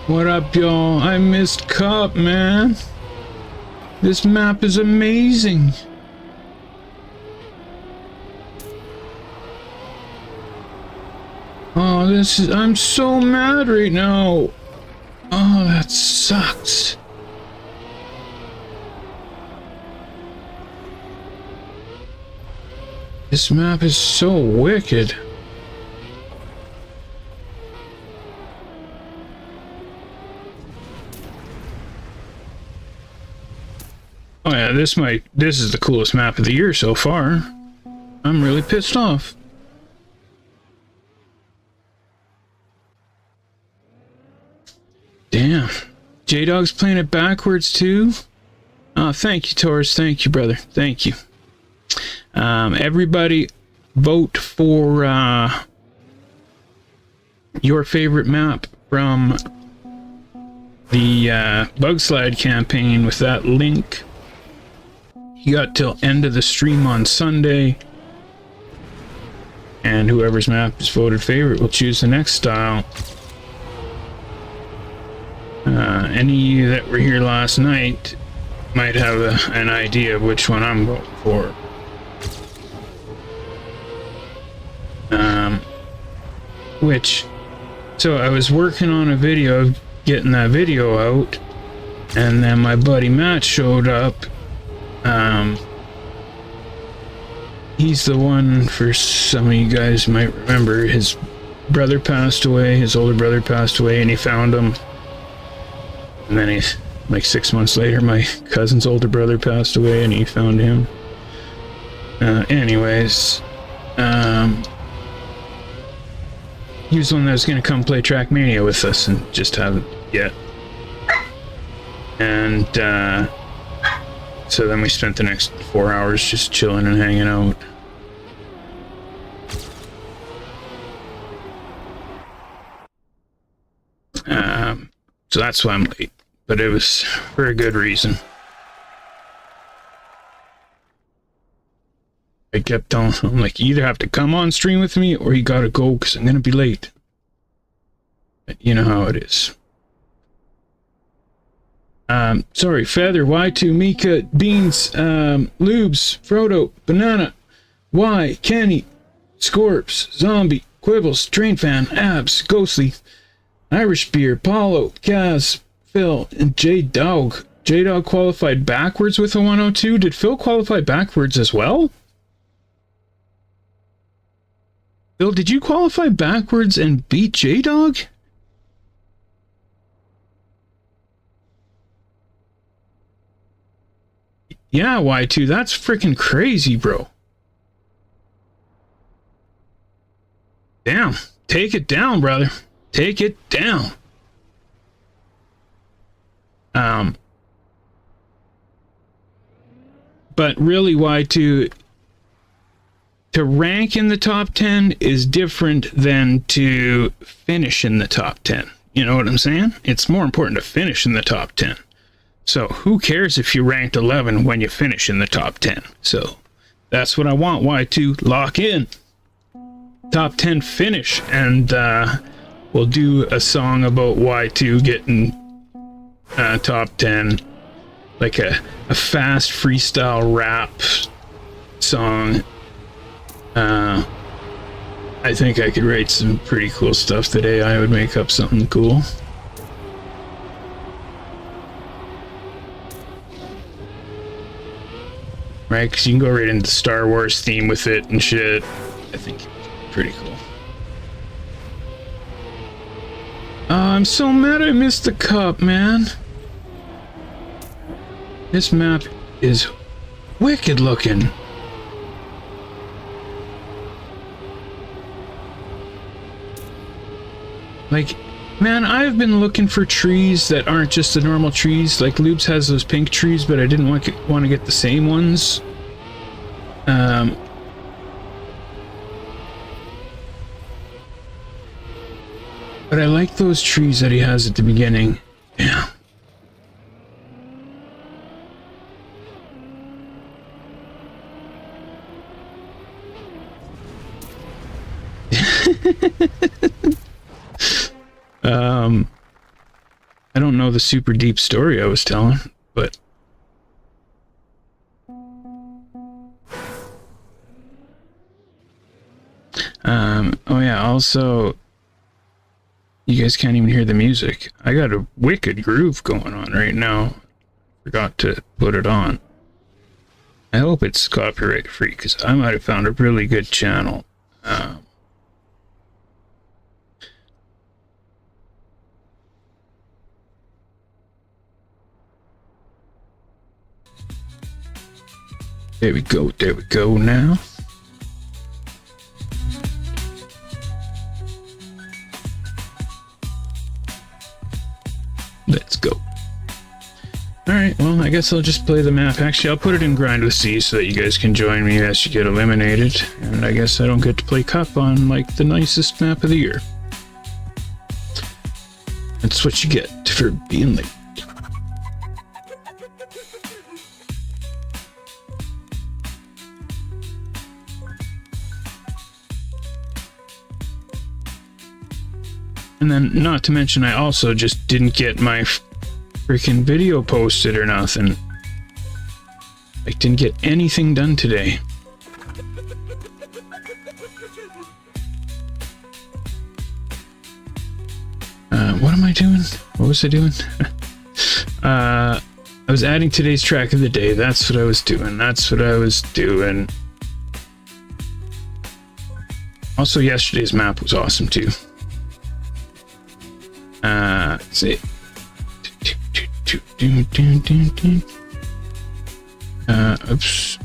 What up, y'all? I missed Cup, man. This map is amazing. Oh, I'm so mad right now. Oh, that sucks. This map is so wicked. Oh yeah, this is the coolest map of the year so far. I'm really pissed off. Damn. J-Dog's playing it backwards too? Oh, thank you, Taurus. Thank you, brother. Thank you. Everybody vote for your favorite map from the Bug Slide campaign with that link. You got till end of the stream on Sunday, and whoever's map is voted favorite will choose the next style. Any that were here last night might have an idea of which one I'm voting for. So I was working on a video of getting that video out, and then my buddy Matt showed up. He's the one, for some of you guys might remember, his brother passed away, his older brother passed away, and he found him. And then he's like 6 months later, my cousin's older brother passed away, and he found him. Anyways, he was the one that was going to come play Trackmania with us, and just haven't yet. And so then we spent the next 4 hours just chilling and hanging out. So that's why I'm late, but it was for a good reason. I kept telling him, like, you either have to come on stream with me or you gotta go because I'm gonna be late. But you know how it is. Sorry, Feather, Y2, Mika, Beans, Lubes, Frodo, Banana, Y, Kenny, Scorps, Zombie, Quibbles, Train Fan, Abs, Ghostly, Irish Beer, Paulo, Kaz, Phil, and J-Dog. J-Dog qualified backwards with a 102. Did Phil qualify backwards as well? Phil, did you qualify backwards and beat J-Dog? Yeah, Y2, that's freaking crazy, bro. Damn, take it down, brother. Take it down. But really, Y2, to rank in the top 10 is different than to finish in the top 10. You know what I'm saying? It's more important to finish in the top 10. So who cares if you ranked 11 when you finish in the top 10? So that's what I want, Y2. Lock in. Top 10 finish, and we'll do a song about Y2 getting top 10. Like a fast freestyle rap song. I think I could write some pretty cool stuff today. I would make up something cool. Right, because you can go right into the Star Wars theme with it and shit. I think it's pretty cool. I'm so mad I missed the cup, man. This map is wicked looking. Like, man, I've been looking for trees that aren't just the normal trees. Like, Loops has those pink trees, but I didn't want to get the same ones. But I like those trees that he has at the beginning. Yeah. I don't know the super deep story I was telling, but oh yeah, also you guys can't even hear the music. I got a wicked groove going on right now. Forgot to put it on. I hope it's copyright free, because I might have found a really good channel. There we go now. Let's go. Alright, well, I guess I'll just play the map. Actually, I'll put it in Grind with C so that you guys can join me as you get eliminated. And I guess I don't get to play Cup on, like, the nicest map of the year. That's what you get for being late. And then, not to mention, I also just didn't get my freaking video posted or nothing. I didn't get anything done today. What am I doing? What was I doing? I was adding today's track of the day. That's what I was doing. Also, yesterday's map was awesome too. Let's see. Oops.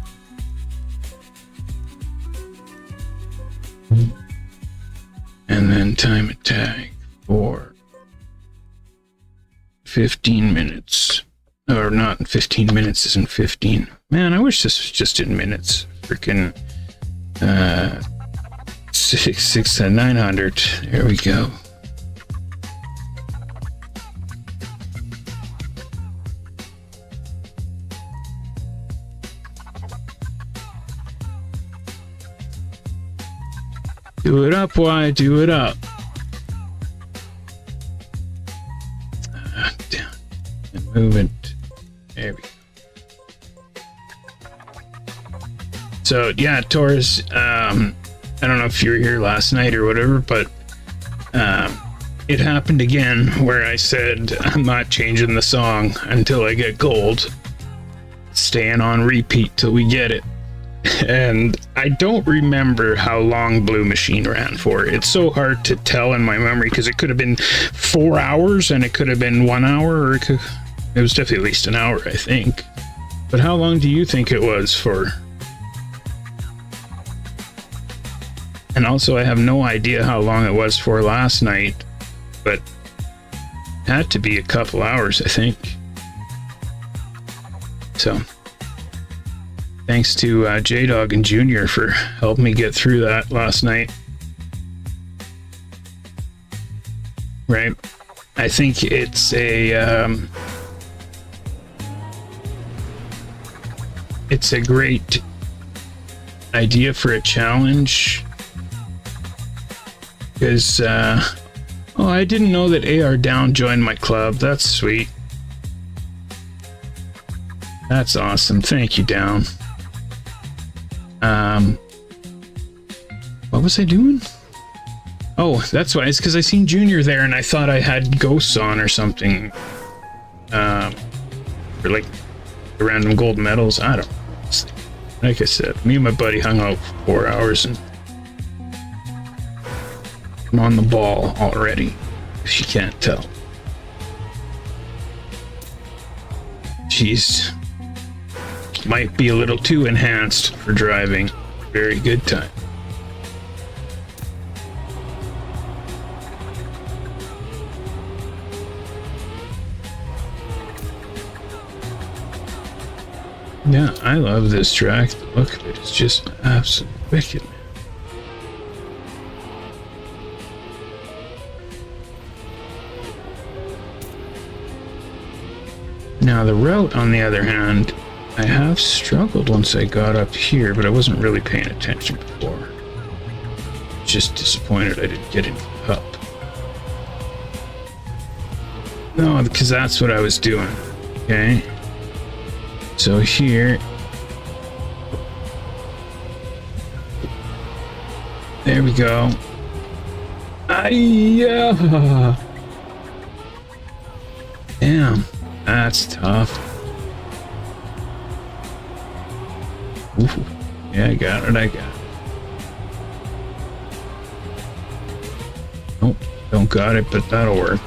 And then time attack for 15 minutes. Or not 15 minutes, isn't 15. Man, I wish this was just in minutes. Freaking 6 to 900. There we go. Do it up, why? Do it up. Down. And move it. There we go. So, yeah, Taurus, I don't know if you were here last night or whatever, but it happened again where I said I'm not changing the song until I get gold. Staying on repeat till we get it. And I don't remember how long Blue Machine ran for. It's so hard to tell in my memory because it could have been 4 hours and it could have been 1 hour, or it was definitely at least an hour, I think. But how long do you think it was for? And also, I have no idea how long it was for last night, but it had to be a couple hours, I think. So, thanks to J-Dog and Junior for helping me get through that last night. Right? I think it's a great idea for a challenge. Because, oh, I didn't know that AR Down joined my club. That's sweet. That's awesome. Thank you, Down. What was I doing? Oh, that's why. It's because I seen Junior there and I thought I had ghosts on or something. Or like the random gold medals. I don't know. Like I said, me and my buddy hung out for 4 hours and I'm on the ball already, if you can't tell. Jeez. Might be a little too enhanced for driving. Very good time. Yeah, I love this track. The look of it is just absolutely wicked, man. Now the route, on the other hand, I have struggled once I got up here, but I wasn't really paying attention before. Just disappointed I didn't get into the cup. No, because that's what I was doing. Okay. So here. There we go. Yeah. Damn, that's tough. Ooh. Yeah, I got it. Nope, don't got it, but that'll work.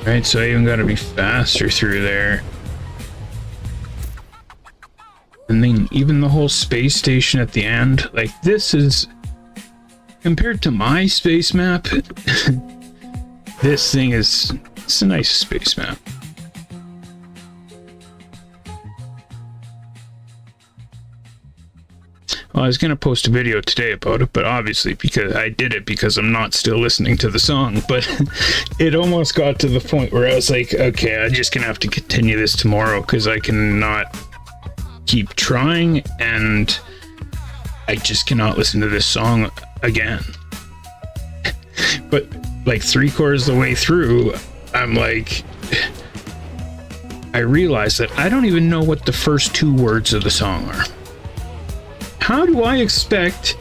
Right, so I even got to be faster through there. And then even the whole space station at the end, like this is, compared to my space map, this thing is, it's a nice space map. Well, I was going to post a video today about it, but obviously because I did it because I'm not still listening to the song, but it almost got to the point where I was like, okay, I'm just going to have to continue this tomorrow because I cannot keep trying and I just cannot listen to this song again. But like 3/4 of the way through, I'm like, I realized that I don't even know what the first 2 words of the song are. How do I expect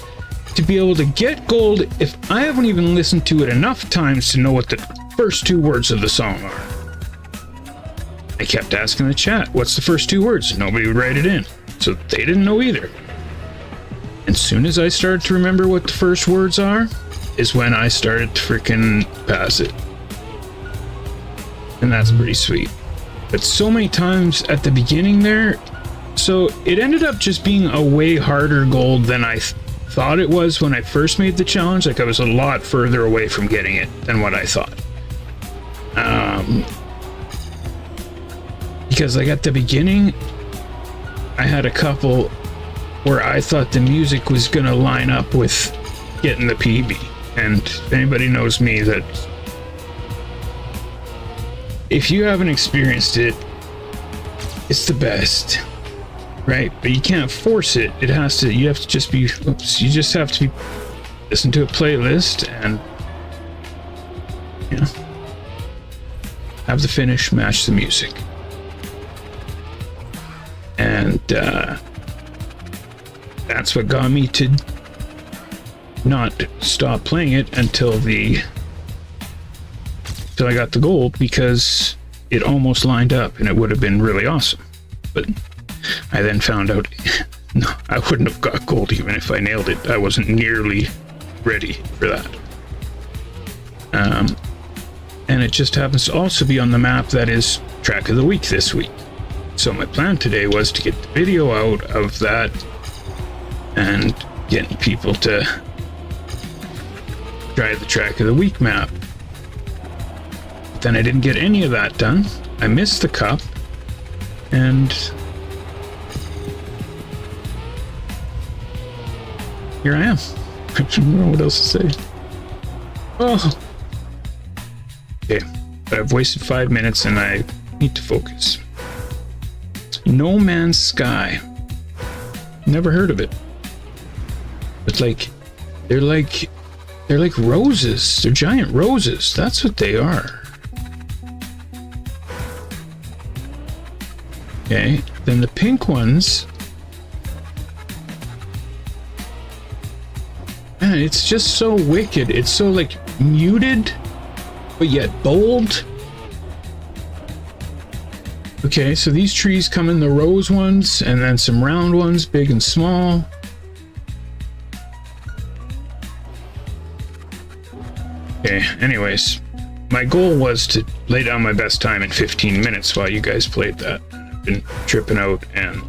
to be able to get gold if I haven't even listened to it enough times to know what the first 2 words of the song are? I kept asking the chat, what's the first 2 words? Nobody would write it in, so they didn't know either. And as soon as I started to remember what the first words are, is when I started to freaking pass it. And that's pretty sweet. But so many times at the beginning there, so it ended up just being a way harder gold than I thought it was when I first made the challenge. Like I was a lot further away from getting it than what I thought. Because like at the beginning, I had a couple where I thought the music was gonna line up with getting the PB. And if anybody knows me, that if you haven't experienced it, it's the best, right? But you can't force it. You have to just be, you just have to be, listen to a playlist and, you know, have the finish match the music. And that's what got me to not stop playing it until I got the gold, because it almost lined up and it would have been really awesome. But I then found out no, I wouldn't have got gold even if I nailed it. I wasn't nearly ready for that. And it just happens to also be on the map that is track of the week this week. So my plan today was to get the video out of that and getting people to try the track of the week map. But then I didn't get any of that done. I missed the cup, and here I am. I don't know what else to say. Oh. Okay, but I've wasted 5 minutes and I need to focus. No Man's Sky. Never heard of it. But like, they're like roses. They're giant roses. That's what they are. Okay, then the pink ones. Man, it's just so wicked. It's so like muted, but yet bold. Okay, so these trees come in the rose ones, and then some round ones, big and small. Okay, anyways, my goal was to lay down my best time in 15 minutes while you guys played that. I've been tripping out and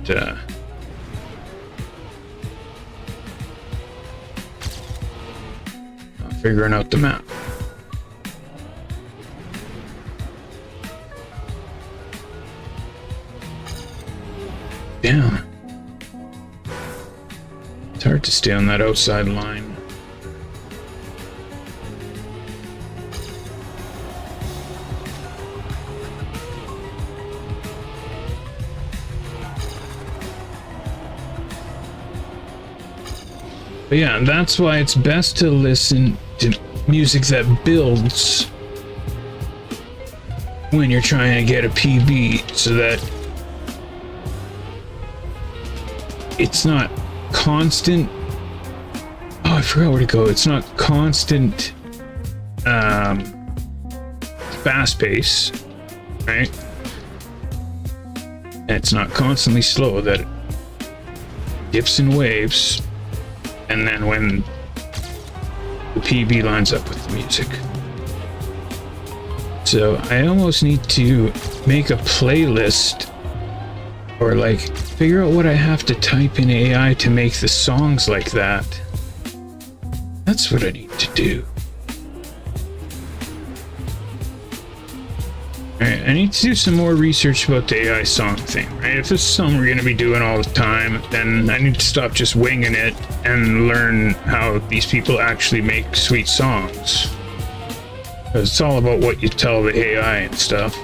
figuring out the map. Damn. It's hard to stay on that outside line. But yeah, that's why it's best to listen to music that builds when you're trying to get a PB, so that it's not constant. Oh, I forgot where to go. It's not constant fast pace, right? And it's not constantly slow, that it dips in waves, and then when the PB lines up with the music. So I almost need to make a playlist, or like figure out what I have to type in AI to make the songs like that. That's what I need to do. Alright, I need to do some more research about the AI song thing, right? If this is something we're going to be doing all the time, then I need to stop just winging it and learn how these people actually make sweet songs. Because it's all about what you tell the AI and stuff.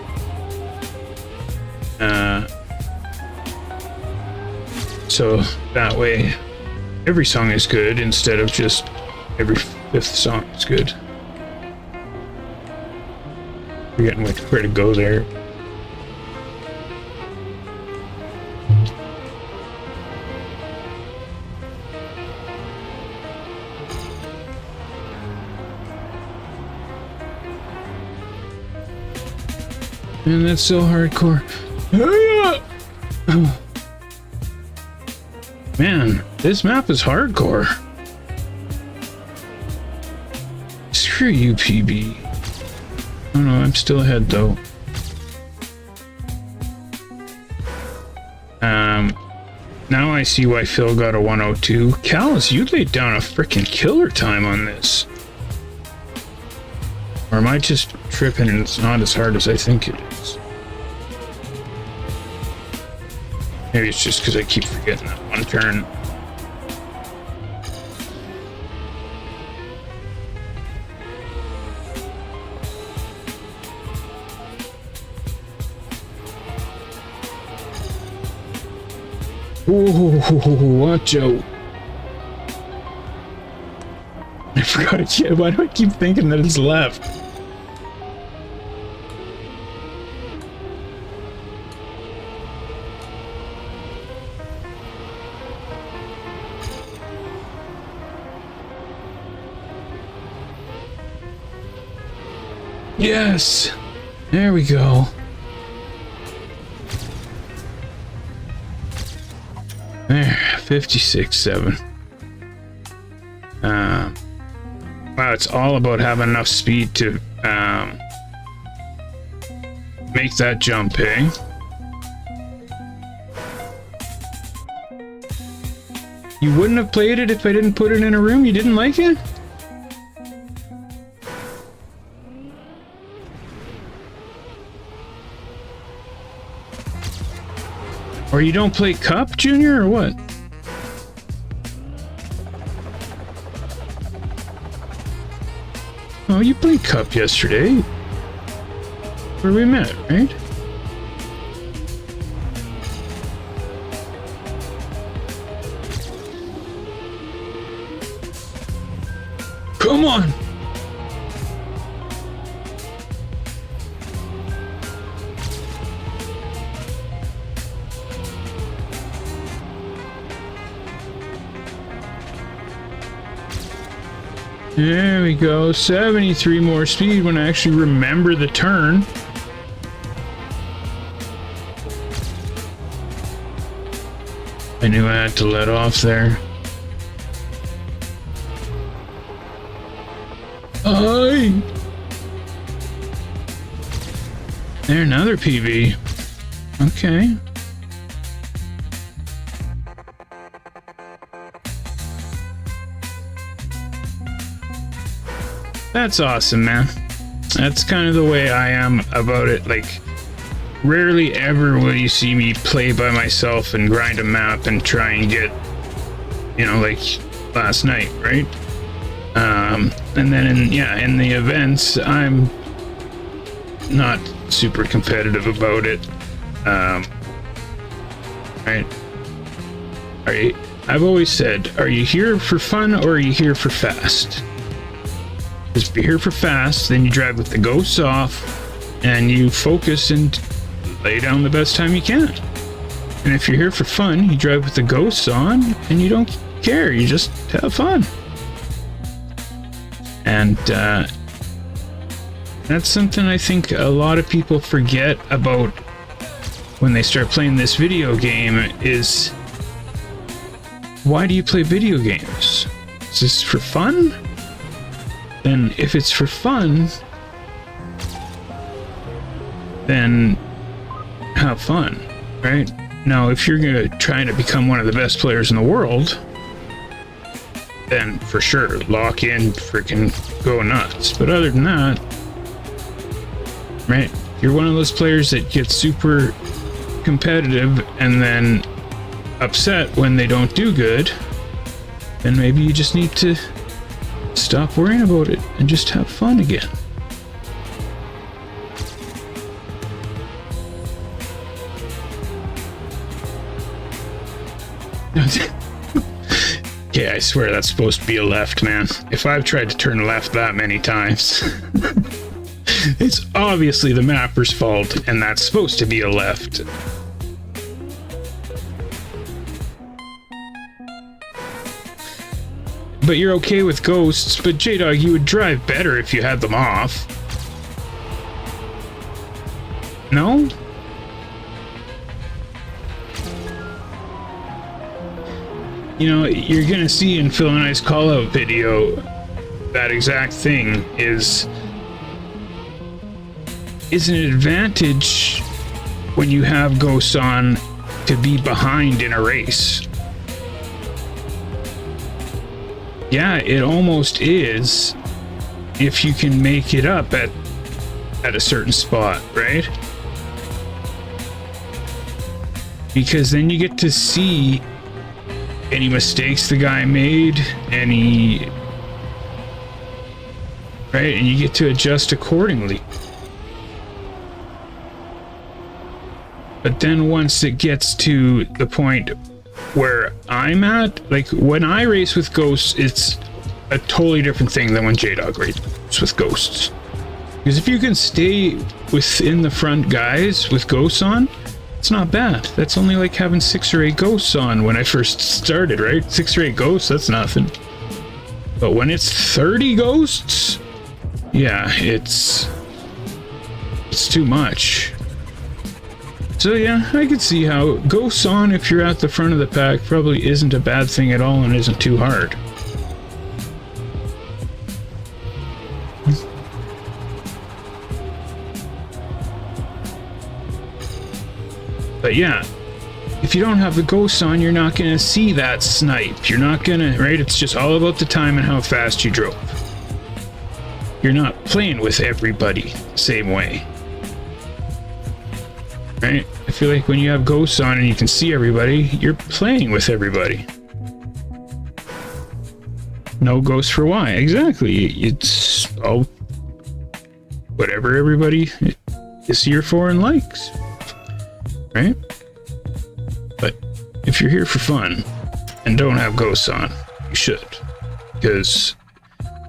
So that way, every song is good instead of just every fifth song is good. Forgetting where to go there. And that's so hardcore. Man, this map is hardcore. Screw you, PB. Oh no, I'm still ahead though. Now I see why Phil got a 102. Callus, you laid down a freaking killer time on this. Or am I just tripping and it's not as hard as I think it is? Maybe it's just because I keep forgetting that one turn. Oh, watch out. I forgot it yet. Why do I keep thinking that it's left? Yes! There we go. There, 56.7. Wow, it's all about having enough speed to make that jump, eh? You wouldn't have played it if I didn't put it in a room? You didn't like it? Or you don't play Cup, Junior, or what? Oh, you played Cup yesterday. Where we met, right? Come on! There we go, 73 more speed when I actually remember the turn. I knew I had to let off there. Aye! There, another PB. Okay. That's awesome, man. That's kind of the way I am about it. Like, rarely ever will you see me play by myself and grind a map and try and get, you know, like last night, right? And then in the events, I'm not super competitive about it. Right? I've always said, are you here for fun or are you here for fast? Because if you're here for fast, then you drive with the ghosts off and you focus and lay down the best time you can. And if you're here for fun, you drive with the ghosts on and you don't care, you just have fun. And that's something I think a lot of people forget about when they start playing this video game is, why do you play video games? Is this for fun? Then if it's for fun, then have fun, right? Now, if you're gonna try to become one of the best players in the world, then for sure, lock in, freaking go nuts. But other than that, right? If you're one of those players that gets super competitive and then upset when they don't do good, then maybe you just need to stop worrying about it and just have fun again. Yeah, I swear that's supposed to be a left, man. If I've tried to turn left that many times, it's obviously the mapper's fault, and that's supposed to be a left. But you're okay with ghosts, but J-Dog, you would drive better if you had them off. No? You know, you're gonna see in Phil and I's call-out video, that exact thing is an advantage when you have ghosts on to be behind in a race. Yeah, it almost is if you can make it up at a certain spot, right? Because then you get to see any mistakes the guy made, any, right? And you get to adjust accordingly. But then once it gets to the point where I'm at, like when I race with ghosts, it's a totally different thing than when J-Dog races with ghosts. Because if you can stay within the front guys with ghosts on, it's not bad. That's only like having 6 or 8 ghosts on when I first started, right? 6 or 8 ghosts, that's nothing. But when it's 30 ghosts, yeah, it's too much. So yeah, I could see how ghosts on if you're at the front of the pack probably isn't a bad thing at all and isn't too hard. But yeah, if you don't have the ghosts on, you're not going to see that snipe. You're not going to, right? It's just all about the time and how fast you drove. You're not playing with everybody the same way. Right? I feel like when you have ghosts on and you can see everybody, you're playing with everybody. No ghosts for why? Exactly. It's all whatever everybody is here for and likes. Right? But if you're here for fun and don't have ghosts on, you should. Because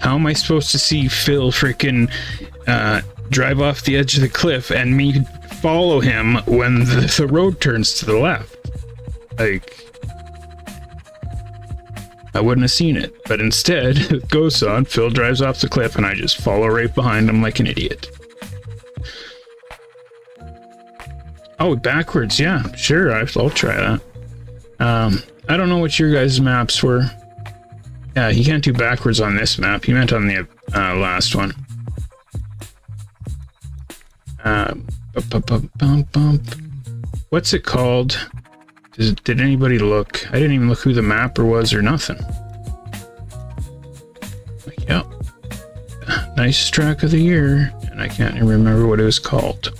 how am I supposed to see Phil freaking drive off the edge of the cliff and me follow him when the road turns to the left? Like, I wouldn't have seen it. But instead, with ghosts on, Phil drives off the cliff and I just follow right behind him like an idiot. Oh, backwards, yeah, sure, I'll try that. I don't know what your guys' maps were. Yeah, you can't do backwards on this map. He meant on the last one. What's it called? Did anybody look? I didn't even look who the mapper was or nothing. Yep. Nice track of the year, and I can't even remember what it was called.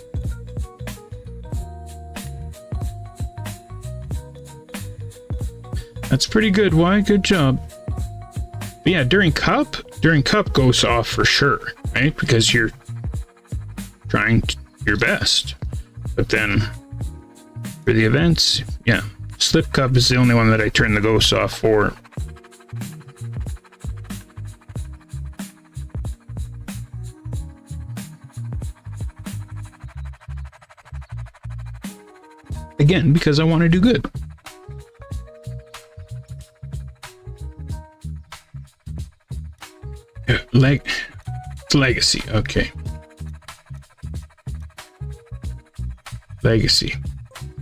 That's pretty good. Why? Good job. But yeah, during cup goes off for sure, right? Because you're trying your best. But then for the events, yeah, slip cup is the only one that I turn the ghosts off for. Again, because I want to do good. Legacy, okay. Legacy.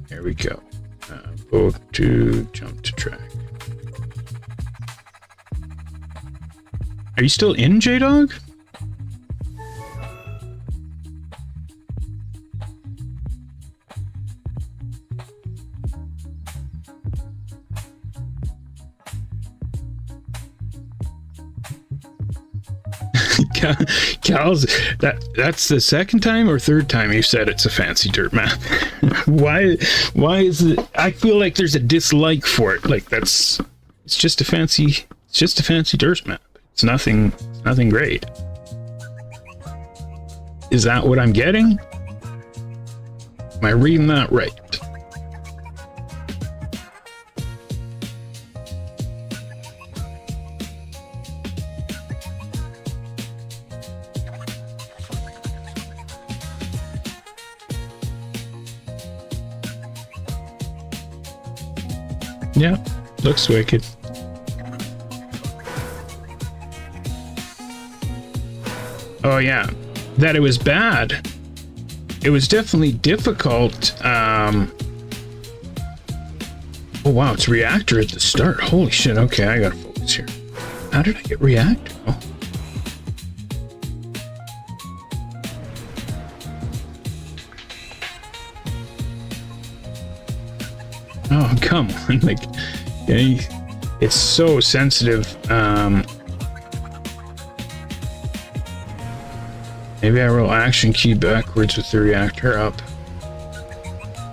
There we go. Vote to jump to track. Are you still in, J-Dog? Cal's, that's the second time or third time you said it's a fancy dirt map. why is it? I feel like there's a dislike for it. Like it's just a fancy dirt map. It's nothing great. Is that what I'm getting? Am I reading that right? Yeah, looks wicked. Oh yeah, that it was bad. It was definitely difficult. Oh wow, it's reactor at the start. Holy shit, okay, I gotta focus here. How did I get reactor? Oh. Oh, come on. Like, yeah, it's so sensitive. Maybe I roll action key backwards with the reactor up.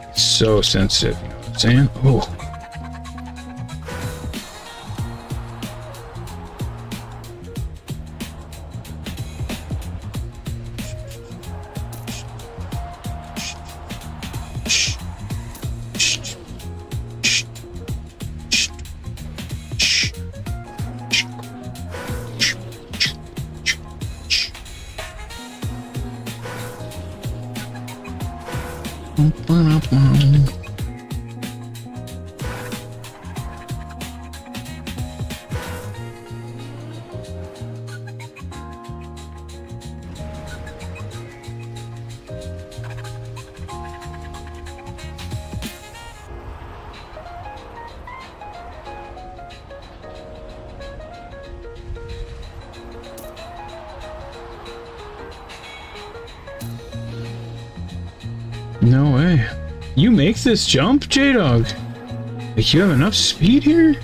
It's so sensitive, you know what I'm saying? Oh. No way. You make this jump, J-Dog? Like, you have enough speed here?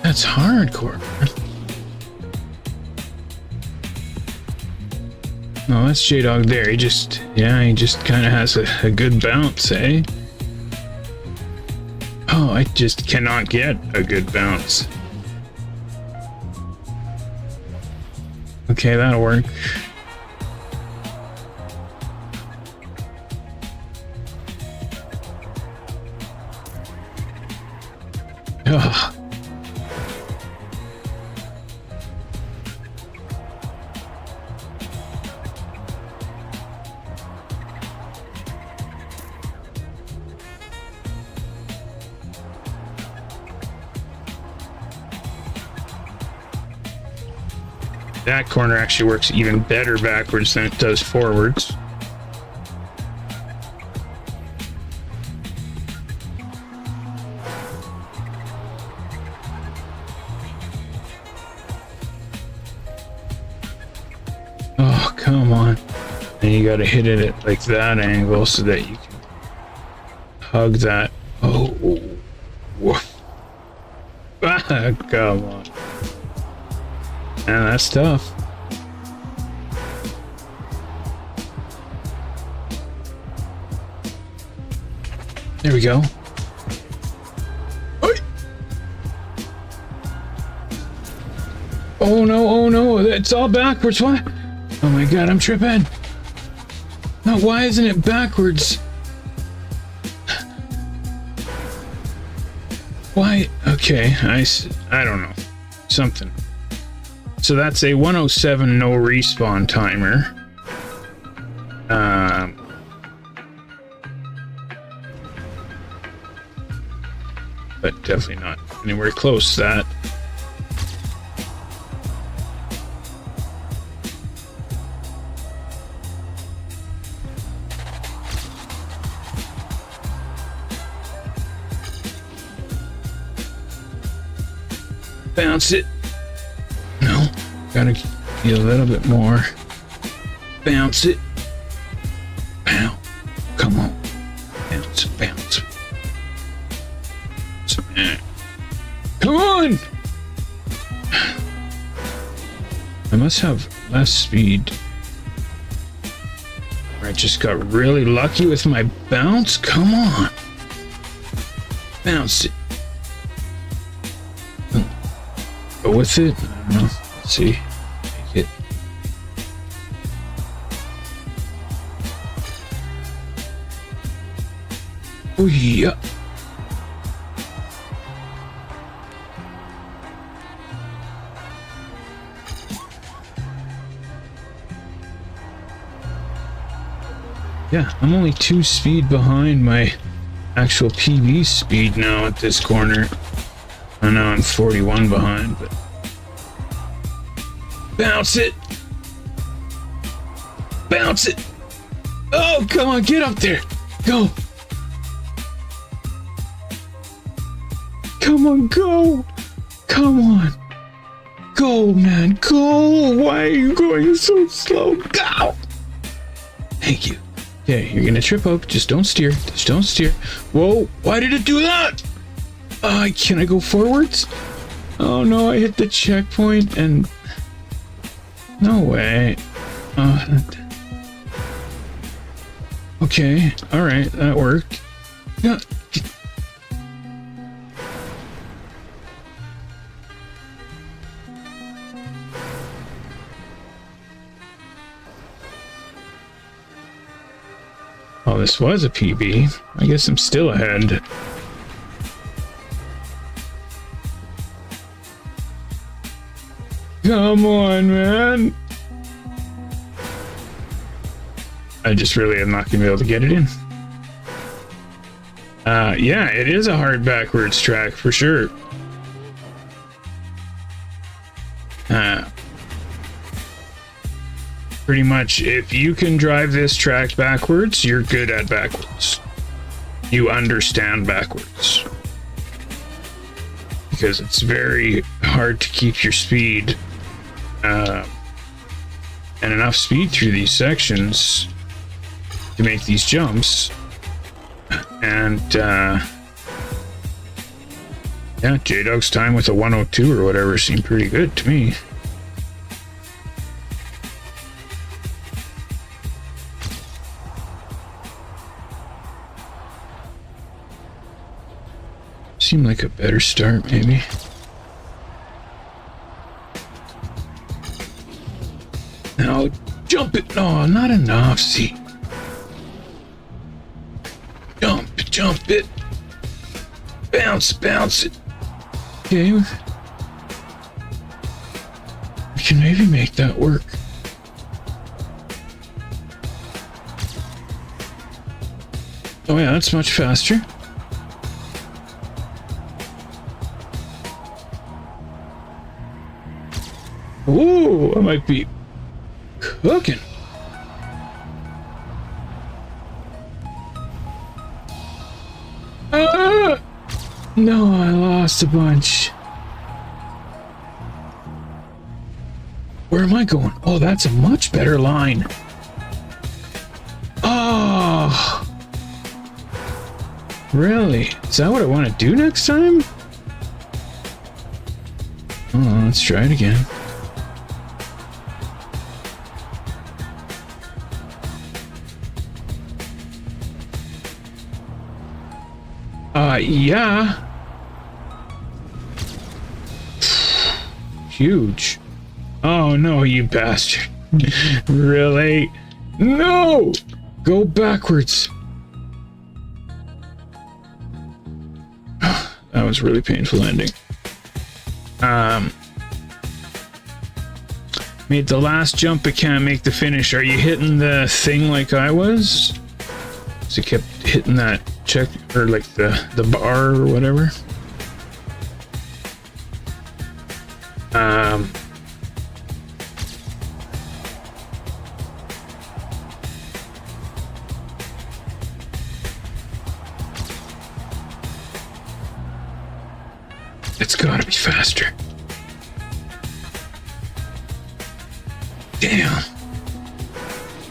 That's hardcore, man. No, that's J-Dog there. He just kind of has a good bounce, eh? Oh, I just cannot get a good bounce. Okay, that'll work. Ugh. That corner actually works even better backwards than it does forwards. Oh, come on. And you gotta hit it at like that angle so that you can hug that. Oh, woof. Ah, come on. Man, that's tough. There we go. Oh no, it's all backwards. What? Oh my god, I'm tripping. No, why isn't it backwards? Why? Okay, I don't know. Something. So that's a 107 no respawn timer. definitely not anywhere close to that. Bounce it. No, gotta get a little bit more. Bounce it. Ow. Come on. Bounce, bounce. Come on! I must have less speed. I just got really lucky with my bounce. Come on. Bounce it. Go with it. I don't know. Let's see. Make it. Oh yeah. Yeah, I'm only 2 speed behind my actual PB speed now at this corner. I know I'm 41 behind, but... Bounce it! Bounce it! Oh, come on, get up there! Go! Come on, go! Come on! Go, man, go! Why are you going so slow? Go! Thank you. Okay, you're gonna trip up. Just don't steer. Just don't steer. Whoa, why did it do that? Can I go forwards? Oh no, I hit the checkpoint and... No way. Okay, alright, that worked. Yeah. Oh, this was a PB. I guess I'm still ahead. Come on, man. I just really am not gonna be able to get it in. Yeah, it is a hard backwards track for sure. Pretty much, if you can drive this track backwards, you're good at backwards. You understand backwards. Because it's very hard to keep your speed and enough speed through these sections to make these jumps. And yeah, J-Dog's time with a 102 or whatever seemed pretty good to me. Seemed like a better start, maybe. Now, jump it. No, not enough. See. Jump it. Bounce it. Okay. We can maybe make that work. Oh yeah, that's much faster. Ooh, I might be cooking. No, I lost a bunch. Where am I going? Oh, that's a much better line. Oh, really? Is that what I want to do next time? Oh, let's try it again. Yeah. Huge. Oh no, you bastard. Really? No! Go backwards. That was really painful ending. Made the last jump, but can't make the finish. Are you hitting the thing like I was? So kept hitting that check, or like the bar or whatever. It's gotta be faster. Damn.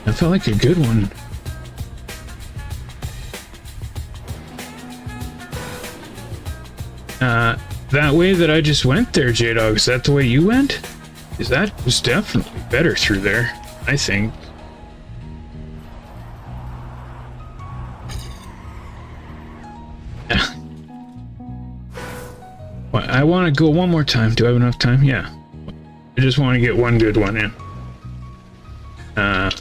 That felt like a good one. That way that I just went there, J-Dog, is that the way you went? Because that was definitely better through there, I think. Yeah. Well, I want to go one more time. Do I have enough time? Yeah. I just want to get one good one in. And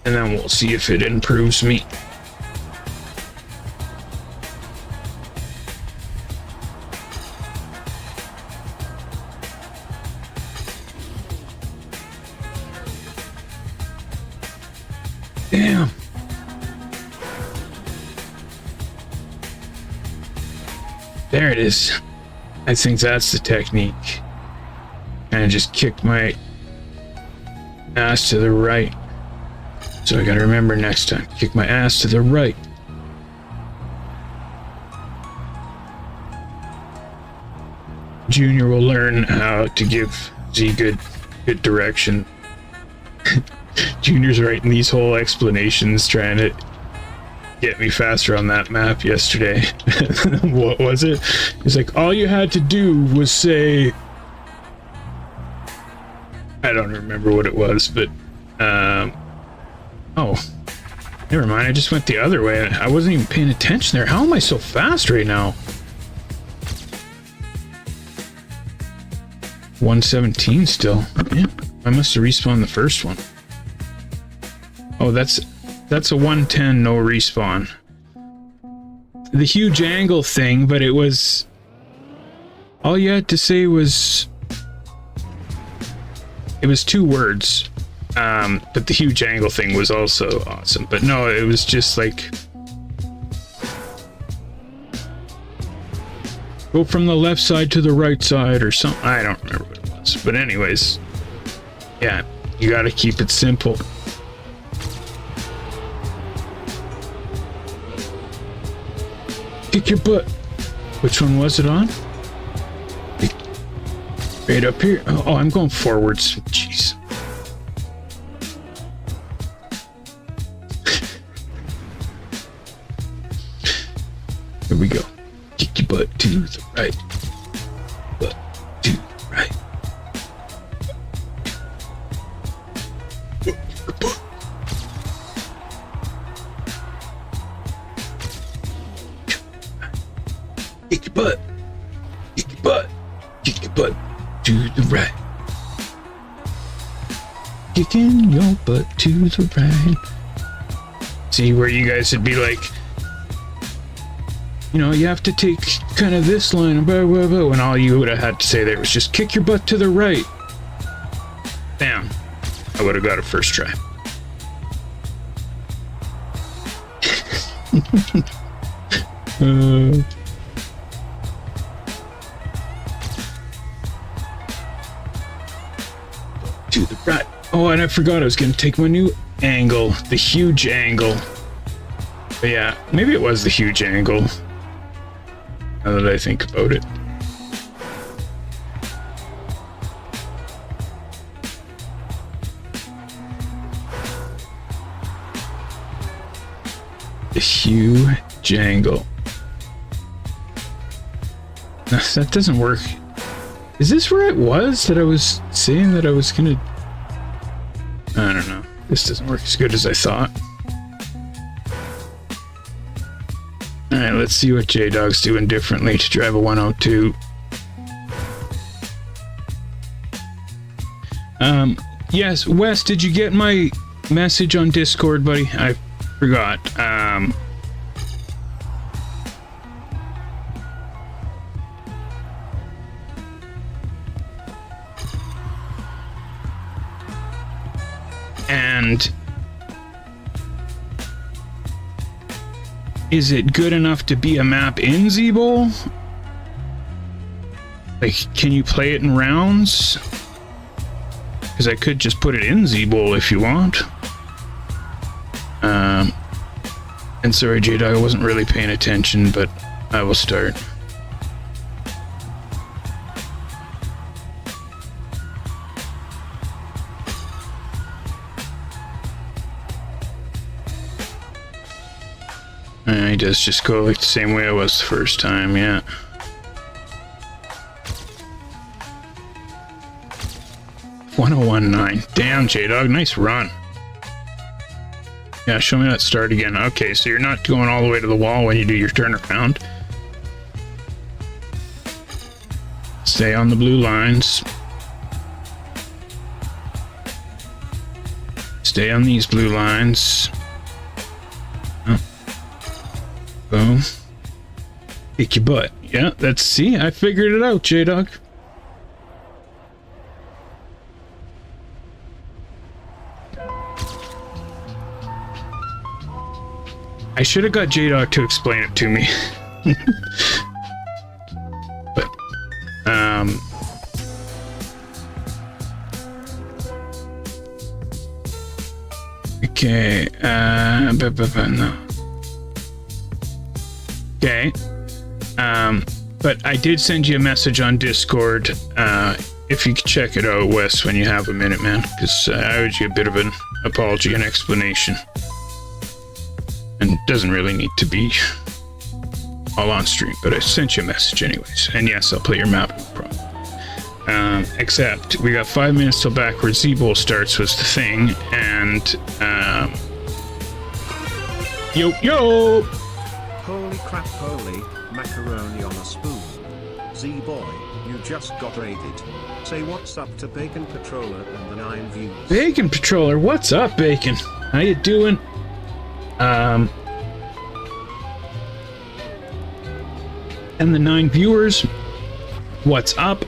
then we'll see if it improves me. Damn. There it is. I think that's the technique. And I just kicked my ass to the right. So I gotta remember next time. Kick my ass to the right. Junior will learn how to give Z good direction. Junior's writing these whole explanations trying to get me faster on that map yesterday. What was it? It's like, all you had to do was say... I don't remember what it was, but... Oh. Never mind, I just went the other way. I wasn't even paying attention there. How am I so fast right now? 117 still. Yeah, I must have respawned the first one. Oh, that's a 110 no respawn. The huge angle thing, but it was... All you had to say was... It was 2 words. But the huge angle thing was also awesome. But no, it was just like... Go from the left side to the right side or something. I don't remember what it was. But anyways, yeah, you gotta keep it simple. Kick your butt. Which one was it on? Right up here. Oh, I'm going forwards. Jeez. Here we go. Kick your butt to the right. Butt to the right. Kick your butt. Kick your butt. Kick your butt to the right. Kicking your butt to the right. See where you guys would be like, you know, you have to take kind of this line, and blah, blah, blah, when all you would have had to say there was just kick your butt to the right. Bam. I would have got it first try. To the right. Oh, and I forgot I was going to take my new angle, the huge angle. But yeah, maybe it was the huge angle. Now that I think about it. The huge angle. No, that doesn't work. Is this where it was that I was saying that I was gonna... I don't know. This doesn't work as good as I thought. Alright, let's see what J-Dog's doing differently to drive a 102. Yes, Wes, did you get my message on Discord, buddy? I forgot. And is it good enough to be a map in ZEEBOWL? Like, can you play it in rounds? Because I could just put it in ZEEBOWL if you want. And sorry, J-Dog, I wasn't really paying attention, but I will start. He does just go like the same way I was the first time, yeah. .1019. Damn, J-Dog, nice run. Yeah, show me that start again. Okay, so you're not going all the way to the wall when you do your turnaround. Stay on the blue lines. Stay on these blue lines. Oh. Boom. Kick your butt. Yeah, that's, see, I figured it out, J-Dog. I should have got J-Dog to explain it to me. But, okay, no. Okay, but I did send you a message on Discord, if you could check it out, Wes, when you have a minute, man, because I owed you a bit of an apology and explanation. And it doesn't really need to be all on stream, but I sent you a message anyways. And yes, I'll play your map, no problem. Except we got 5 minutes till backwards ZEEBOWL starts was the thing, and yo! Holy crap, holy macaroni on a spoon. Z-boy, you just got raided. Say what's up to Bacon Patroller and the 9 views. Bacon Patroller, what's up, Bacon? How you doing? And the 9 viewers, what's up?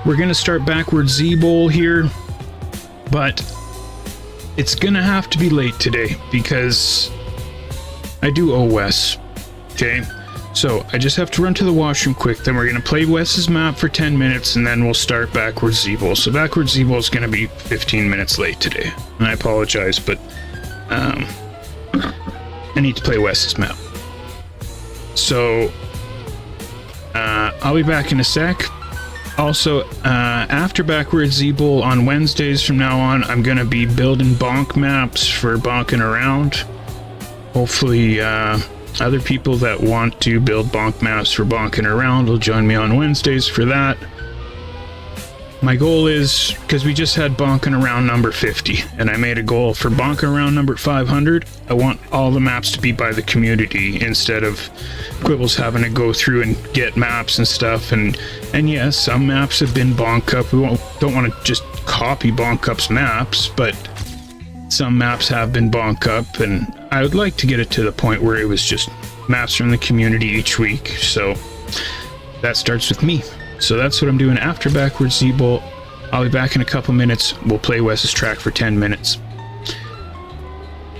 We're gonna start backwards ZEEBOWL here, but it's gonna have to be late today because I do owe Wes. Okay, so I just have to run to the washroom quick. Then we're gonna play Wes's map for 10 minutes, and then we'll start backwards ZEEBOWL. So backwards ZEEBOWL is gonna be 15 minutes late today, and I apologize, but I need to play Wes's map. So I'll be back in a sec. Also, after backwards ZEEBOWL on Wednesdays from now on, I'm gonna be building bonk maps for bonking around. Hopefully, other people that want to build bonk maps for bonking around will join me on Wednesdays for that. My goal is, because we just had bonking around number 50, and I made a goal for bonking around number 500. I want all the maps to be by the community instead of Quibbles having to go through and get maps and stuff. And yes, some maps have been bonk up. We don't want to just copy bonk up's maps, but some maps have been bonk up, and I would like to get it to the point where it was just maps from the community each week. So that starts with me. So that's what I'm doing after backwards ZEEBOWL. I'll be back in a couple minutes. We'll play Wes's track for 10 minutes.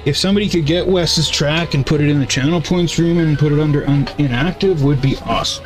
If somebody could get Wes's track and put it in the channel points room and put it under inactive, would be awesome.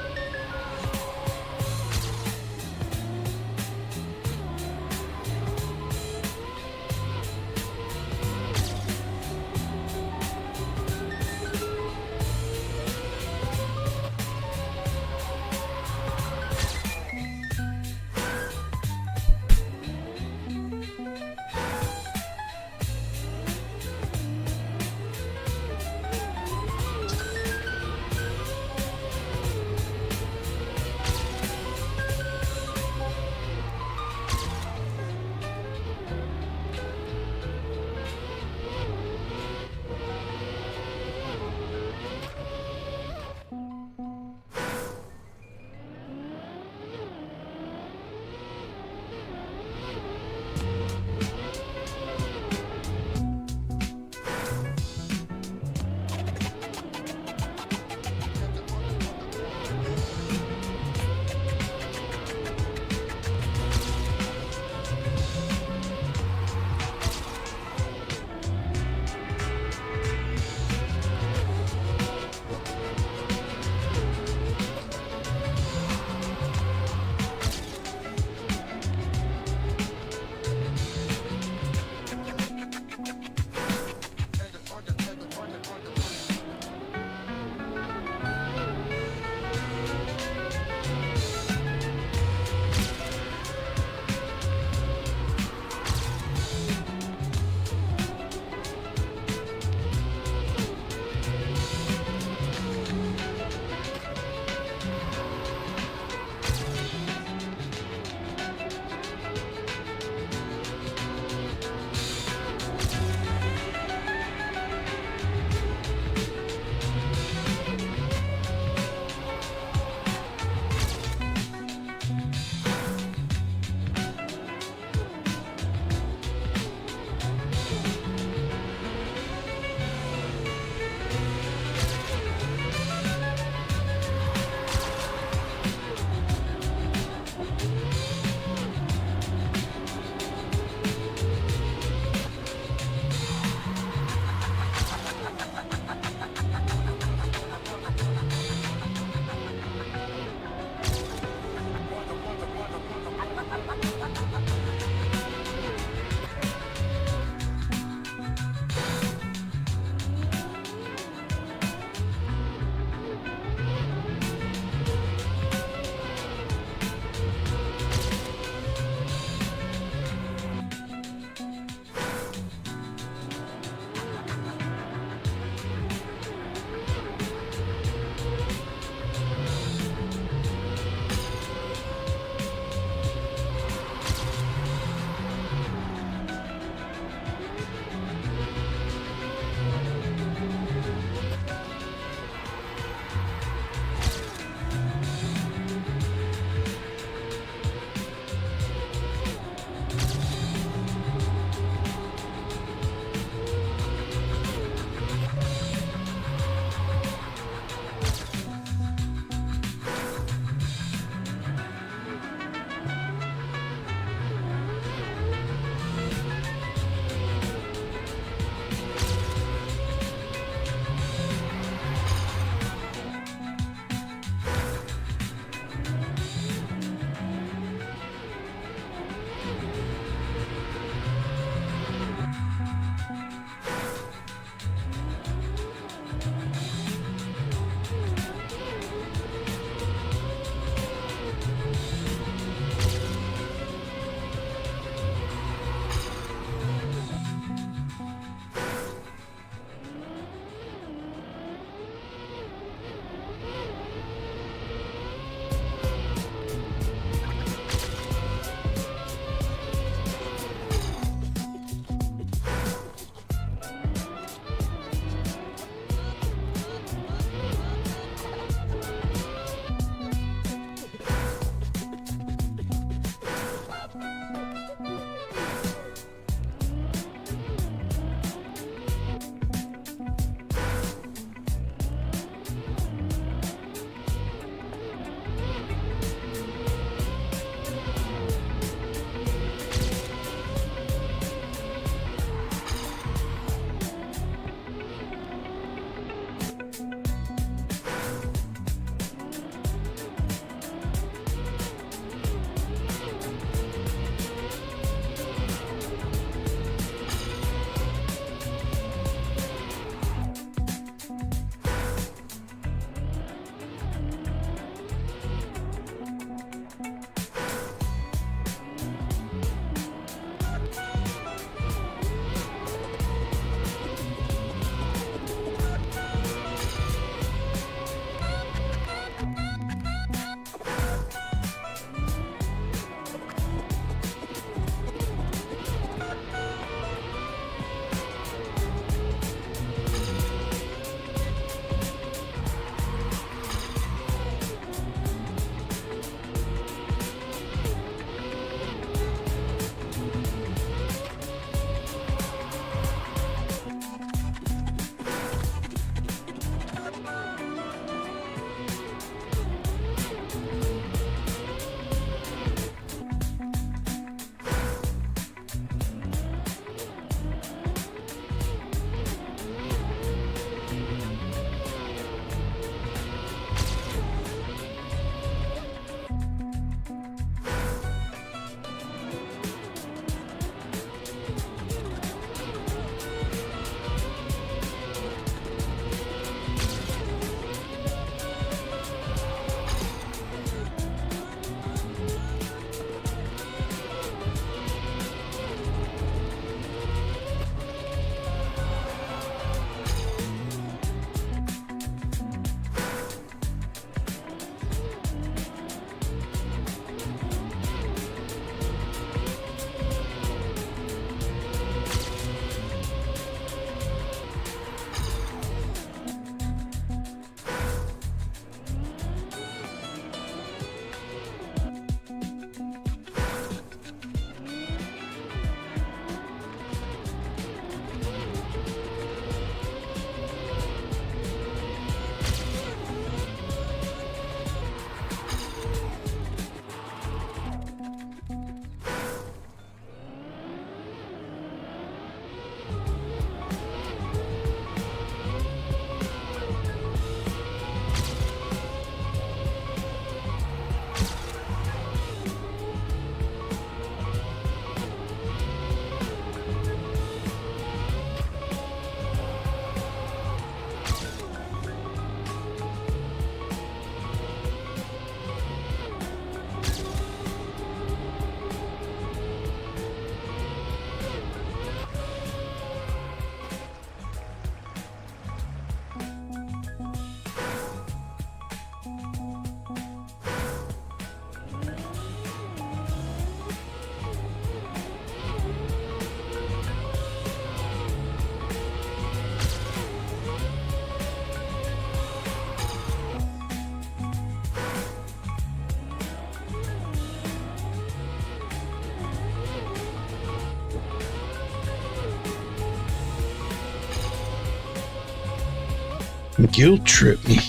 Guilt trip me.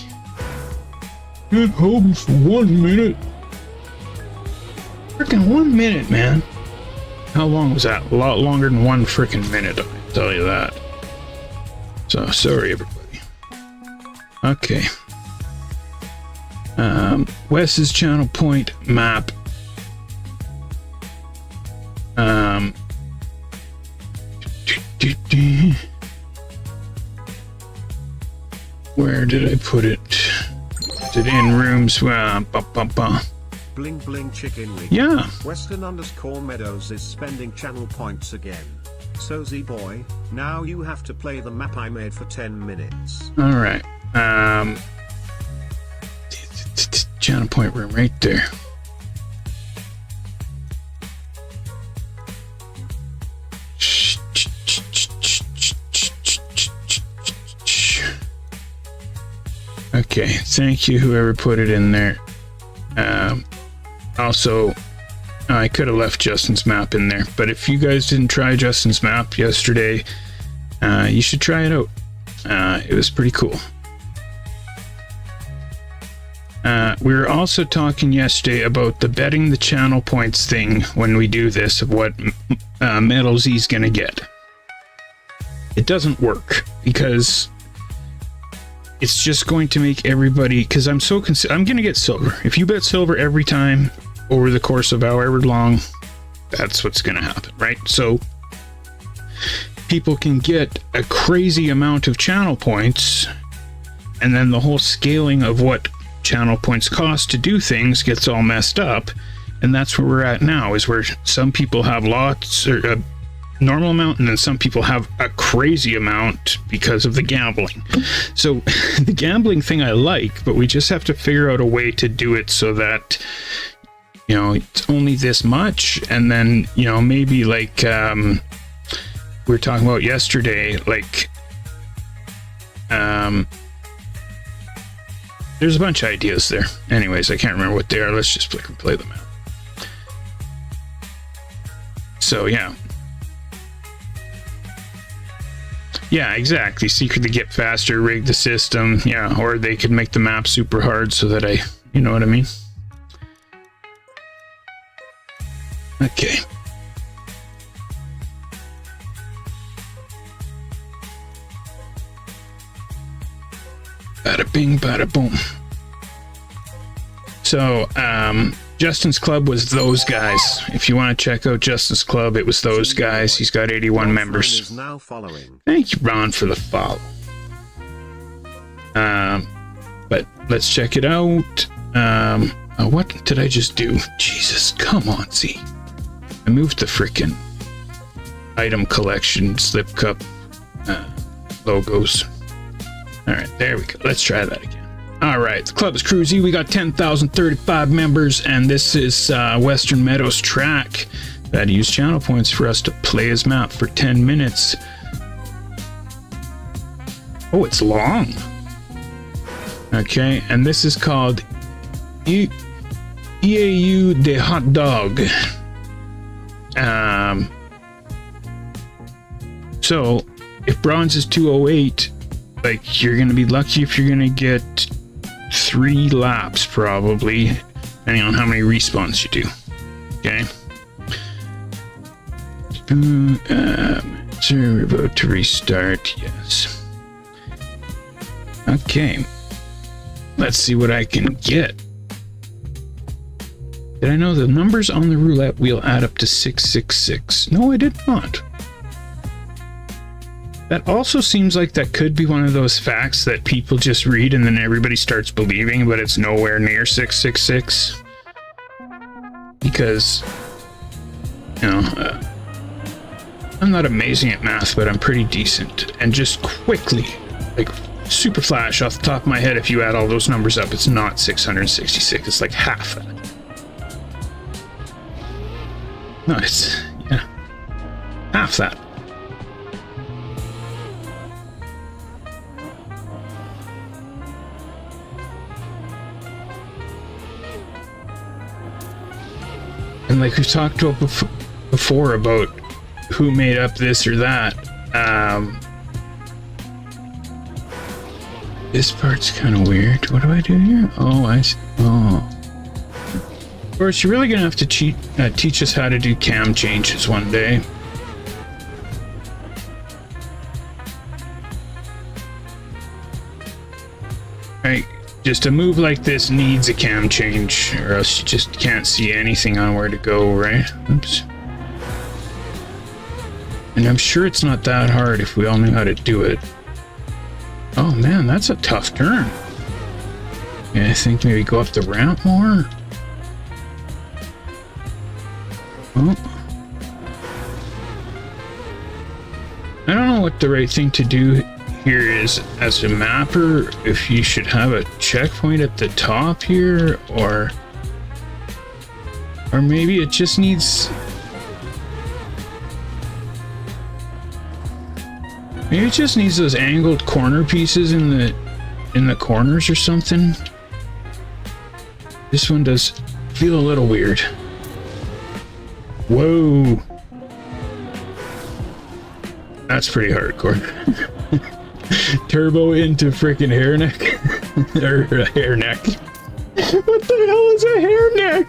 Can't hold me for 1 minute. Freaking 1 minute, man. How long was that? A lot longer than 1 freaking minute, I'll tell you that. So, sorry, everybody. Okay. Wes's channel point map. Where did I put it? Is it in rooms? Bling bling chicken wing. Yeah. Western_Meadows is spending channel points again. So Z-Boy, now you have to play the map I made for 10 minutes. Alright. Channel point room right there. Okay, thank you whoever put it in there. Also, I could have left Justin's map in there, but if you guys didn't try Justin's map yesterday, you should try it out. It was pretty cool. We were also talking yesterday about the betting the channel points thing when we do this, of what medal Z's gonna get. It doesn't work because it's just going to make everybody, because I'm gonna get silver. If you bet silver every time over the course of however long, that's what's gonna happen, right? So people can get a crazy amount of channel points, and then the whole scaling of what channel points cost to do things gets all messed up. And that's where we're at now, is where some people have lots, or a normal amount, and then some people have a crazy amount because of the gambling. So the gambling thing I like, but we just have to figure out a way to do it so that, you know, it's only this much, and then, you know, maybe like we were talking about yesterday, like there's a bunch of ideas there. Anyways, I can't remember what they are. Let's just play them out. So yeah. Yeah, exactly. Secretly get faster, rig the system. Yeah, or they could make the map super hard so that you know what I mean? Okay. Bada bing, bada boom. So, Justin's club was those guys. If you want to check out Justin's club, it was those guys. He's got 81 members. Is now following. Thank you, Ron, for the follow. But let's check it out. What did I just do? Jesus, come on, Z. I moved the frickin' item collection slip cup logos. All right, there we go. Let's try that again. All right, the club is CREWZ. We got 10,035 members, and this is Western Meadows track that used channel points for us to play his map for 10 minutes. Oh, it's long. Okay, and this is called EAU de Hot Dog. So if bronze is 208, like, you're gonna be lucky if you're gonna get 3 laps, probably, depending on how many respawns you do. Okay. So we're about to restart. Yes. Okay. Let's see what I can get. Did I know the numbers on the roulette wheel add up to 666? No, I did not. That also seems like that could be one of those facts that people just read and then everybody starts believing, but it's nowhere near 666. Because, you know, I'm not amazing at math, but I'm pretty decent. And just quickly, like, super flash off the top of my head, if you add all those numbers up, it's not 666. It's like half that. No, it's, yeah, half that. And like we've talked about before about who made up this or that, This part's kind of weird. What do I do here? Oh, I see. Oh. Of course, you're really going to have to teach us how to do cam changes one day. Right. Just a move like this needs a cam change, or else you just can't see anything on where to go, right? Oops. And I'm sure it's not that hard if we all knew how to do it. Oh man, that's a tough turn. Yeah, I think maybe go up the ramp more. Oh. I don't know what the right thing to do here is as a mapper, if you should have a checkpoint at the top here, or maybe it just needs, maybe it just needs those angled corner pieces in the corners or something. This one does feel a little weird. Whoa, that's pretty hardcore. Turbo into freaking hair neck. Or a hair neck. What the hell is a hair neck?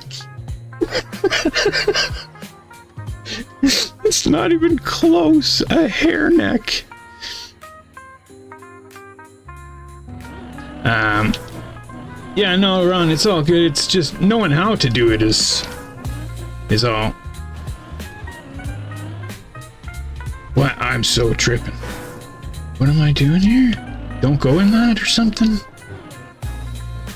It's not even close. A hair neck. Yeah, no, Ron, it's all good. It's just knowing how to do it is all. What? I'm so tripping. What am I doing here? Don't go in that or something?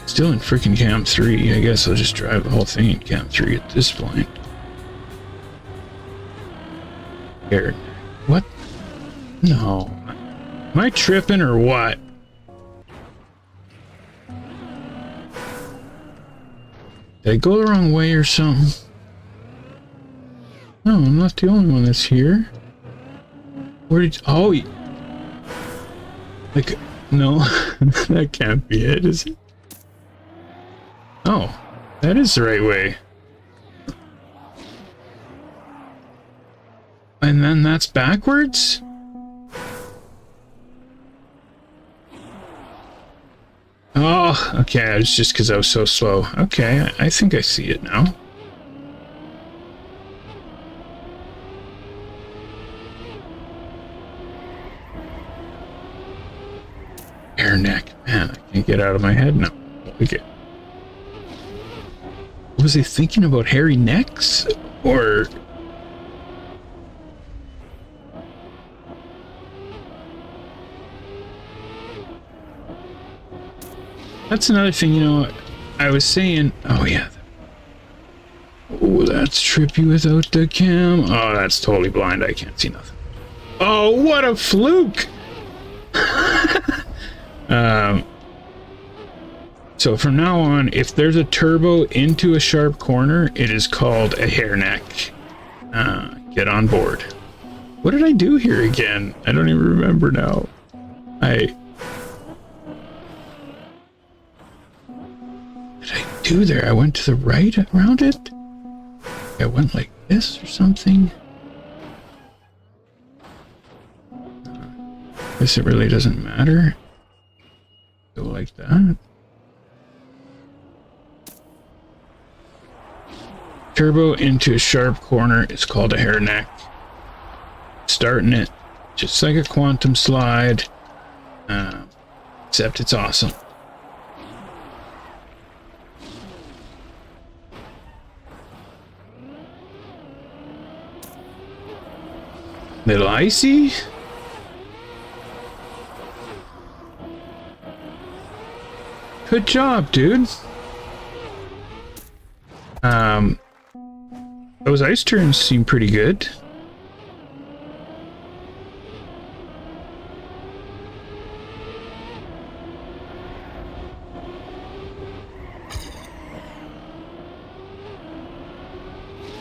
Still in freaking Cam 3. I guess I'll just drive the whole thing in Cam 3 at this point. Here. What? No. Am I tripping or what? Did I go the wrong way or something? No, I'm not the only one that's here. Where did... Oh, like, no, that can't be it, is it? Oh, that is the right way. And then that's backwards? Oh, okay, it's just because I was so slow. Okay, I think I see it now. Hair neck. Man, I can't get out of my head now. Okay. Was he thinking about hairy necks? Or... That's another thing, you know, I was saying... Oh, yeah. Oh, that's trippy without the cam. Oh, that's totally blind. I can't see nothing. Oh, what a fluke! So from now on, if there's a turbo into a sharp corner, it is called a hair neck. Get on board. What did I do here again? I don't even remember now. What did I do there? I went to the right around it? I went like this or something? Guess it really doesn't matter. Go like that. Turbo into a sharp corner is called a hair neck. Starting it just like a quantum slide, except it's awesome. Little icy. Good job, dude. Those ice turns seem pretty good.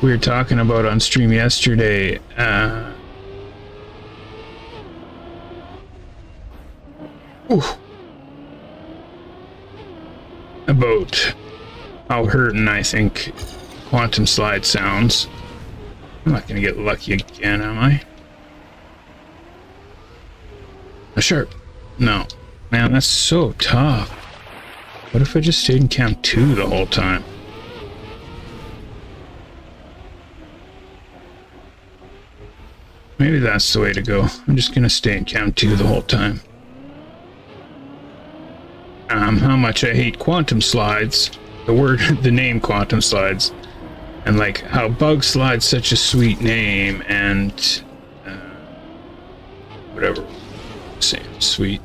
We were talking about on stream yesterday, about how hurting I think quantum slide sounds. I'm not gonna get lucky again, am I? A sharp. No. Man, that's so tough. What if I just stayed in Camp 2 the whole time? Maybe that's the way to go. I'm just gonna stay in Camp 2 the whole time. How much I hate quantum slides. The name quantum slides. And like how bug slide's such a sweet name and whatever. Same sweet.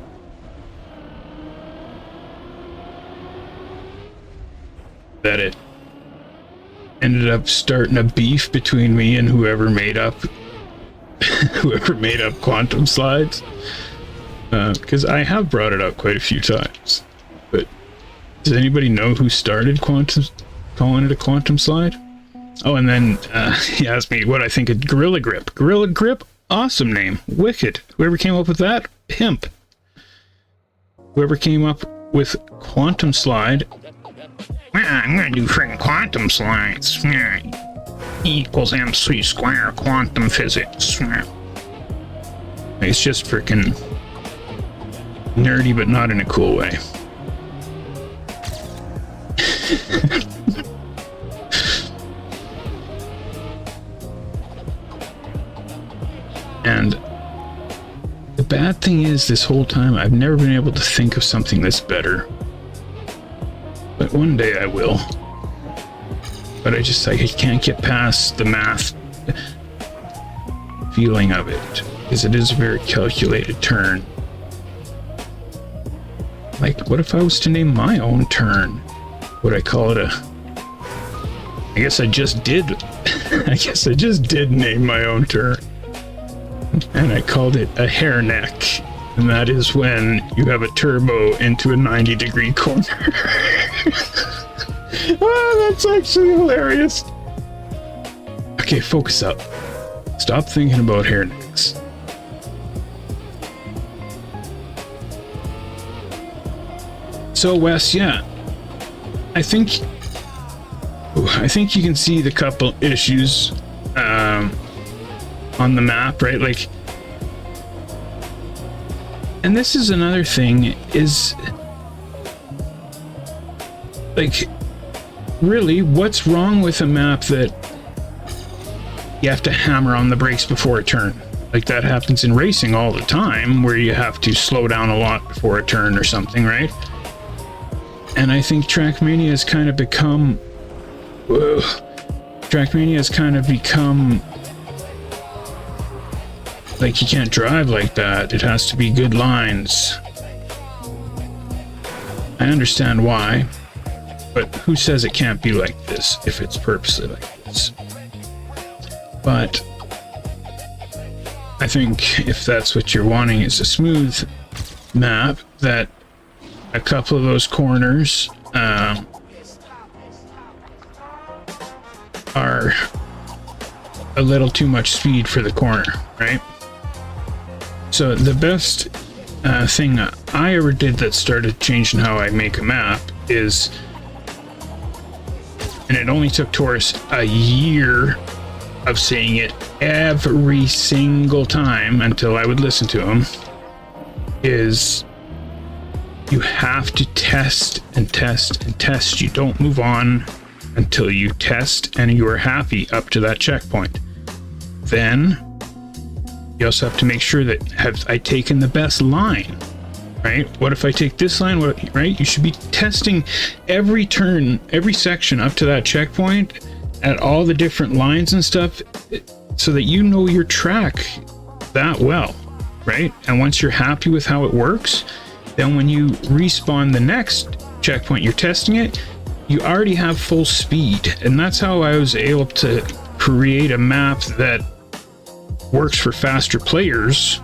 That it ended up starting a beef between me and whoever made up quantum slides, because I have brought it up quite a few times. But does anybody know who started calling it a quantum slide? Oh, and then he asked me what I think of Gorilla Grip. Gorilla Grip, awesome name, wicked. Whoever came up with that, pimp. Whoever came up with quantum slide, I'm gonna do freaking quantum slides. E equals MC square quantum physics. It's just freaking nerdy, but not in a cool way. And the bad thing is, this whole time I've never been able to think of something that's better. But one day I will. But I can't get past the math feeling of it, because it is a very calculated turn. Like, what if I was to name my own turn? Would I call it I guess I just did. I guess I just did name my own turn. And I called it a hair neck. And that is when you have a turbo into a 90-degree corner. Oh, that's actually hilarious. Okay, focus up. Stop thinking about hair necks. So, Wes, yeah. I think you can see the couple issues on the map, right? Like, and this is another thing, is like, really, what's wrong with a map that you have to hammer on the brakes before a turn? Like, that happens in racing all the time, where you have to slow down a lot before a turn or something, right? And I think Trackmania has kind of become like, you can't drive like that. It has to be good lines. I understand why, but who says it can't be like this if it's purposely like this? But I think if that's what you're wanting, is a smooth map, that a couple of those corners are a little too much speed for the corner, right? So the best thing I ever did that started changing how I make a map is, and it only took Taurus a year of saying it every single time until I would listen to him, is you have to test and test and test. You don't move on until you test and you are happy up to that checkpoint. Then you also have to make sure that, have I taken the best line, right? What if I take this line, right? You should be testing every turn, every section up to that checkpoint at all the different lines and stuff, so that you know your track that well, right? And once you're happy with how it works, then when you respawn the next checkpoint, you're testing it, you already have full speed. And that's how I was able to create a map that works for faster players,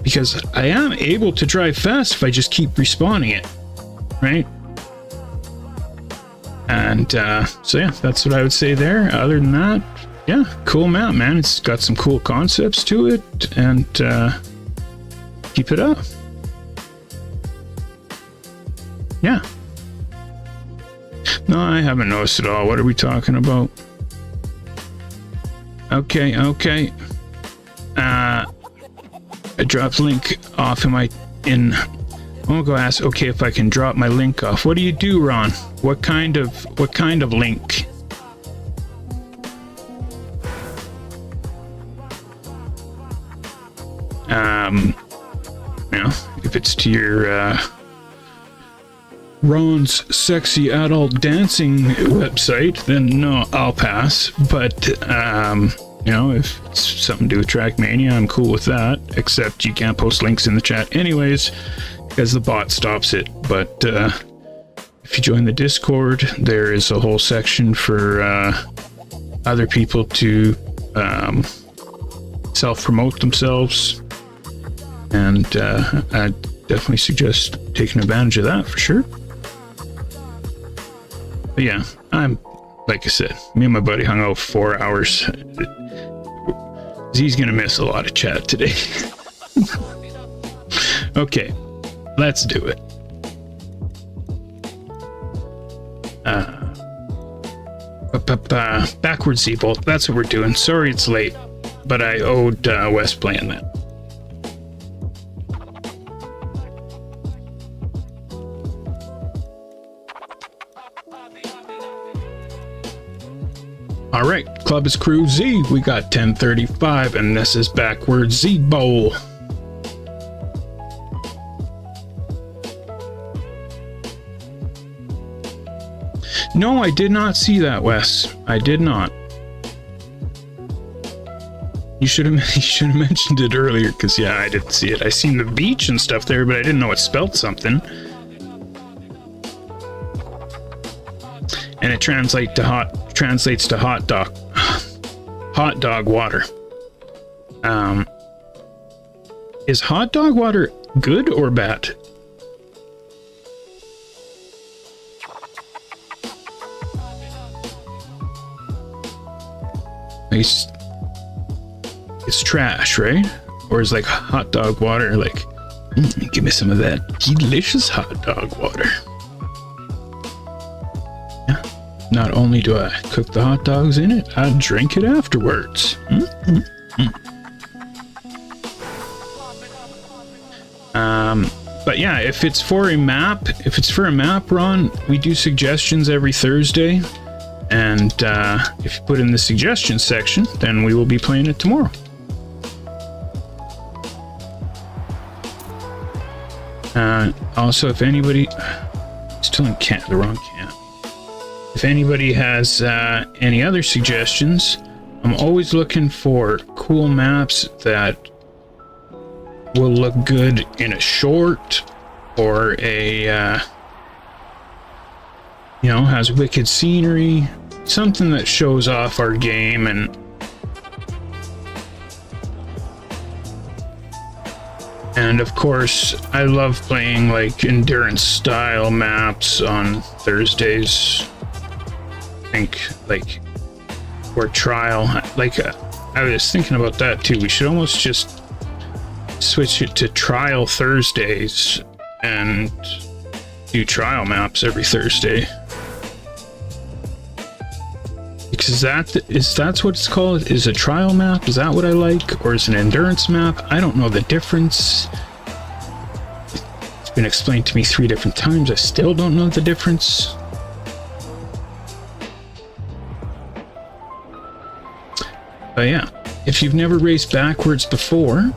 because I am able to drive fast if I just keep respawning it, right? And so yeah, that's what I would say there. Other than that, yeah, cool map, man. It's got some cool concepts to it, and keep it up. Yeah. No, I haven't noticed at all. What are we talking about? Okay. I dropped link off in I'll go ask, okay, if I can drop my link off. What do you do, Ron? What kind of link? You know, if it's to your Ron's sexy adult dancing website, then no, I'll pass. But you know, if it's something to do with Trackmania, I'm cool with that. Except you can't post links in the chat anyways, because the bot stops it. But if you join the Discord, there is a whole section for other people to self-promote themselves, and I definitely suggest taking advantage of that for sure. But yeah, like I said, me and my buddy hung out for 4 hours. Z's gonna miss a lot of chat today. Okay, let's do it. Backwards ZEEBOWL, that's what we're doing. Sorry it's late, but I owed Wes playing that. Alright, club is CREWZ. We got 10:35, and this is Backwards ZEEBOWL. No, I did not see that, Wes. I did not. You should have mentioned it earlier, because yeah, I didn't see it. I seen the beach and stuff there, but I didn't know it spelled something. And it translates to hot dog water. Is hot dog water good or bad? It's trash, right? Or is like hot dog water like, give me some of that delicious hot dog water. Yeah. Not only do I cook the hot dogs in it, I drink it afterwards. But yeah, if it's for a map, Ron, we do suggestions every Thursday. And if you put in the suggestions section, then we will be playing it tomorrow. Also, if anybody still in the wrong can. If anybody has any other suggestions, I'm always looking for cool maps that will look good in a short, or a you know, has wicked scenery, something that shows off our game. And of course, I love playing like endurance style maps on Thursdays. I think like, or trial, like I was thinking about that too. We should almost just switch it to trial Thursdays and do trial maps every Thursday. Because that's what it's called? Is a trial map? Is that what I like? Or is an endurance map? I don't know the difference. It's been explained to me 3 different times. I still don't know the difference. But yeah, if you've never raced backwards before,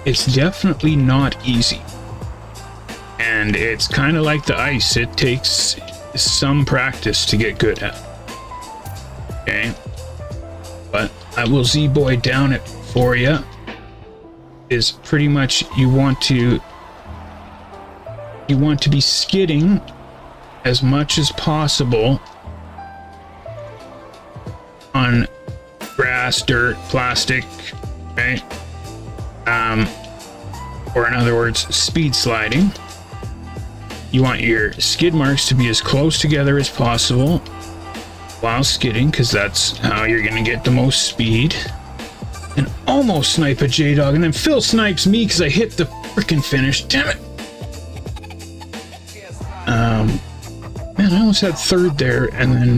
it's definitely not easy. And it's kind of like the ice. It takes some practice to get good at. Okay, but I will Z-boy down it for you. Is pretty much you want to be skidding as much as possible on grass, dirt, plastic, right? Or in other words, speed sliding. You want your skid marks to be as close together as possible while skidding, because that's how you're going to get the most speed. And almost snipe a J-Dog, and then Phil snipes me because I hit the freaking finish. Damn it! Man, I almost had 3rd there, and then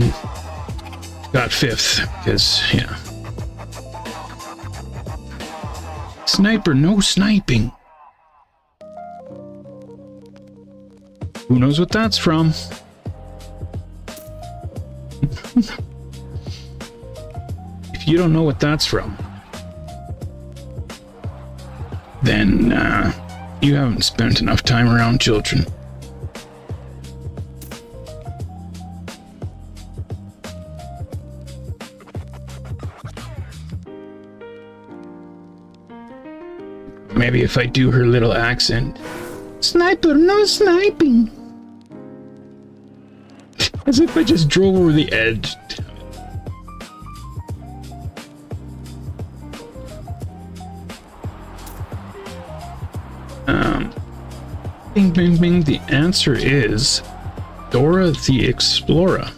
got 5th, because, yeah. Sniper, no sniping. Who knows what that's from? If you don't know what that's from, then you haven't spent enough time around children. Maybe if I do her little accent. Sniper, no sniping. As if I just drove over the edge. Bing, bing, bing. The answer is Dora the Explorer.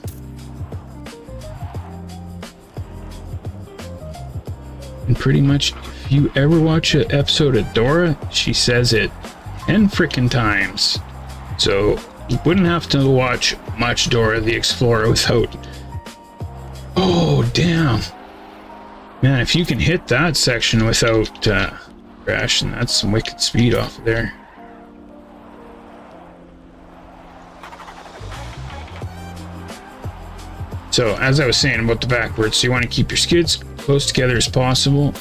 And pretty much, if you ever watch an episode of Dora, she says it 10 frickin' times. So you wouldn't have to watch much Dora the Explorer without... Oh, damn. Man, if you can hit that section without crashing, that's some wicked speed off of there. So, as I was saying about the backwards, you want to keep your skids close together as possible.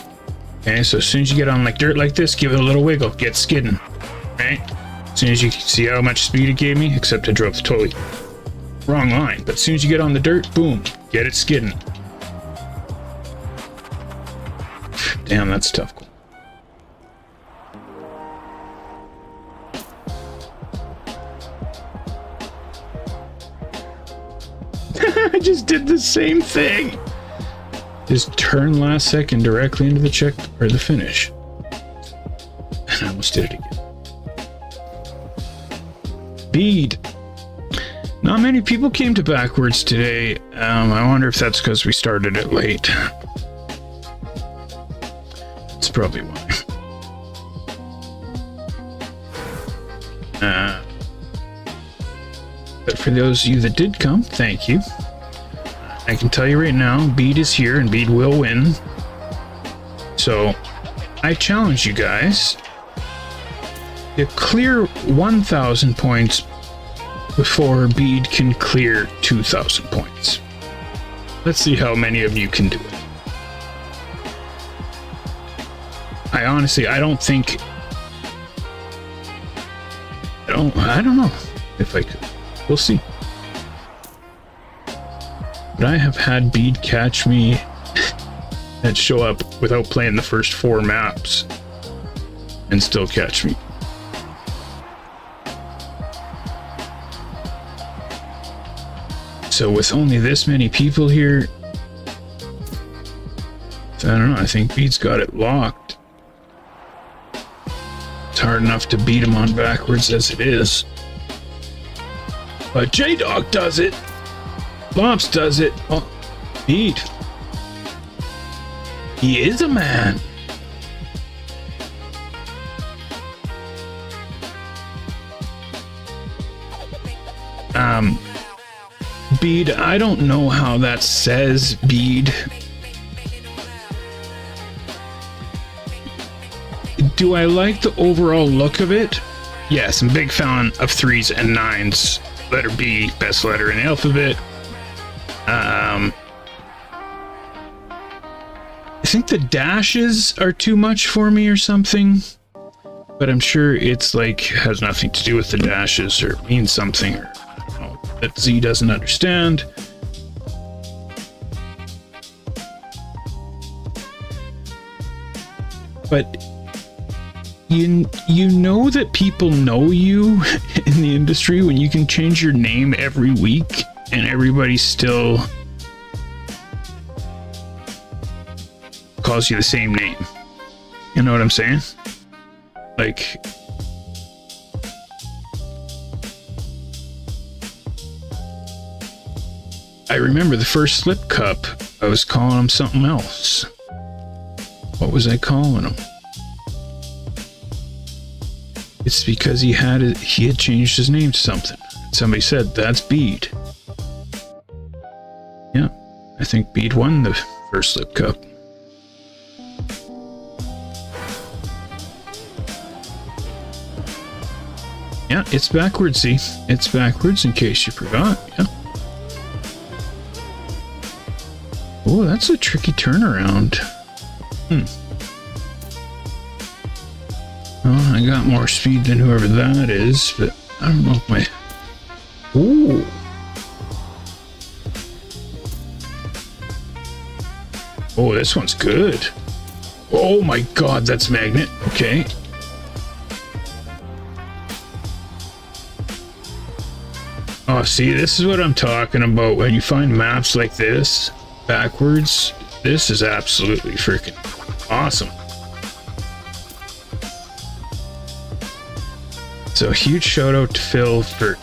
Okay, so as soon as you get on like dirt like this, give it a little wiggle, get skidding. Right? As soon as you see how much speed it gave me, except I drove the totally wrong line. But as soon as you get on the dirt, boom, get it skidding. Damn, that's tough. I just did the same thing. Just turn last second directly into the check or the finish. And I almost did it again. Bead. Not many people came to backwards today. I wonder if that's because we started it late. That's probably why. But for those of you that did come, thank you. I can tell you right now, Bead is here and Bead will win. So, I challenge you guys to clear 1,000 points before Bead can clear 2,000 points. Let's see how many of you can do it. I honestly, I don't know if I could. We'll see. But I have had Bead catch me and show up without playing the first 4 maps and still catch me. So with only this many people here, I don't know, I think Bead's got it locked. It's hard enough to beat him on backwards as it is. But J-Dog does it. Bobs does it. Oh, Bead. He is a man. Bead, I don't know how that says, Bead. Do I like the overall look of it? Yes, I'm a big fan of 3s and 9s. Letter B, best letter in the alphabet. I think the dashes are too much for me or something. But I'm sure it's like, has nothing to do with the dashes or means something, or I don't know, that Z doesn't understand. But you know that people know you in the industry when you can change your name every week and everybody still calls you the same name. You know what I'm saying? Like, I remember the first Slip Cup, I was calling him something else. What was I calling him? It's because he had changed his name to something. Somebody said, that's Bead. Yeah, I think Bead won the first Slip Cup. Yeah, it's backwards, see? It's backwards in case you forgot, yeah. Oh, that's a tricky turnaround. Well, I got more speed than whoever that is, but I don't know if my... Ooh. Oh, this one's good. Oh my god, that's magnet. Okay. Oh, see, this is what I'm talking about. When you find maps like this, backwards, this is absolutely freaking awesome. So, huge shout out to Phil for,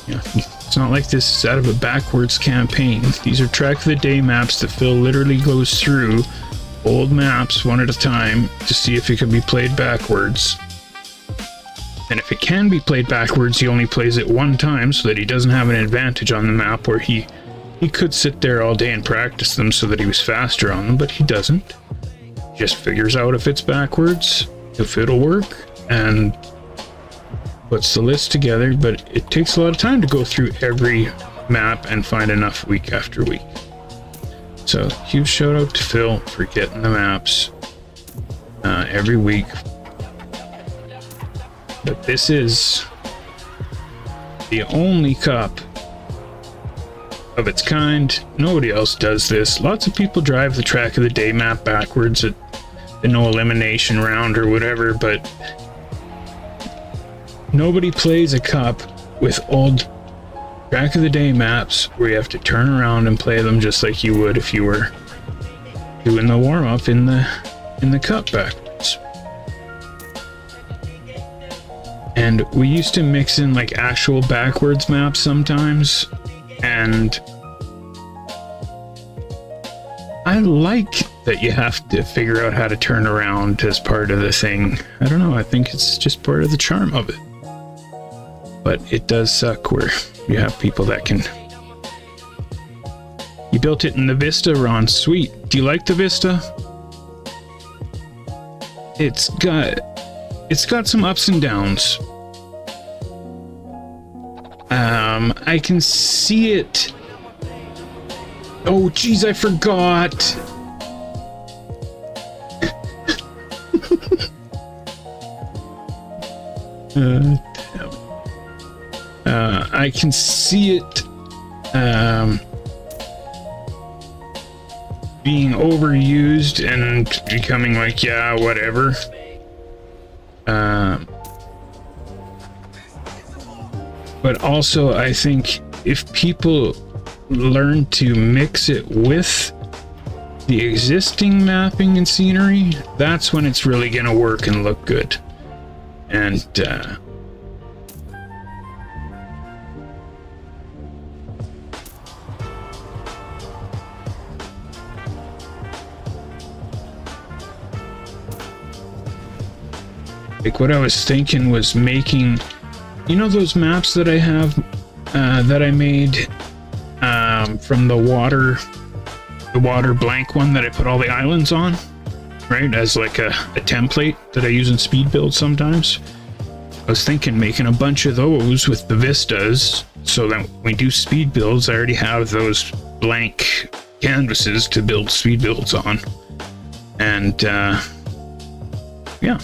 you know, it's not like this is out of a backwards campaign. These are track of the day maps that Phil literally goes through old maps one at a time to see if it can be played backwards. And if it can be played backwards, he only plays it one time so that he doesn't have an advantage on the map where he could sit there all day and practice them so that he was faster on them, but he doesn't. He just figures out if it's backwards, if it'll work, and puts the list together, but it takes a lot of time to go through every map and find enough week after week. So, huge shout out to Phil for getting the maps every week. But this is the only cup of its kind. Nobody else does this. Lots of people drive the track of the day map backwards at the no elimination round or whatever, but nobody plays a cup with old track of the day maps where you have to turn around and play them just like you would if you were doing the warm-up in the cup backwards. And we used to mix in like actual backwards maps sometimes, and I like that you have to figure out how to turn around as part of the thing. I don't know, I think it's just part of the charm of it. But it does suck where you have people that can... You built it in the Vista, Ron. Sweet. Do you like the Vista? It's got some ups and downs. I can see it. Oh, geez, I forgot. I can see it being overused and becoming like, yeah, whatever. But also, I think if people learn to mix it with the existing mapping and scenery, that's when it's really going to work and look good. And like what I was thinking was making, you know, those maps that I have that I made from the water blank one that I put all the islands on, right, as like a template that I use in speed builds sometimes. I was thinking making a bunch of those with the vistas so that when we do speed builds, I already have those blank canvases to build speed builds on. And yeah.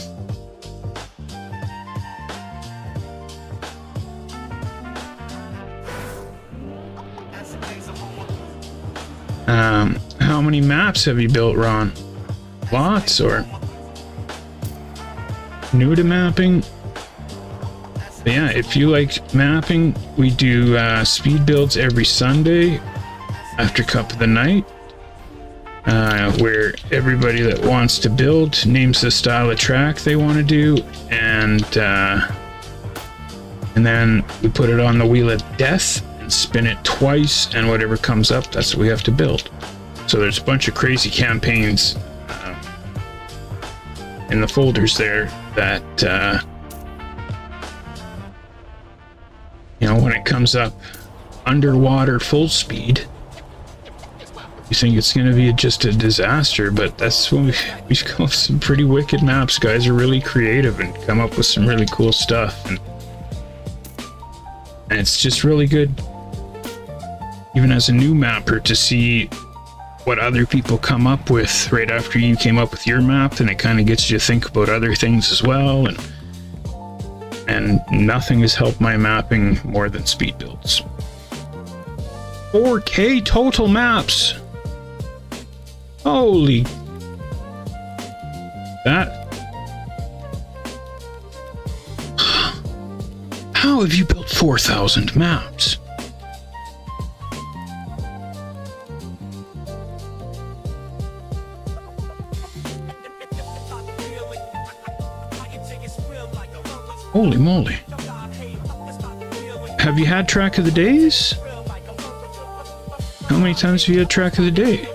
How many maps have you built, Ron? Lots, or new to mapping? But yeah, if you like mapping, we do speed builds every Sunday after Cup of the Night, where everybody that wants to build names the style of track they want to do, and then we put it on the wheel of death and spin it twice, and whatever comes up, that's what we have to build. So there's a bunch of crazy campaigns in the folders there that you know, when it comes up underwater full speed, you think it's going to be just a disaster, but that's when we've come up with some pretty wicked maps. Guys are really creative and come up with some really cool stuff, and And it's just really good, even as a new mapper, to see what other people come up with right after you came up with your map, and it kind of gets you to think about other things as well. And nothing has helped my mapping more than speed builds. 4K total maps. Holy. That. How have you built 4,000 maps? Holy moly. Have you had track of the days? How many times have you had track of the day?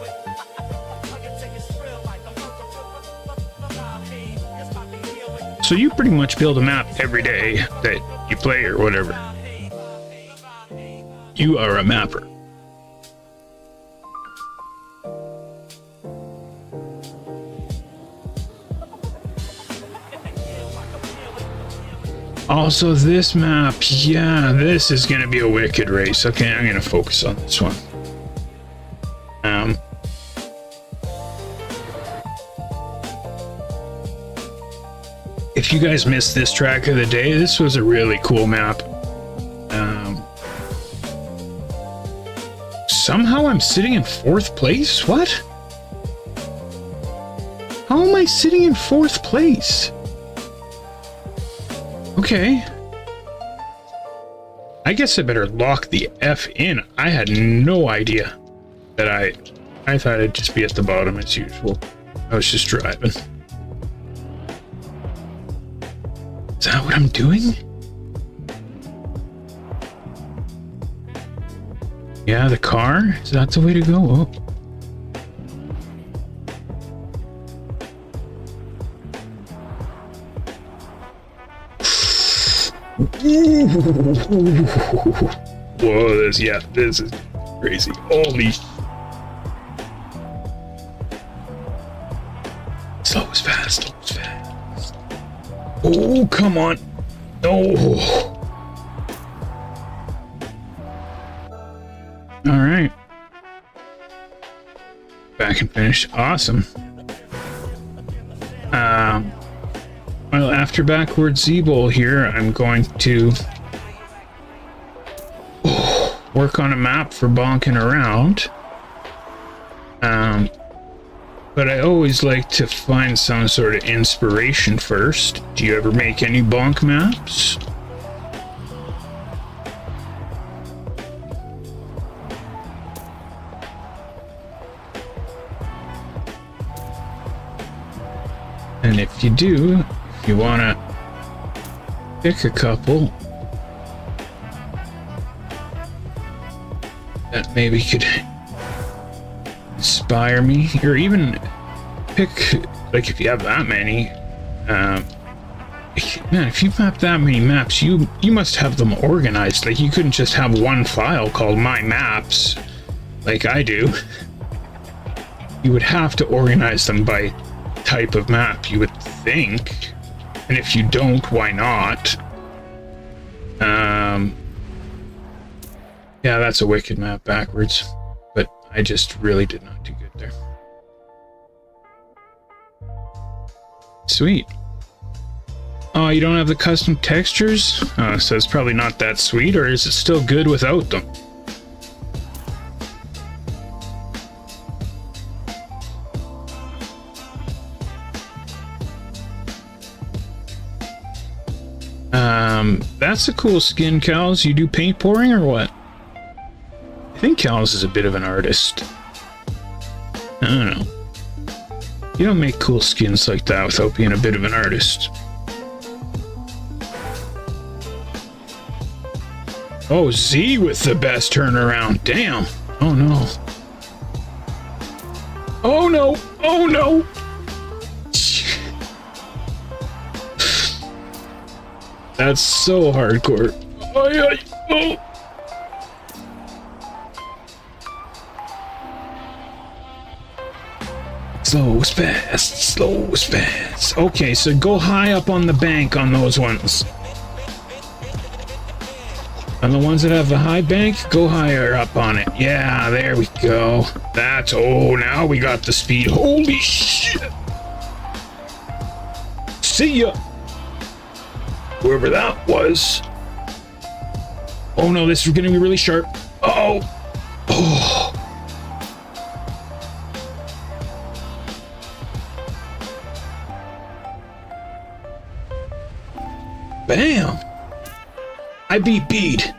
So you pretty much build a map every day that you play or whatever. You are a mapper. Also, this map, yeah, this is going to be a wicked race. Okay, I'm going to focus on this one. If you guys missed this track of the day, this was a really cool map. Somehow I'm sitting in 4th place? What? How am I sitting in 4th place? Okay. I guess I better lock the F in. I had no idea that I thought I'd just be at the bottom as usual. I was just driving. Is that what I'm doing? Yeah, the car? Is that the way to go? Oh. Whoa, this is crazy. Holy. Slow as fast. Oh, come on. No. All right. Back and finish. Awesome. Well, after backwards ZEEBOWL here, I'm going to work on a map for bonking around. But I always like to find some sort of inspiration first. Do you ever make any bonk maps? And if you do, if you want to pick a couple that maybe could inspire me, or even pick, like, if you have that many, man, if you map that many maps, you must have them organized. Like, you couldn't just have one file called my maps like I do. You would have to organize them by type of map, you would think. And if you don't, why not? Yeah, that's a wicked map backwards, but I just really did not do good there. Sweet. Oh, you don't have the custom textures? Oh, so it's probably not that sweet, or is it still good without them? That's a cool skin, CREWZ. You do paint pouring or what? I think CREWZ is a bit of an artist. I don't know. You don't make cool skins like that without being a bit of an artist. Oh, Z with the best turnaround. Damn. Oh no. Oh no. Oh no. That's so hardcore. Oh. Slow as fast. Okay, so go high up on the bank on those ones. And the ones that have the high bank, go higher up on it. Yeah, there we go. That's, oh, now we got the speed. Holy shit. See ya. Whoever that was. Oh no, this is gonna be really sharp. Oh. Oh. Bam. I beat Bede.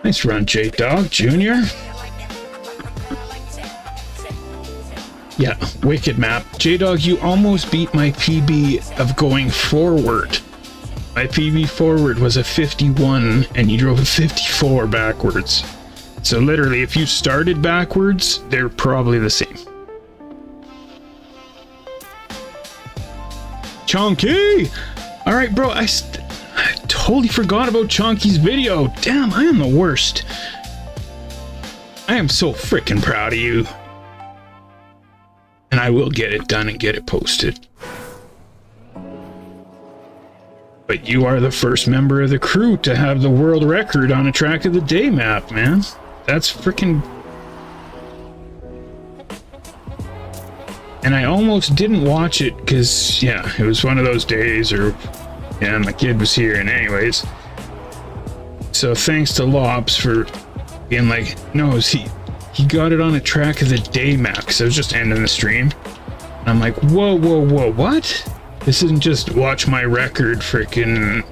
Nice run, J-Dog Jr. Yeah, wicked map. J-Dog, you almost beat my PB of going forward. My PB forward was a 51 and you drove a 54 backwards. So literally, if you started backwards, they're probably the same. Chonky! Alright, bro, I totally forgot about Chonky's video. Damn, I am the worst. I am so freaking proud of you. And I will get it done and get it posted. But you are the first member of the crew to have the world record on a track of the day map, man. That's freaking... And I almost didn't watch it because, yeah, it was one of those days, or, yeah, my kid was here, and anyways. So thanks to Lops for being like, no, he got it on a track of the day map, because I was just ending the stream. And I'm like, whoa, whoa, whoa, what? This isn't just watch my record freaking...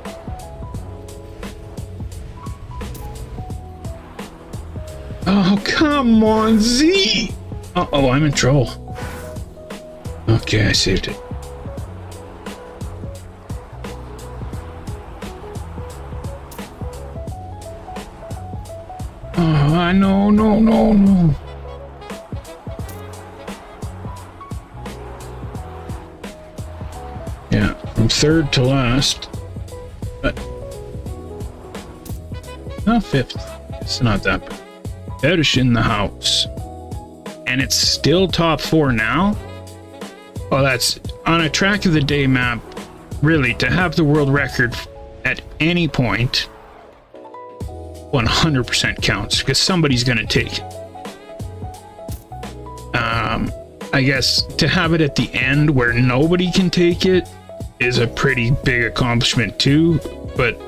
Oh, come on, Z! Uh-oh, I'm in trouble. Okay, I saved it. Oh, no, no, no, no. Yeah, from third to last. But... no, fifth. It's not that bad. Fetish in the house. And it's still top 4 now? Oh, that's on a track of the day map. Really, to have the world record at any point 100% counts, because somebody's going to take it. I guess to have it at the end where nobody can take it is a pretty big accomplishment too, but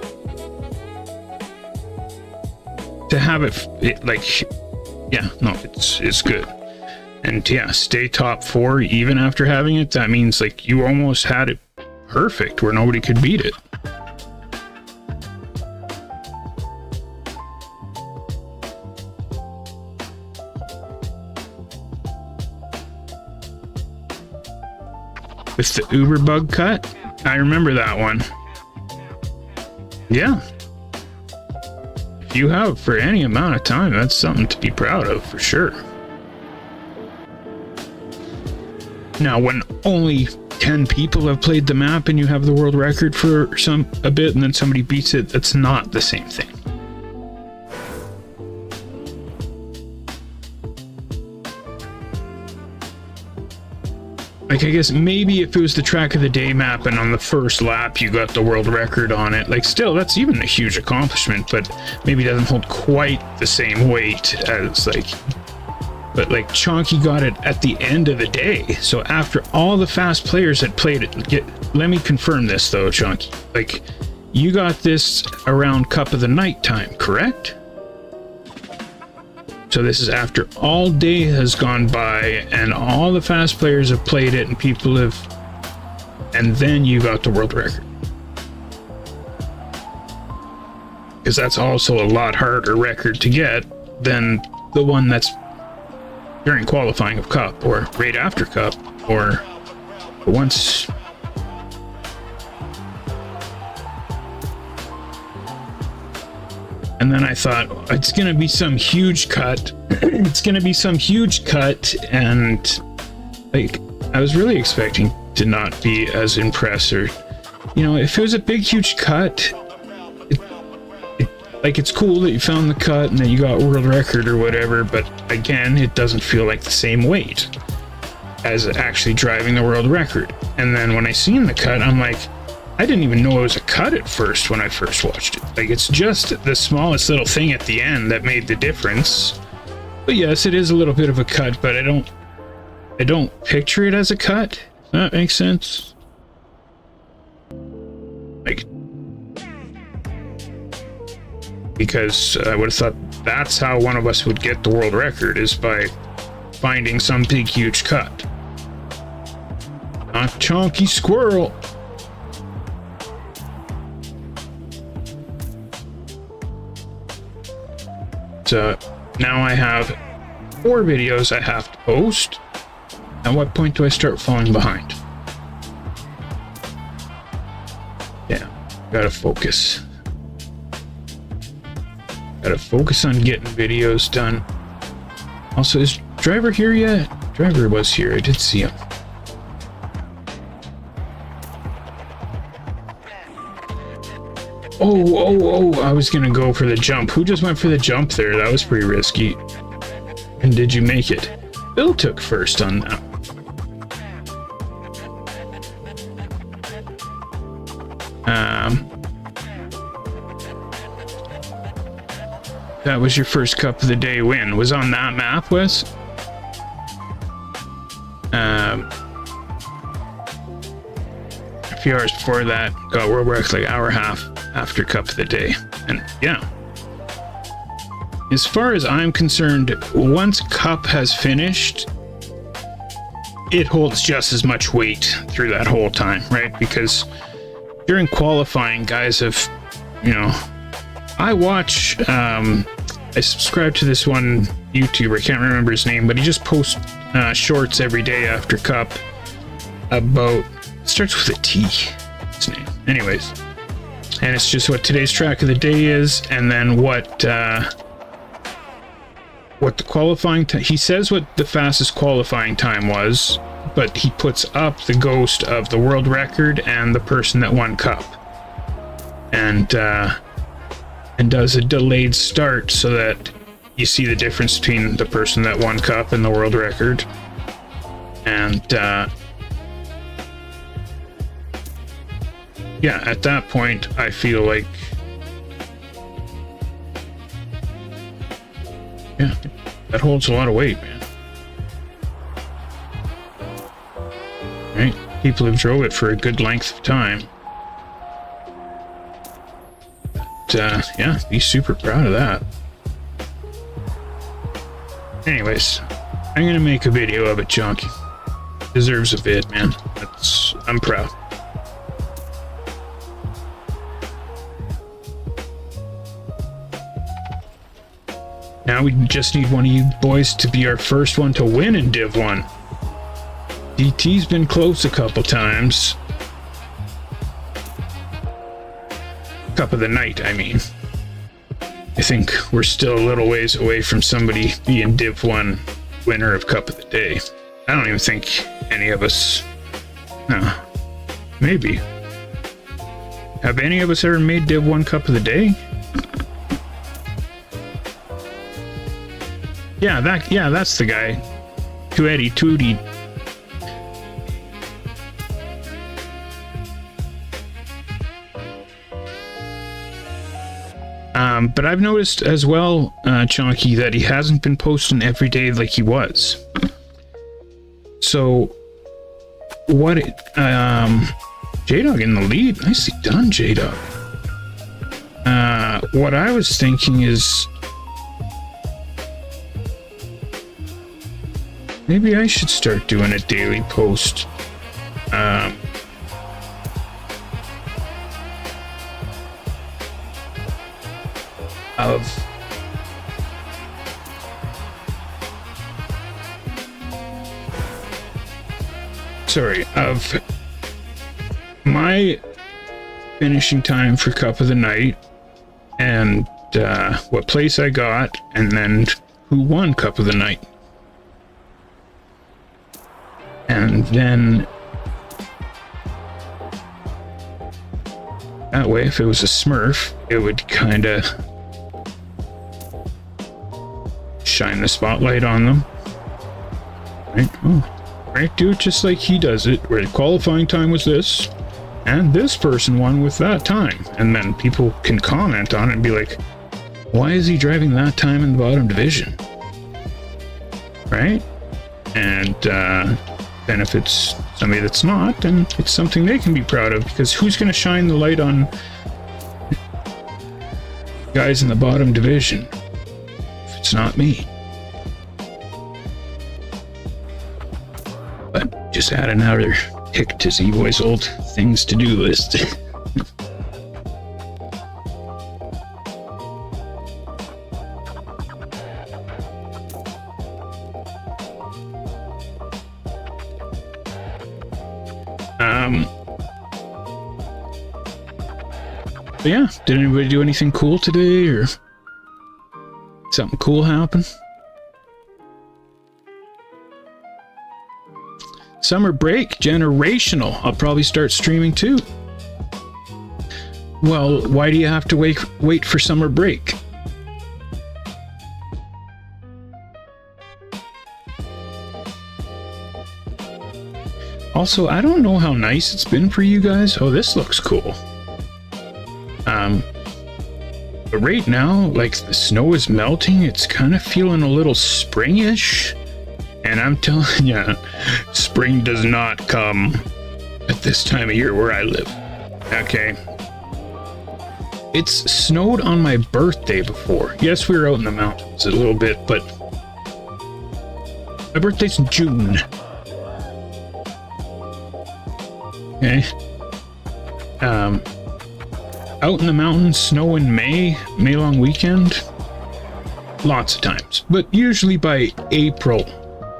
to have it like, yeah, no, it's good. And yeah, stay top 4 even after having it. That means like you almost had it perfect where nobody could beat it. With the Uber bug cut, I remember that one. Yeah. If you have for any amount of time, that's something to be proud of for sure. Now, when only 10 people have played the map and you have the world record for a bit and then somebody beats it, that's not the same thing. Like, I guess maybe if it was the track of the day map and on the first lap you got the world record on it, like still, that's even a huge accomplishment, but maybe it doesn't hold quite the same weight as like, but like Chonky got it at the end of the day. So after all the fast players had played it, let me confirm this though, Chonky, like you got this around cup of the night time, correct? So this is after all day has gone by and all the fast players have played it and people have, and then you got the world record. Because that's also a lot harder record to get than the one that's during qualifying of Cup or right after Cup or once. And then I thought, it's going to be some huge cut. It's going to be some huge cut. And like, I was really expecting to not be as impressed, or, you know, if it was a big, huge cut, like, it's cool that you found the cut and that you got world record or whatever. But again, it doesn't feel like the same weight as actually driving the world record. And then when I seen the cut, I'm like, I didn't even know it was a cut at first when I first watched it. Like, it's just the smallest little thing at the end that made the difference. But yes, it is a little bit of a cut, but I don't picture it as a cut. That makes sense. Like, because I would have thought that's how one of us would get the world record, is by finding some big huge cut. Not chunky squirrel. So now I have 4 videos I have to post. At what point do I start falling behind? Yeah, gotta focus. Gotta focus on getting videos done. Also, is Driver here yet? Driver was here, I did see him. Oh, I was gonna go for the jump. Who just went for the jump there? That was pretty risky. And did you make it? Bill took first on that. That was your first Cup of the Day win. Was on that map, Wes? A few hours before that, got world record like hour and a half after Cup of the Day. And yeah. As far as I'm concerned, once Cup has finished, it holds just as much weight through that whole time, right? Because during qualifying, guys have, you know, I watch, I subscribe to this one YouTuber, I can't remember his name, but he just posts shorts every day after Cup about, it starts with a T, his name. Anyways, and it's just what today's track of the day is, and then what the qualifying time, he says what the fastest qualifying time was, but he puts up the ghost of the world record and the person that won Cup. And does a delayed start so that you see the difference between the person that won Cup and the world record. And yeah, at that point, I feel like, yeah, that holds a lot of weight, man. Right? People have drove it for a good length of time. But, yeah, be super proud of that. Anyways, I'm gonna make a video of it, Chunky. Deserves a vid, man. I'm proud. Now we just need one of you boys to be our first one to win in Div 1. DT's been close a couple times. Cup of the night, I mean. I think we're still a little ways away from somebody being Div 1 winner of Cup of the Day. I don't even think any of us... No. Maybe. Have any of us ever made Div 1 Cup of the Day? Yeah, that's the guy. Tuetti, Tootie. But I've noticed as well, Chunky, that he hasn't been posting every day like he was. So, what... J-Dog in the lead. Nicely done, J-Dog. What I was thinking is... maybe I should start doing a daily post. Of my finishing time for Cup of the Night, and what place I got, and then who won Cup of the Night. And then that way, if it was a Smurf, it would kind of shine the spotlight on them. Right? Oh, right, do it just like he does it, where the qualifying time was this, and this person won with that time. And then people can comment on it and be like, why is he driving that time in the bottom division? Right? And then if it's somebody that's not, then it's something they can be proud of, because who's going to shine the light on guys in the bottom division if it's not me? But just add another tick to ZEEBOWL's old things to do list. But yeah, did anybody do anything cool today, or something cool happen? Summer break, generational. I'll probably start streaming too. Well, why do you have to wait for summer break? Also, I don't know how nice it's been for you guys. Oh, this looks cool. But right now, like, the snow is melting. It's kind of feeling a little springish. And I'm telling you, spring does not come at this time of year where I live. Okay. It's snowed on my birthday before. Yes, we were out in the mountains a little bit, but my birthday's in June. Okay. Out in the mountains, snow in May long weekend. Lots of times. But usually by April,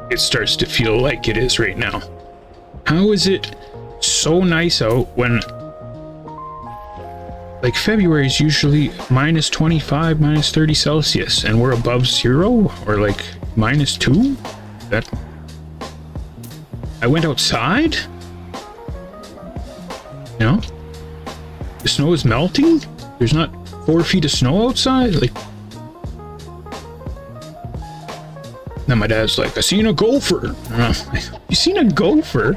it starts to feel like it is right now. How is it so nice out when, like, February is usually minus 25, minus 30 Celsius, and we're above zero, or like minus 2? That I went outside? You know? The snow is melting? There's not 4 feet of snow outside? Like, then my dad's like, I seen a gopher. You seen a gopher?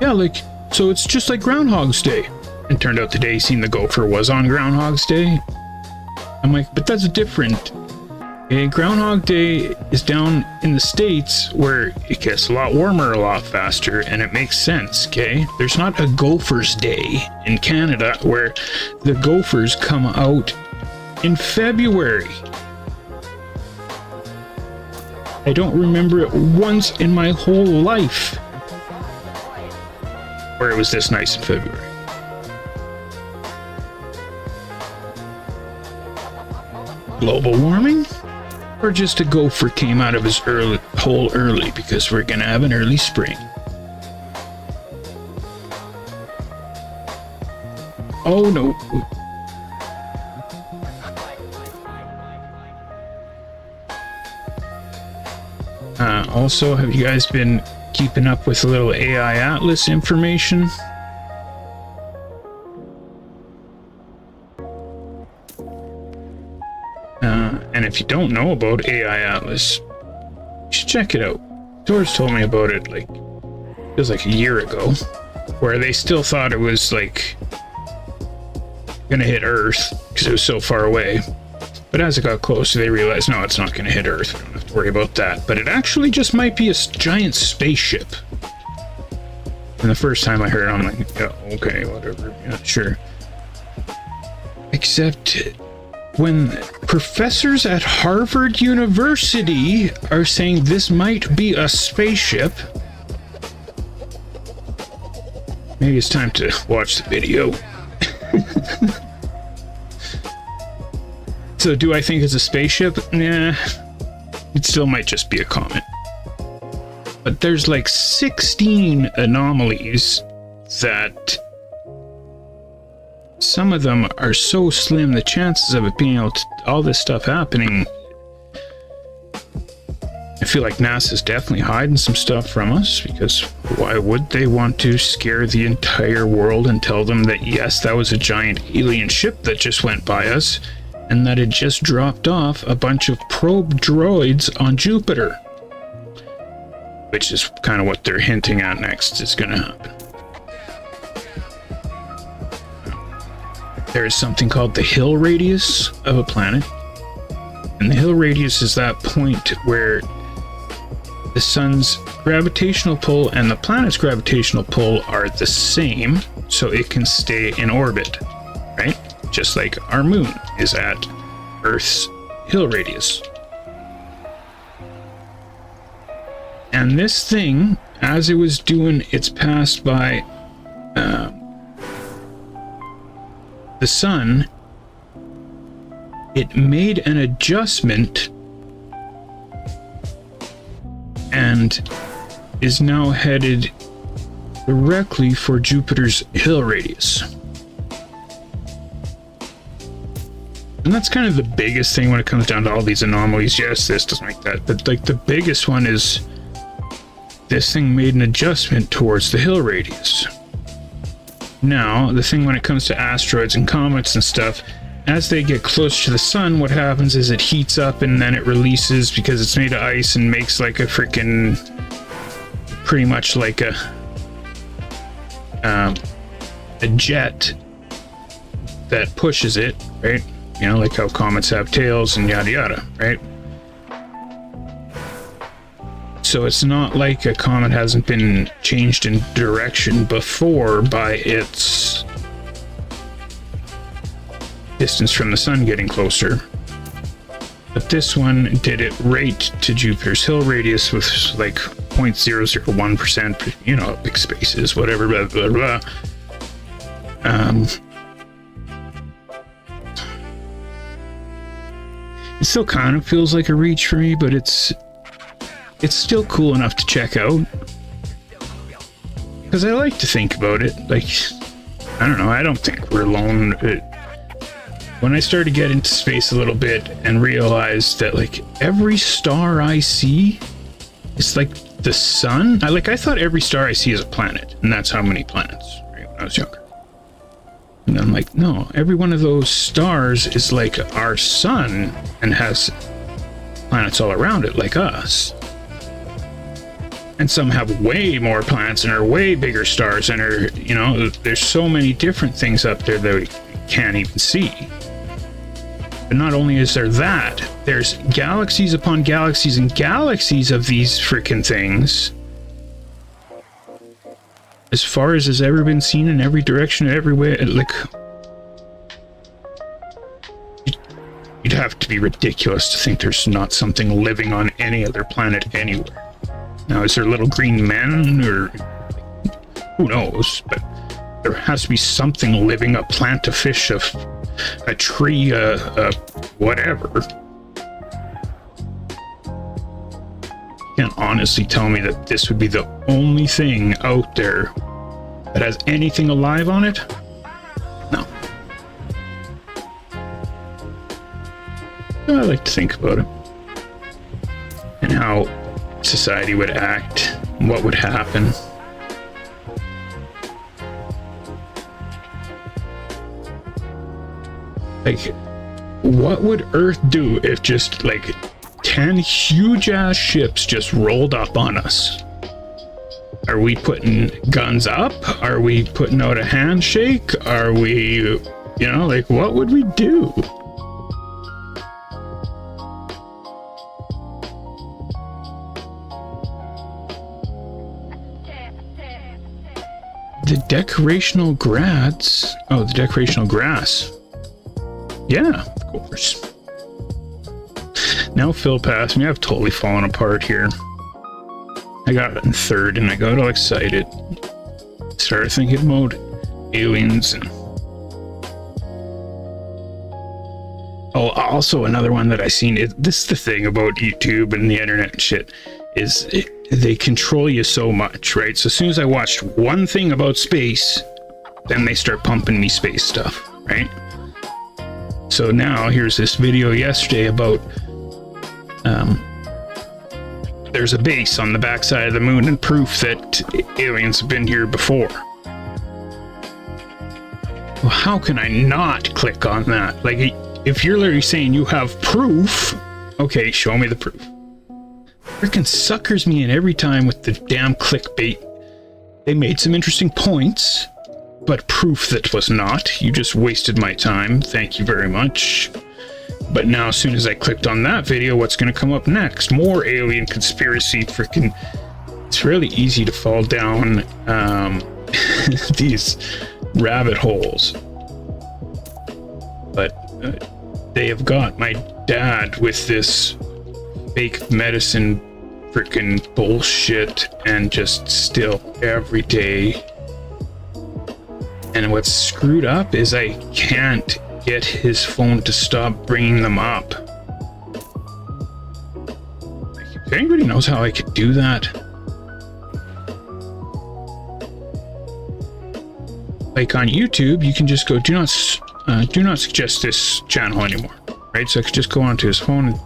Yeah, like, so it's just like Groundhog's Day. And turned out the day he seen the gopher was on Groundhog's Day. I'm like, but that's different. Okay, Groundhog Day is down in the States where it gets a lot warmer a lot faster, and it makes sense, okay? There's not a Gopher's Day in Canada where the gophers come out in February. I don't remember it once in my whole life where it was this nice in February. Global warming? Or just a gopher came out of his hole early because we're gonna have an early spring? Oh no. Also, have you guys been keeping up with a little AI Atlas information? And if you don't know about AI Atlas, you should check it out. George told me about it, like, it was like a year ago, where they still thought it was, like, gonna hit Earth, because it was so far away. But as it got closer, they realized, no, it's not gonna hit Earth. We don't have to worry about that. But it actually just might be a giant spaceship. And the first time I heard it, I'm like, yeah, okay, whatever, yeah, sure. Except when professors at Harvard University are saying this might be a spaceship, maybe it's time to watch the video. So do I think it's a spaceship? Nah, it still might just be a comet. But there's like 16 anomalies that some of them are so slim, the chances of it being able to, all this stuff happening, I feel like NASA's definitely hiding some stuff from us, because why would they want to scare the entire world and tell them that yes, that was a giant alien ship that just went by us, and that it just dropped off a bunch of probe droids on Jupiter, which is kind of what they're hinting at next is going to happen. there is something called the Hill radius of a planet. And the Hill radius is that point where the sun's gravitational pull and the planet's gravitational pull are the same, so it can stay in orbit, right? Just like our moon is at Earth's Hill radius. And this thing, as it was doing its pass by the sun, it made an adjustment and is now headed directly for Jupiter's Hill radius. And that's kind of the biggest thing when it comes down to all these anomalies. Yes, this doesn't like that, but like the biggest one is this thing made an adjustment towards the Hill radius. Now, the thing when it comes to asteroids and comets and stuff, as they get close to the sun, what happens is it heats up and then it releases because it's made of ice and makes like a freaking, pretty much like a jet that pushes it, right? You know, like how comets have tails and yada yada, right? So it's not like a comet hasn't been changed in direction before by its distance from the sun getting closer. But this one did it right to Jupiter's Hill radius with like 0.001%, you know, big spaces, whatever, blah, blah, blah. It still kind of feels like a reach for me, but it's still cool enough to check out. Because I like to think about it. Like, I don't know, I don't think we're alone. When I started to get into space a little bit and realized that like every star I see is like the sun. I thought every star I see is a planet, and that's how many planets, right, when I was younger. And I'm like, no, every one of those stars is like our sun and has planets all around it like us. And some have way more planets and are way bigger stars and are, you know, there's so many different things up there that we can't even see. But not only is there that, there's galaxies upon galaxies and galaxies of these freaking things. As far as has ever been seen in every direction, everywhere, like, you'd have to be ridiculous to think there's not something living on any other planet anywhere. Now, is there little green men, or who knows? But there has to be something living, a plant, a fish, a tree, whatever. You can't honestly tell me that this would be the only thing out there that has anything alive on it? No. I like to think about it. And how society would act, what would happen. Like, what would Earth do if just like 10 huge ass ships just rolled up on us? Are we putting guns up? Are we putting out a handshake? Are we, you know, like, what would we do? The decorational grass. Oh, the decorational grass. Yeah, of course. Now Phil passed me. I've totally fallen apart here. I got it in third and I got all excited. Started thinking about aliens and... Oh, also another one that I seen. This is the thing about YouTube and the internet and shit. Is they control you so much, right? So as soon as I watched one thing about space, then they start pumping me space stuff, right? So now here's this video yesterday about there's a base on the backside of the moon and proof that aliens have been here before. Well, how can I not click on that? Like, if you're literally saying you have proof, okay, show me the proof. Frickin' suckers me in every time with the damn clickbait. They made some interesting points, but proof that was not. You just wasted my time. Thank you very much. But now, as soon as I clicked on that video, what's going to come up next? More alien conspiracy. Freaking, it's really easy to fall down these rabbit holes. But they have got my dad with this fake medicine freaking bullshit, and just still every day. And what's screwed up is I can't get his phone to stop bringing them up. If anybody knows how I could do that, like on YouTube, you can just go do not suggest this channel anymore, right? So I could just go onto his phone and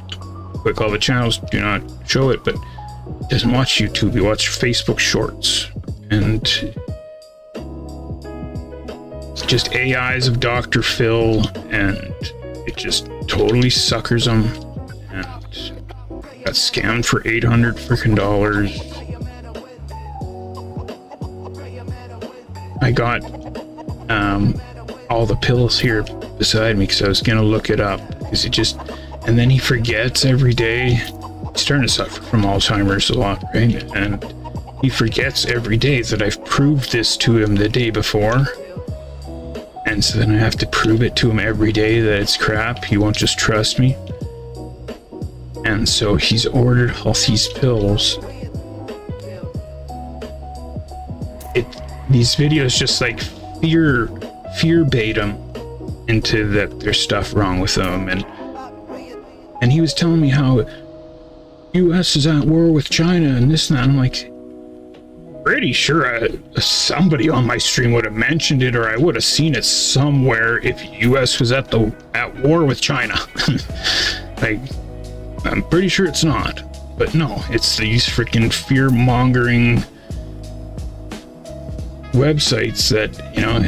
click all the channels, do not show it, but it doesn't watch YouTube. You watch Facebook Shorts, and it's just AIs of Dr. Phil, and it just totally suckers them. And got scammed for $800 freaking dollars. I got all the pills here beside me because I was gonna look it up, because it just, and then he forgets every day. He's starting to suffer from Alzheimer's a lot, right? And he forgets every day that I've proved this to him the day before. And so then I have to prove it to him every day that it's crap. He won't just trust me. And so he's ordered all these pills. These videos just like fear bait him into that there's stuff wrong with them. And he was telling me how US is at war with China and this and that. I'm like, pretty sure somebody on my stream would have mentioned it, or I would have seen it somewhere if US was at war with China. Like, I'm pretty sure it's not. But no, it's these freaking fear-mongering websites that, you know,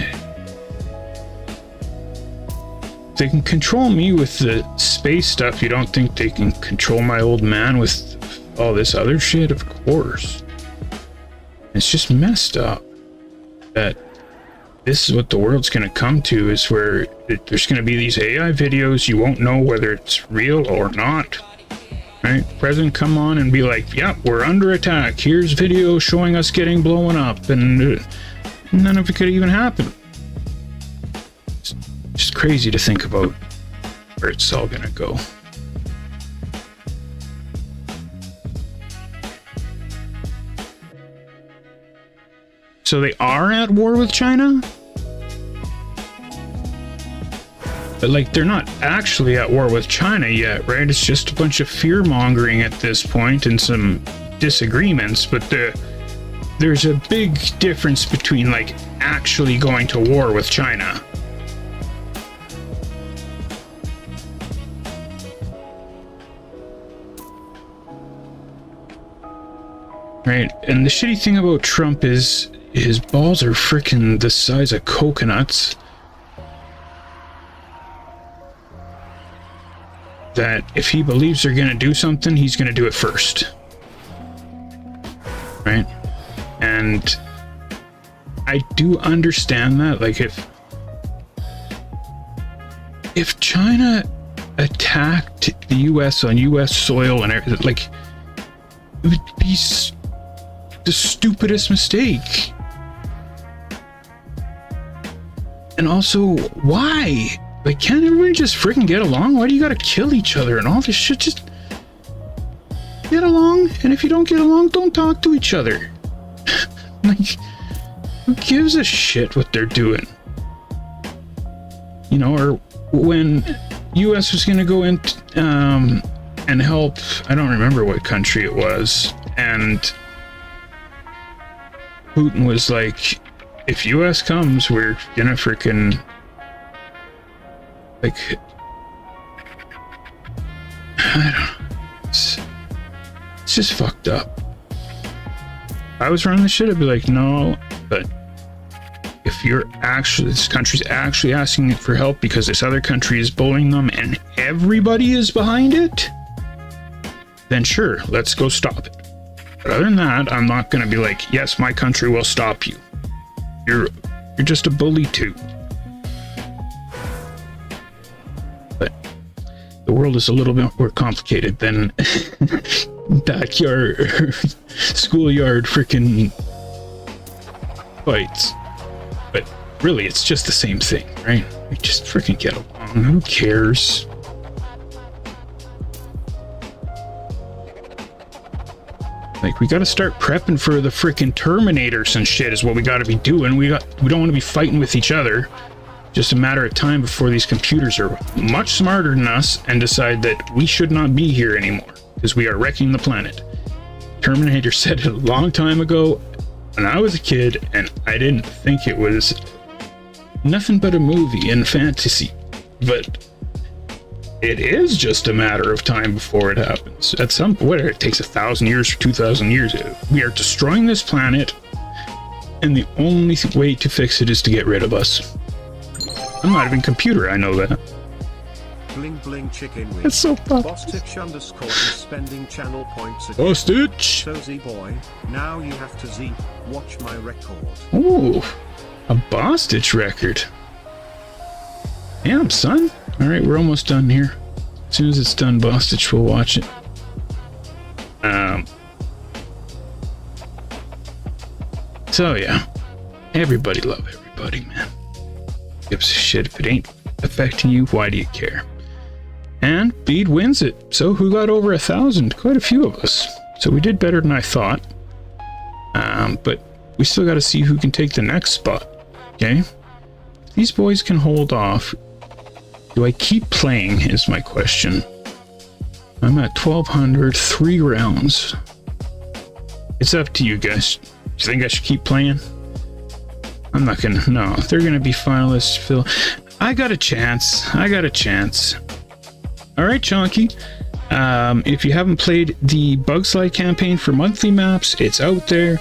they can control me with the space stuff. You don't think they can control my old man with all this other shit? Of course. It's just messed up that this is what the world's going to come to, is where there's going to be these AI videos. You won't know whether it's real or not, right? President come on and be like, yeah, we're under attack. Here's video showing us getting blown up, and none of it could even happen. It's just crazy to think about where it's all going to go. So they are at war with China? But like, they're not actually at war with China yet, right? It's just a bunch of fear-mongering at this point and some disagreements, but there's a big difference between like actually going to war with China. Right? And the shitty thing about Trump is his balls are freaking the size of coconuts. That if he believes they're going to do something, he's going to do it first. Right? And I do understand that. Like, if China attacked the US on US soil and everything, like, it would be the stupidest mistake. And also, why? Like, can't everybody just freaking get along? Why do you gotta kill each other and all this shit? Just get along, and if you don't get along, don't talk to each other. Like, who gives a shit what they're doing? You know, or when US was gonna go in and help, I don't remember what country it was, and Putin was like, if US comes, we're gonna freaking, like, I don't know. It's just fucked up. If I was running this shit, I'd be like, no, but if this country's actually asking for help because this other country is bullying them and everybody is behind it, then sure, let's go stop it. But other than that, I'm not going to be like, yes, my country will stop you. You're just a bully too. But the world is a little bit more complicated than backyard, schoolyard freaking fights. But really, it's just the same thing, right? We just freaking get along. Who cares? Like, we gotta start prepping for the freaking Terminators and shit is what we gotta be doing. We don't want to be fighting with each other. Just a matter of time before these computers are much smarter than us and decide that we should not be here anymore because we are wrecking the planet. Terminator said it a long time ago when I was a kid, and I didn't think it was nothing but a movie and fantasy. But it is just a matter of time before it happens. At some point, whether it takes 1,000 years or 2,000 years, we are destroying this planet, and the only way to fix it is to get rid of us. I'm not even computer, I know that. Bling bling chicken wing. It's so fun. Bostitch underscore is spending channel points again. Bostitch! So Z-boy, now you have to watch my record. Ooh, a Bostitch record. Damn, son. Alright, we're almost done here. As soon as it's done, Bostitch will watch it. So yeah, everybody love everybody, man. Gives a shit if it ain't affecting you. Why do you care? And Bede wins it. So who got over 1,000? Quite a few of us. So we did better than I thought. But we still got to see who can take the next spot. Okay, these boys can hold off. Do I keep playing is my question. I'm at 1,200, 3 rounds. It's up to you guys. Do you think I should keep playing? I'm not gonna, no, they're gonna be finalists, Phil. I got a chance. All right, Chonky. If you haven't played the Bug Slide campaign for monthly maps, it's out there.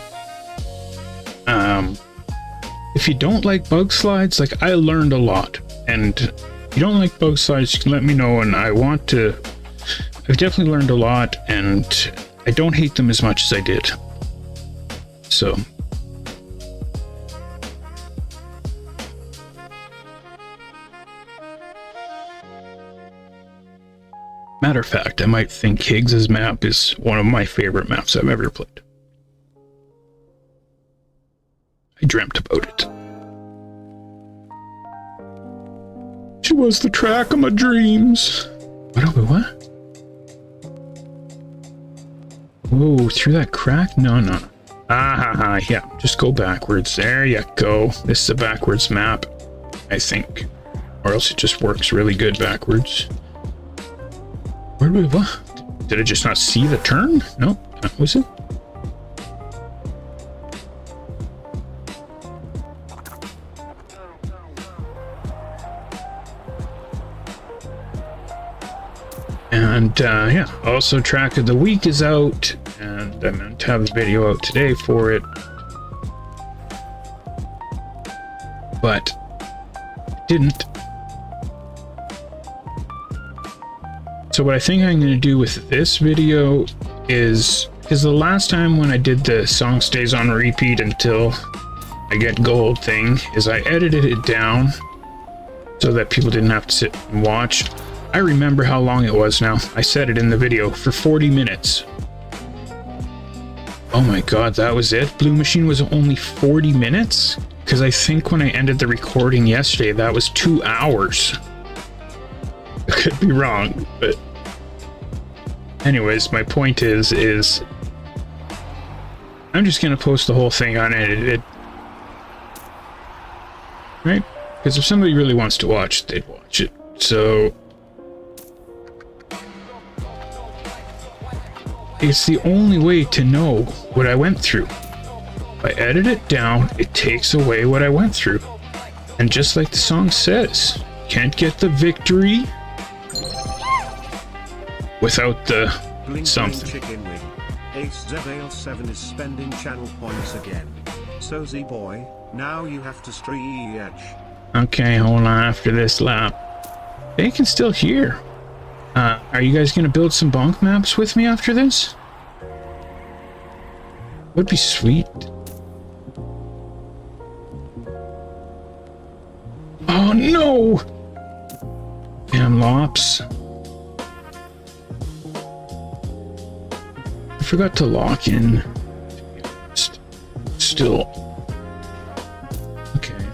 If you don't like bug slides, like, I learned a lot, and if you don't like bug slides, you can let me know, and I've definitely learned a lot, and I don't hate them as much as I did. So matter of fact, I might think Higgs's map is one of my favorite maps I've ever played. I dreamt about it. She was the track of my dreams. What? Whoa, through that crack? No. Yeah, just go backwards. There you go. This is a backwards map, I think. Or else it just works really good backwards. What? Did I just not see the turn? No, that was it. And yeah, also track of the week is out, and I meant to have a video out today for it, but didn't. So what I think I'm going to do with this video is, because the last time when I did the song stays on repeat until I get gold thing, is I edited it down so that people didn't have to sit and watch. I remember how long it was now. I said it in the video, for 40 minutes. Oh my god, that was it? Blue Machine was only 40 minutes? Because I think when I ended the recording yesterday, that was 2 hours. I could be wrong, but anyways, my point is I'm just gonna post the whole thing unedited, right? Because if somebody really wants to watch, they'd watch it. So it's the only way to know what I went through. If I edit it down, it takes away what I went through. And just like the song says, can't get the victory without the something. Chicken wing. Ace ZEEBOWL 7 is spending channel points again. So Z-boy, now you have to stretch. Okay, hold on after this lap. They can still hear. Are you guys gonna build some bonk maps with me after this? Would be sweet. Oh no! Damn Lops. I forgot to lock in. Still. Okay.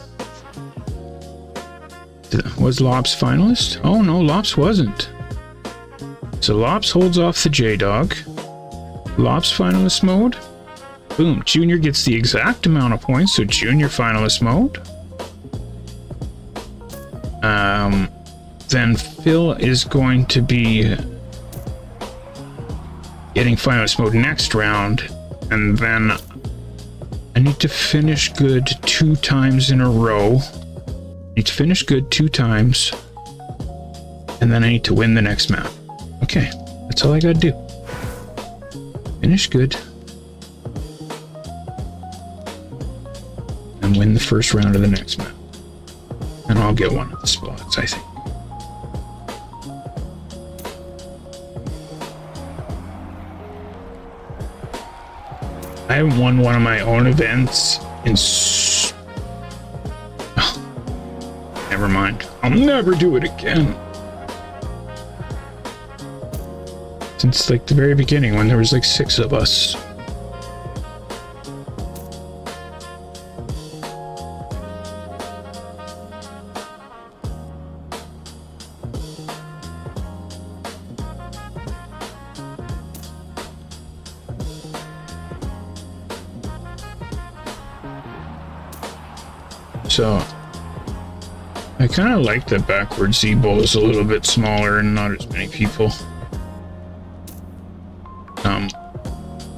Was Lops finalist? Oh no, Lops wasn't. So Lops holds off the J-Dog. Lops finalist mode. Boom. Junior gets the exact amount of points, so Junior finalist mode. Then Phil is going to be getting finalist mode next round, and then I need to finish good 2 times in a row. I need to finish good 2 times, and then I need to win the next map. Okay, that's all I gotta do. Finish good. And win the first round of the next map. And I'll get one of the spots, I think. I haven't won one of my own events in never mind. I'll never do it again. Since like the very beginning when there was like 6 of us. So I kind of like that backwards ZEEBOWL is a little bit smaller and not as many people.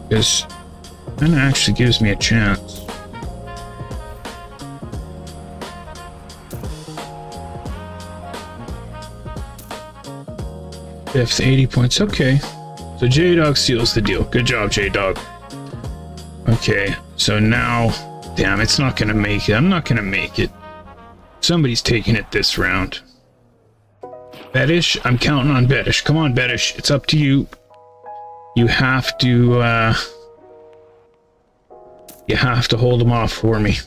Because that actually gives me a chance. Fifth, 80 points. Okay. So J-Dog seals the deal. Good job, J-Dog. Okay, so now... Damn, it's not gonna make it. I'm not gonna make it. Somebody's taking it this round. Betish? I'm counting on Betish. Come on, Betish. It's up to you. You have to, you have to hold them off for me.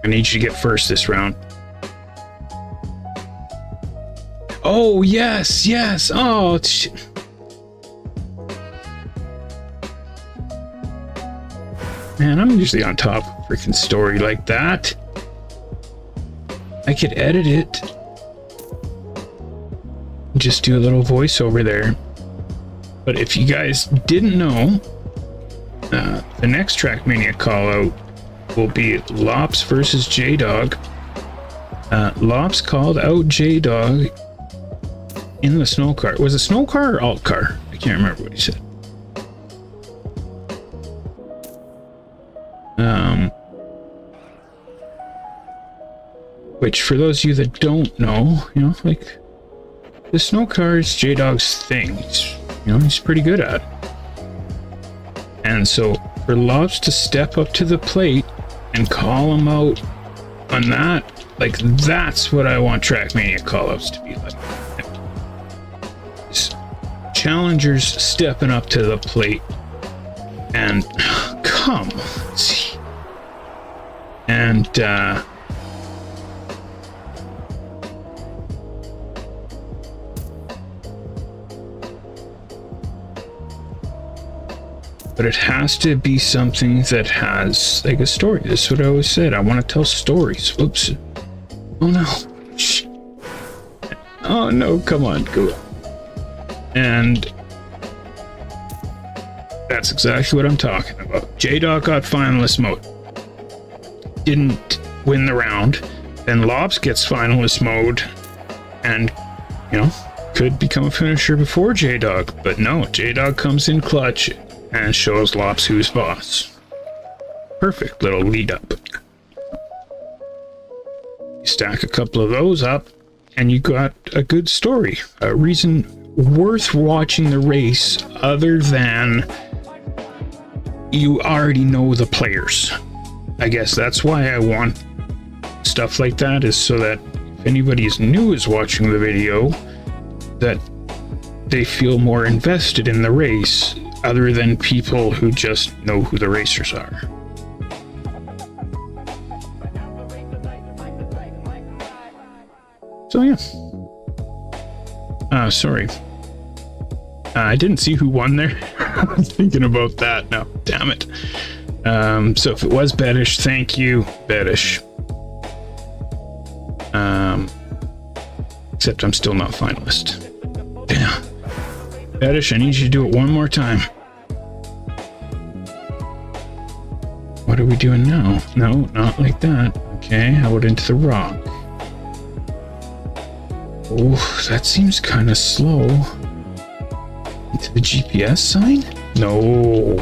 I need you to get first this round. Oh, yes, yes. Oh, man, I'm usually on top of a freaking story like that. I could edit it. Just do a little voiceover there. But if you guys didn't know, the next Trackmania call-out will be Lops versus J-Dog. Lops called out J-Dog in the snow car. Was it snow car or alt car? I can't remember what he said. Which, for those of you that don't know, you know, like, the snow car is J-Dog's thing. He's pretty good at it. And so, for Lops to step up to the plate and call him out on that, like, that's what I want Trackmania callouts to be like. Challengers stepping up to the plate and, come on, see. And, but it has to be something that has like a story. That's what I always said. I want to tell stories. Whoops. Oh no. Shh. Oh no, come on, go. And that's exactly what I'm talking about. J-Dog got finalist mode. Didn't win the round. Then Lops gets finalist mode and, could become a finisher before J-Dog. But no, J-Dog comes in clutch and shows Lops who's boss. Perfect little lead up. You stack a couple of those up and you got a good story. A reason worth watching the race other than you already know the players. I guess that's why I want stuff like that, is so that if anybody is new is watching the video, that they feel more invested in the race other than people who just know who the racers are. So yeah. Sorry. I didn't see who won there. I was thinking about that now. Damn it. So if it was Beddish, thank you, Beddish. Except I'm still not finalist. Damn. Beddish, I need you to do it one more time. What are we doing now? No, not like that. Okay, how about into the rock? Oh, that seems kind of slow. Into the GPS sign? No.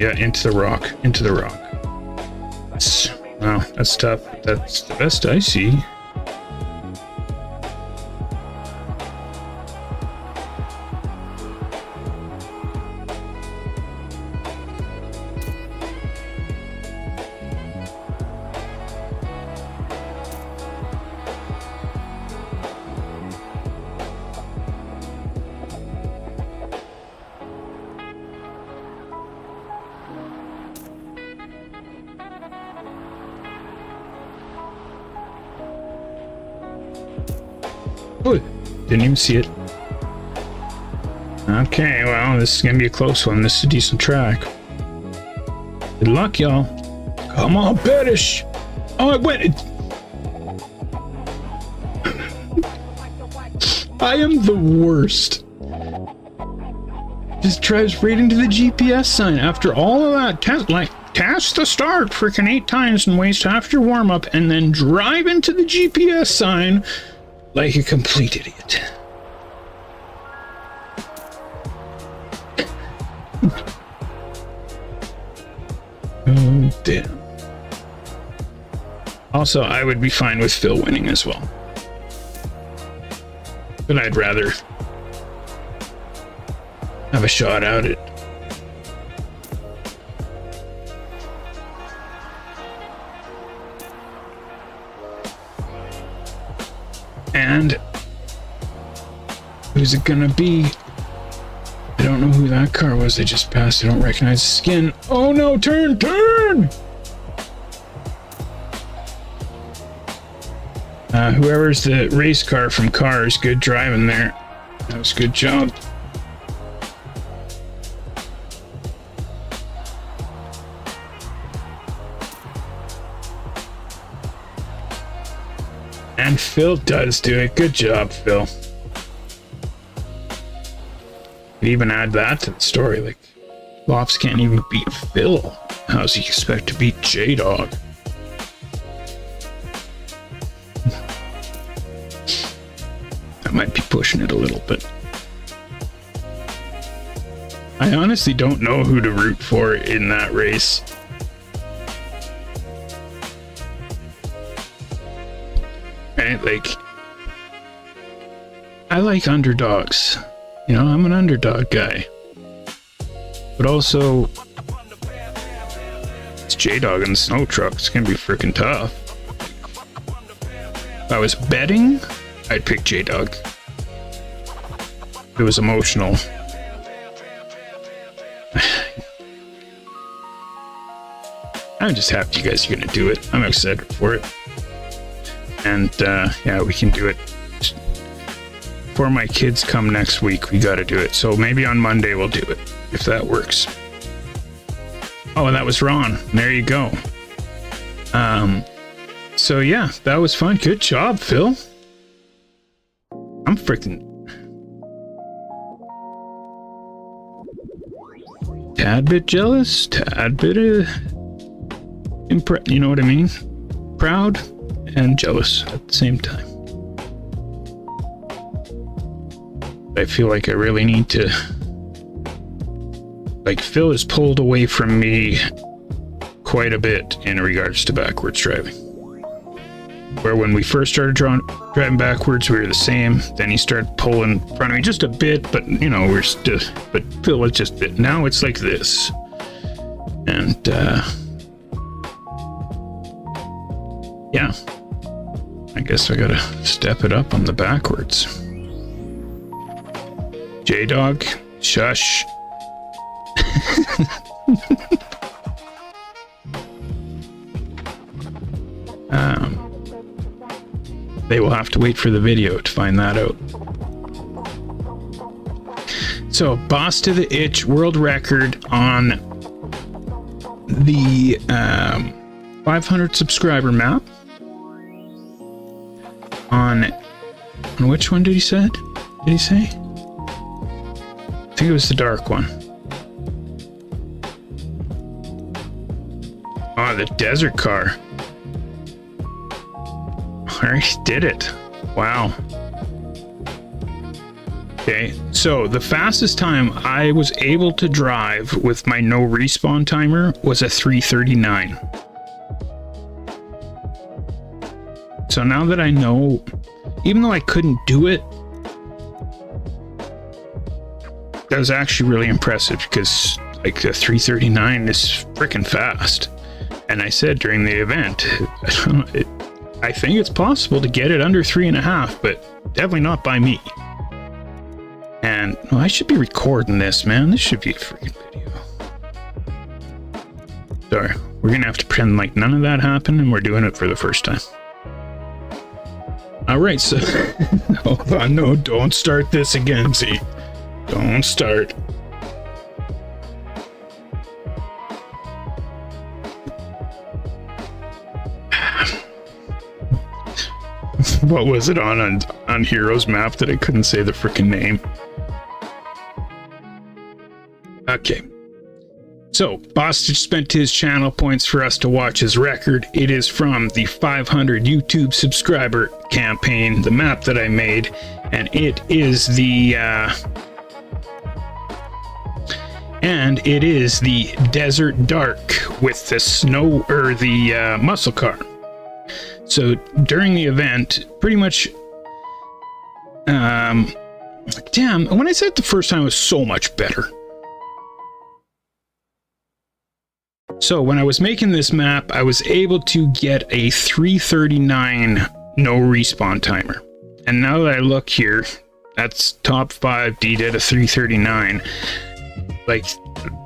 Yeah, into the rock. Into the rock. Wow, that's tough. That's the best I see. Oh, didn't even see it. Okay, well, this is gonna be a close one. This is a decent track. Good luck, y'all. Come on, Beddish. Oh, it went. I am the worst. Just drives right into the GPS sign after all of that test the start freaking 8 times and waste half your warm up and then drive into the GPS sign like a complete idiot. Oh, damn. Also, I would be fine with Phil winning as well. But I'd rather have a shot at it. And who's it gonna be? I don't know who that car was I just passed. I don't recognize the skin. Oh no, turn! Whoever's the race car from Cars, good driving there. That was a good job. And Phil does do it. Good job, Phil. Could even add that to the story. Like, Lops can't even beat Phil. How's he expect to beat J-Dog? That might be pushing it a little bit. I honestly don't know who to root for in that race. Right? Like, I like underdogs. You know, I'm an underdog guy. But also, it's J-Dog in the snow truck. It's gonna be freaking tough. If I was betting, I'd pick J-Dog. It was emotional. I'm just happy you guys are gonna do it. I'm excited for it. And yeah, we can do it. Before my kids come next week, we gotta do it. So maybe on Monday we'll do it, if that works. Oh, that was Ron. There you go. So yeah, that was fun. Good job, Phil. I'm freaking tad bit jealous, tad bit you know what I mean? Proud and jealous at the same time. I feel like I really need to, like, Phil has pulled away from me quite a bit in regards to backwards driving. Where when we first started driving backwards, we were the same. Then he started pulling in front of me just a bit, but you know, we're still, but Phil was just a bit. Now it's like this. And yeah, I guess I gotta step it up on the backwards. J-Dog, shush. They will have to wait for the video to find that out. So, Boss to the Itch world record on the 500 subscriber map. On which one did he say? Did he say? I think it was the dark one. Oh, the desert car. Alright, did it. Wow. Okay, so the fastest time I was able to drive with my no respawn timer was a 3:39. So now that I know, even though I couldn't do it, that was actually really impressive because like a 3:39 is freaking fast. And I said during the event, I think it's possible to get it under 3.5, but definitely not by me. And well, I should be recording this, man. This should be a freaking video. Sorry, we're gonna have to pretend like none of that happened, and we're doing it for the first time. All right, so hold on, no, don't start this again, Z. Don't start. What was it on Heroes map that I couldn't say the freaking name? Okay. So, Bostage spent his channel points for us to watch his record. It is from the 500 YouTube subscriber campaign, the map that I made, and it is the Desert Dark with the snow or the muscle car. So during the event, pretty much, damn, when I said it the first time, it was so much better. So when I was making this map, I was able to get a 3:39 no respawn timer. And now that I look here, that's top 5 D did a 3:39. Like,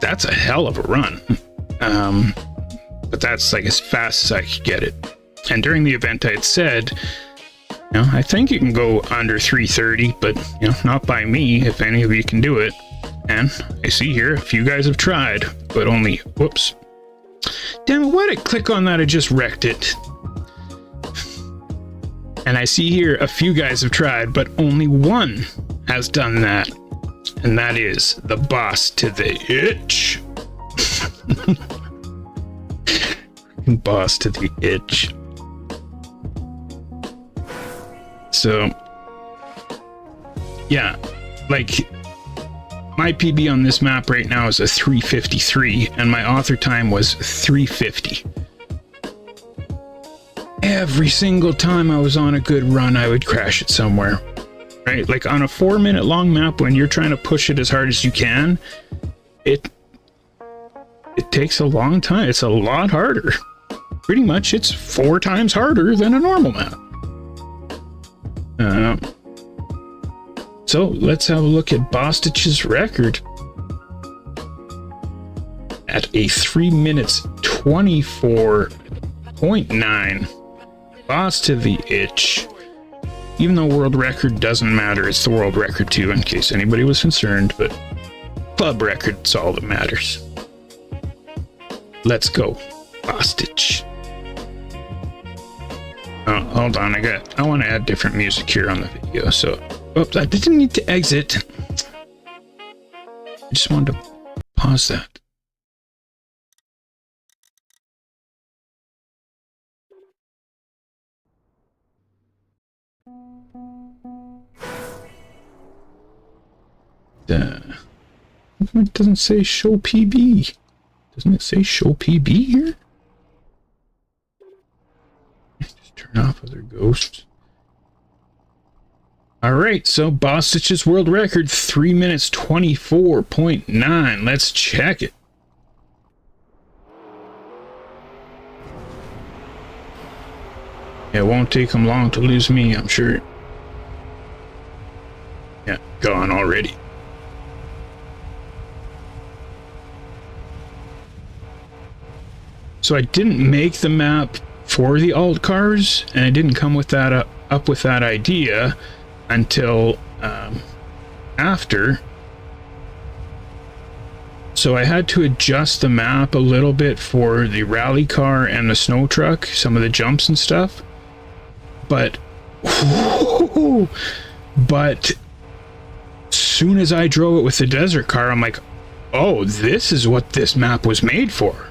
that's a hell of a run. But that's like as fast as I could get it. And during the event, I had said, you know, I think you can go under 3:30, but, you know, not by me, if any of you can do it. And I see here, a few guys have tried, but only, whoops. Damn it, why did I click on that? I just wrecked it. And I see here, a few guys have tried, but only one has done that. And that is the Boss to the Itch. Boss to the Itch. So, yeah, like, my PB on this map right now is a 3:53, and my author time was 3:50. Every single time I was on a good run, I would crash it somewhere, right? Like, on a 4-minute long map, when you're trying to push it as hard as you can, it takes a long time. It's a lot harder. Pretty much, it's 4 times harder than a normal map. So let's have a look at Bostage's record at a 3 minutes 24.9. Boss to the Itch. Even though world record doesn't matter, it's the world record too, in case anybody was concerned, but club record's all that matters. Let's go, Bostage. Oh, hold on, I want to add different music here on the video, so... Oops, I didn't need to exit. I just wanted to pause that. It doesn't say show PB. Doesn't it say show PB here? Just turn off other ghosts. Alright, so Bostage's world record, 3 minutes 24.9. Let's check it. It won't take him long to lose me, I'm sure. Yeah, gone already. So I didn't make the map for the alt cars, and it didn't come with that up with that idea until after. So I had to adjust the map a little bit for the rally car and the snow truck, some of the jumps and stuff. But soon as I drove it with the desert car, I'm like, oh, this is what this map was made for.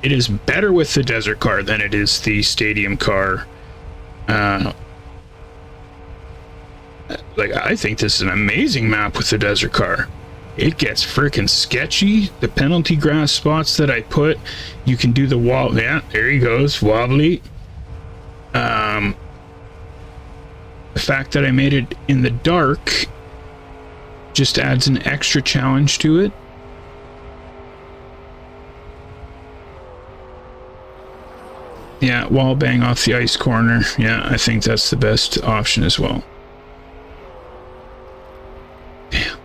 It is better with the desert car than it is the stadium car. Like, I think this is an amazing map with the desert car. It gets freaking sketchy. The penalty grass spots that I put, you can do the wall. Yeah, there he goes, wobbly. The fact that I made it in the dark just adds an extra challenge to it. Yeah, wall bang off the ice corner. Yeah, I think that's the best option as well. Damn.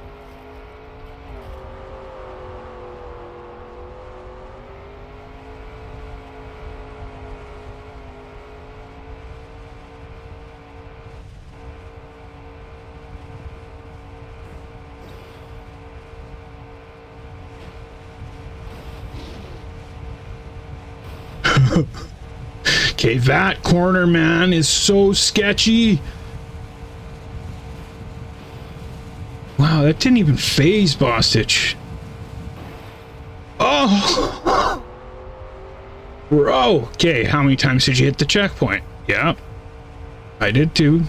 Okay, that corner, man, is so sketchy. Wow, that didn't even phase Bostich. Oh! Bro! Okay, how many times did you hit the checkpoint? Yeah, I did too.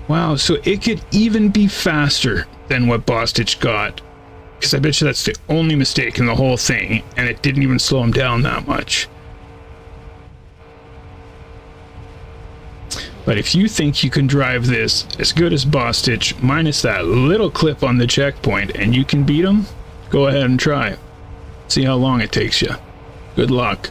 Wow, so it could even be faster than what Bostich got. Because I bet you that's the only mistake in the whole thing, and it didn't even slow him down that much. But if you think you can drive this as good as Bostich, minus that little clip on the checkpoint, and you can beat him, go ahead and try. See how long it takes you. Good luck.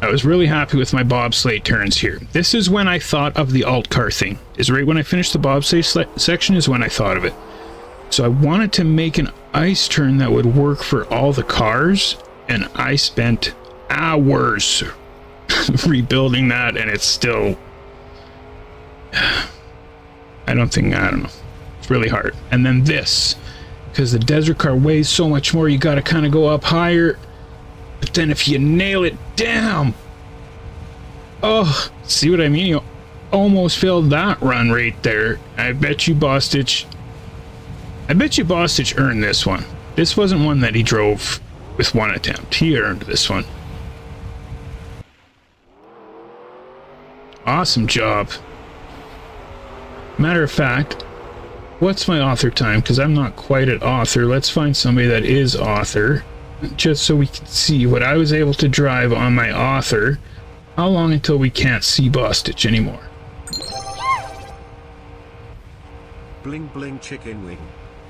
I was really happy with my bobsleigh turns here. This is when I thought of the alt car thing. Is right when I finished the bobsleigh section is when I thought of it. So I wanted to make an ice turn that would work for all the cars, and I spent hours rebuilding that, and it's still... I don't know. It's really hard. And then this, because the desert car weighs so much more, you gotta kind of go up higher. But then if you nail it down... Oh, see what I mean? You almost failed that run right there. I bet you Bostich earned this one. This wasn't one that he drove with one attempt. He earned this one. Awesome job. Matter of fact, what's my author time? Because I'm not quite at author. Let's find somebody that is author. Just so we can see what I was able to drive on my author. How long until we can't see Bostich anymore? Bling bling chicken wing.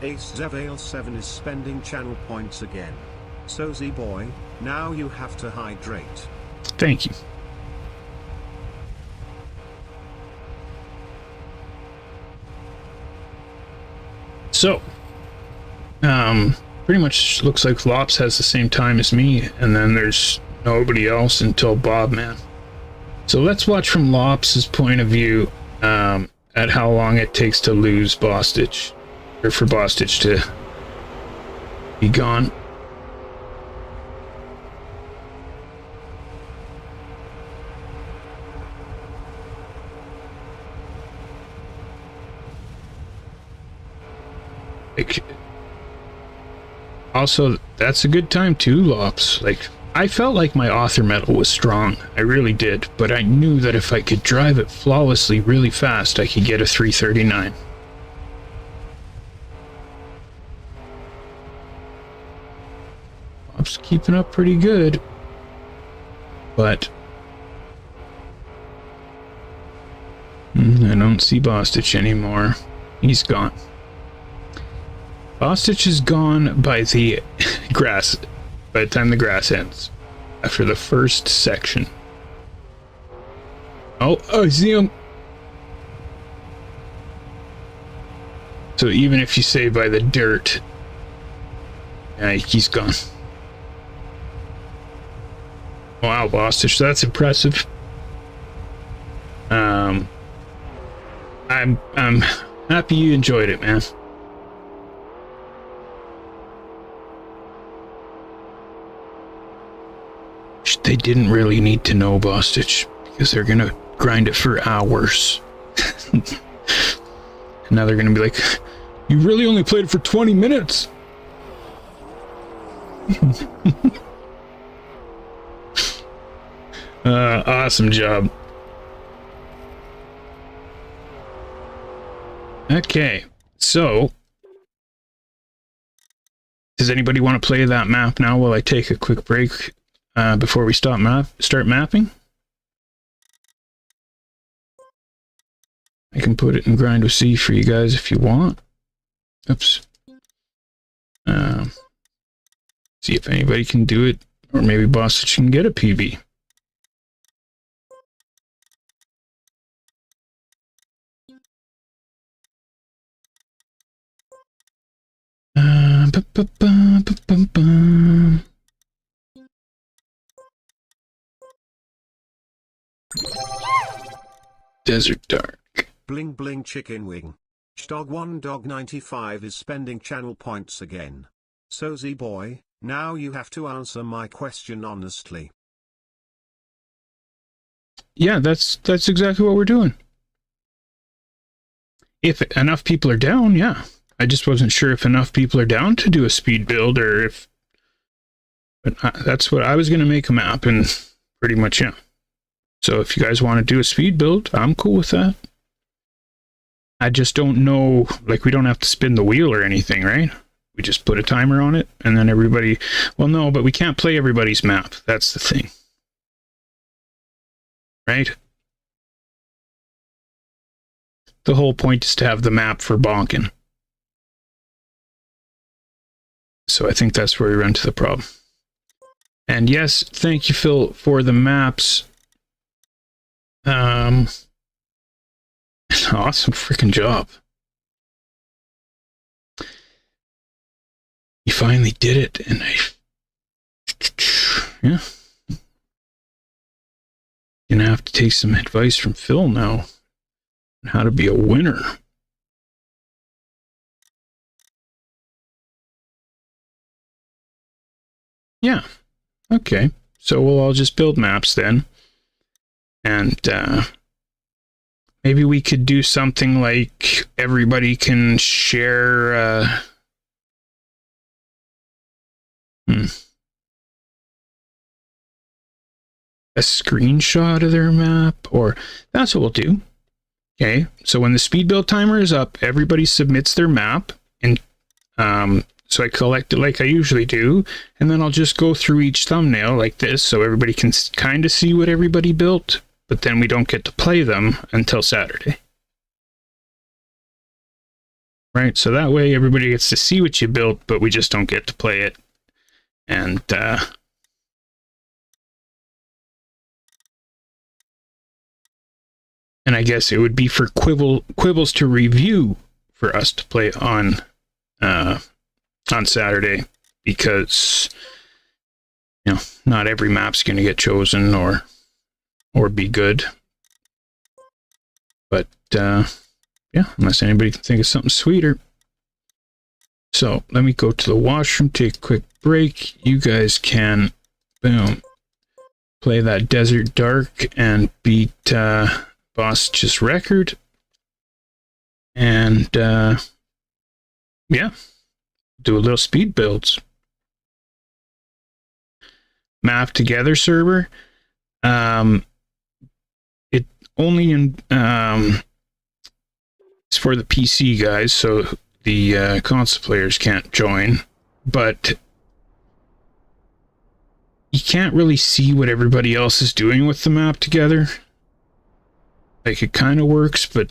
Ace ZEEBOWL 7 is spending channel points again. So Z-boy, now you have to hydrate. Thank you. So, pretty much looks like Lops has the same time as me, and then there's nobody else until Bob, man. So let's watch from Lops' point of view at how long it takes to lose Bostich. Or for Bostich to be gone. Like, also, that's a good time too, Lops. Like, I felt like my author medal was strong. I really did. But I knew that if I could drive it flawlessly really fast, I could get a 339. Lops keeping up pretty good. But I don't see Bostich anymore. He's gone. Bostich is gone by the grass, by the time the grass ends, after the first section. Oh, I see him. So even if you say by the dirt, he's gone. Wow, Bostich, that's impressive. I'm happy you enjoyed it, man. They didn't really need to know, Bostich, because they're gonna grind it for hours. And now they're gonna be like, you really only played it for 20 minutes. Awesome job. Okay, so does anybody want to play that map now while I take a quick break before we start mapping? I can put it in grind with C for you guys if you want. Oops. See if anybody can do it, or maybe Bostich can get a PB. Desert Dark. Bling bling chicken wing. Dog1Dog95 is spending channel points again. So Z-Boy, now you have to answer my question honestly. Yeah, that's exactly what we're doing. If enough people are down, yeah. I just wasn't sure if enough people are down to do a speed build, or if... But that's what I was going to make a map, and pretty much, yeah. So if you guys want to do a speed build, I'm cool with that. I just don't know, like, we don't have to spin the wheel or anything, right? We just put a timer on it, and then everybody... Well, no, but we can't play everybody's map. That's the thing. Right? The whole point is to have the map for bonking. So I think that's where we run to the problem. And yes, thank you, Phil, for the maps. Awesome freaking job. You finally did it, and yeah. Gonna have to take some advice from Phil now on how to be a winner. Yeah. Okay. So we'll all just build maps then. And maybe we could do something like everybody can share a screenshot of their map, or that's what we'll do. Okay, so when the speed build timer is up, everybody submits their map, and so I collect it like I usually do, and then I'll just go through each thumbnail like this so everybody can kind of see what everybody built, but then we don't get to play them until Saturday. Right, so that way everybody gets to see what you built, but we just don't get to play it. And I guess it would be for Quibbles to review for us to play on Saturday, because you know not every map's going to get chosen or be good. But yeah, unless anybody can think of something sweeter. So let me go to the washroom, take a quick break. You guys can, boom, play that Desert Dark and beat Bostich's record. And yeah, do a little speed builds. Map Together server. It only it's for the PC guys, so the console players can't join, but you can't really see what everybody else is doing with the Map Together. Like, it kind of works, but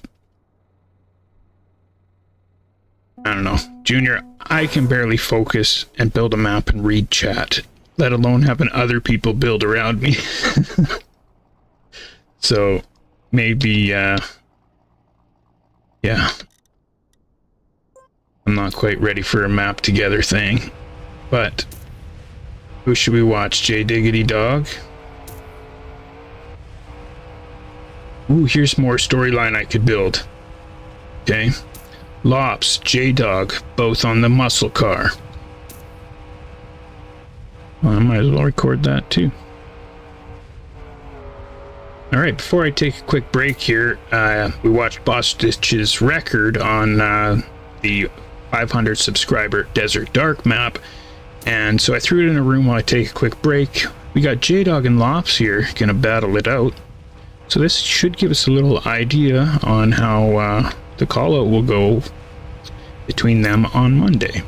I don't know. Junior, I can barely focus and build a map and read chat, let alone having other people build around me. So maybe, yeah, I'm not quite ready for a Map Together thing. But who should we watch? J Diggity Dog? Ooh, here's more storyline I could build. Okay. Lops, J-Dog, both on the muscle car. Well, I might as well record that too. Alright, before I take a quick break here, we watched Boss Stitch's record on the 500 subscriber Desert Dark map, and so I threw it in a room while I take a quick break. We got J-Dog and Lops here, gonna battle it out. So this should give us a little idea on how the call-out will go between them on Monday.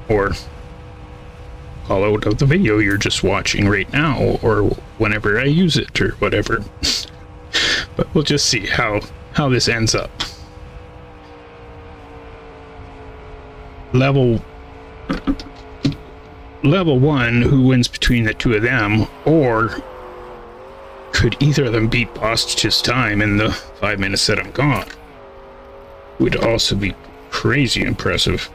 Or call-out of the video you're just watching right now, or whenever I use it, or whatever. But we'll just see how this ends up. Level 1, who wins between the two of them, or could either of them beat Bostage's time in the 5 minutes that I'm gone? Would also be crazy impressive.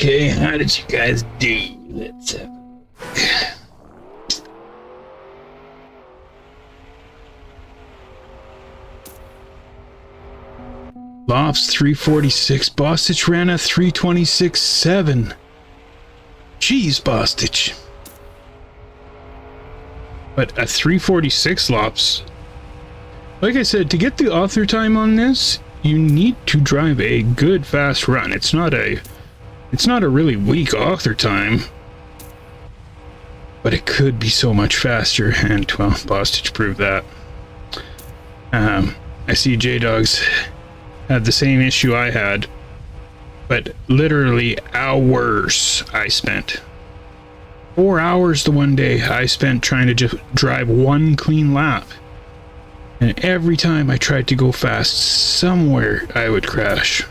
Okay, how did you guys do? Let's have a look. Lofts 346. Bostich ran a 326.7. Jeez, Bostich. But a 346 Lops. Like I said, to get the author time on this, you need to drive a good fast run. It's not a really weak author time, but it could be so much faster, and well, Bostich proved that. I see J-Dogs had the same issue I had, but literally hours I spent. 4 hours the one day I spent trying to just drive one clean lap. And every time I tried to go fast, somewhere I would crash.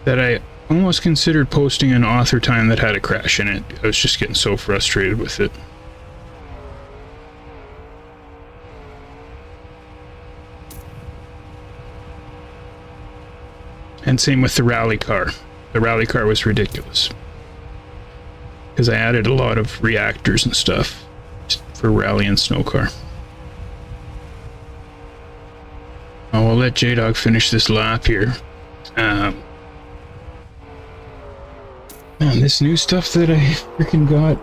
That I almost considered posting an author time that had a crash in it. I was just getting so frustrated with it. And same with the rally car. The rally car was ridiculous. Because I added a lot of reactors and stuff for rally and snow car. Oh, we'll let J-Dog finish this lap here. Man, this new stuff that I freaking got.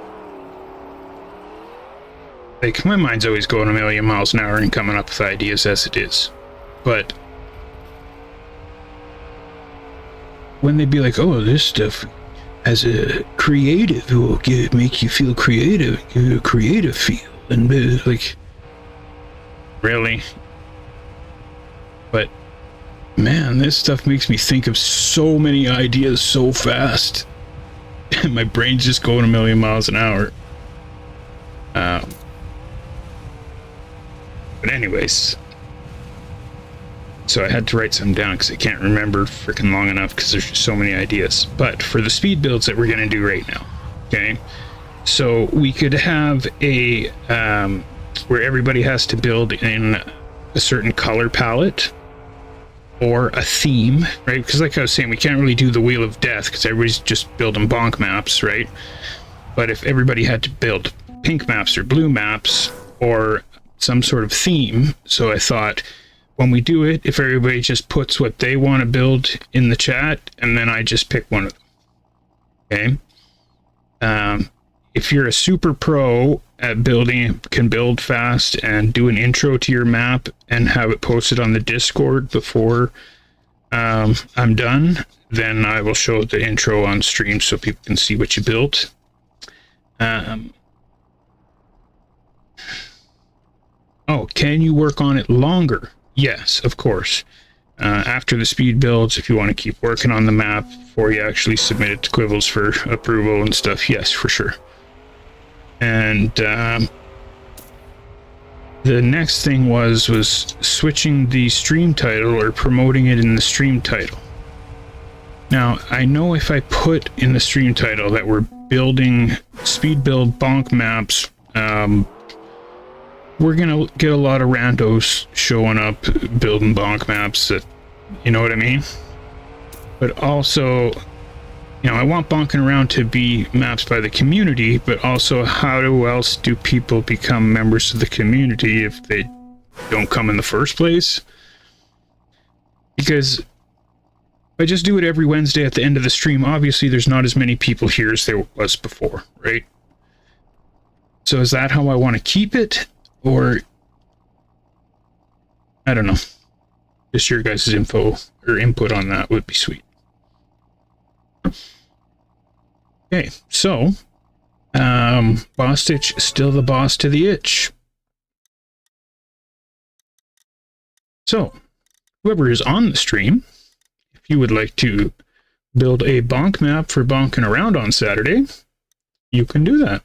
Like, my mind's always going a million miles an hour and coming up with ideas as it is. But when they'd be like, oh, this stuff as a creative, it will make you feel creative, give you a creative feel, and like, really? But man, this stuff makes me think of so many ideas so fast, and my brain's just going a million miles an hour. But anyways, so I had to write some down because I can't remember freaking long enough because there's just so many ideas. But for the speed builds that we're going to do right now, okay, so we could have a where everybody has to build in a certain color palette or a theme, right? Because like I was saying, we can't really do the Wheel of Death because everybody's just building bonk maps, right? But if everybody had to build pink maps or blue maps or some sort of theme, so I thought, when we do it, if everybody just puts what they want to build in the chat, and then I just pick one of them. Okay? If you're a super pro at building, can build fast and do an intro to your map and have it posted on the Discord before I'm done, then I will show the intro on stream so people can see what you built. Oh, can you work on it longer? Yes, of course. After the speed builds, if you want to keep working on the map before you actually submit it to CREWZ for approval and stuff, yes, for sure. And the next thing was switching the stream title or promoting it in the stream title. Now, I know if I put in the stream title that we're building speed build bonk maps, we're gonna get a lot of randos showing up building bonk maps that, you know what I mean? But also, you know, I want bonking around to be maps by the community, but also how else do people become members of the community if they don't come in the first place? Because if I just do it every Wednesday at the end of the stream, obviously there's not as many people here as there was before, right? So is that how I want to keep it? Or, I don't know. Just your guys' info or input on that would be sweet. Okay, so, Bostich still the boss to the itch. So, whoever is on the stream, if you would like to build a bonk map for bonking around on Saturday, you can do that.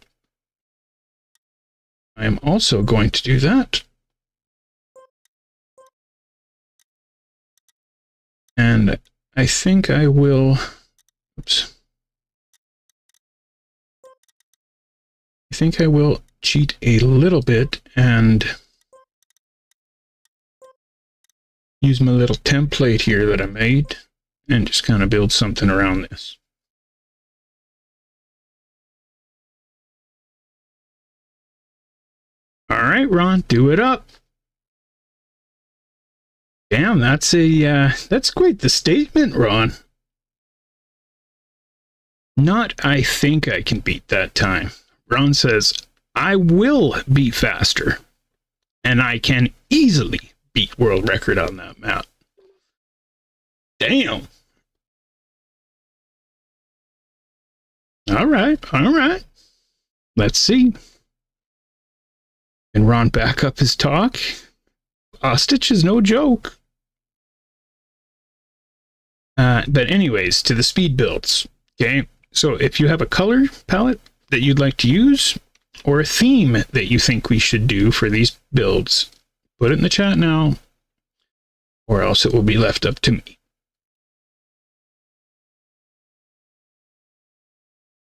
I am also going to do that. And I think I will, oops. I think I will cheat a little bit and use my little template here that I made and just kind of build something around this. All right, Ron, do it up. Damn, that's quite the statement, Ron. Not, I think I can beat that time. Ron says, I will be faster, and I can easily beat world record on that map. Damn. All right. Let's see. Can Ron back up his talk? Ostrich is no joke. But anyways, to the speed builds. Okay, so if you have a color palette that you'd like to use, or a theme that you think we should do for these builds, put it in the chat now, or else it will be left up to me.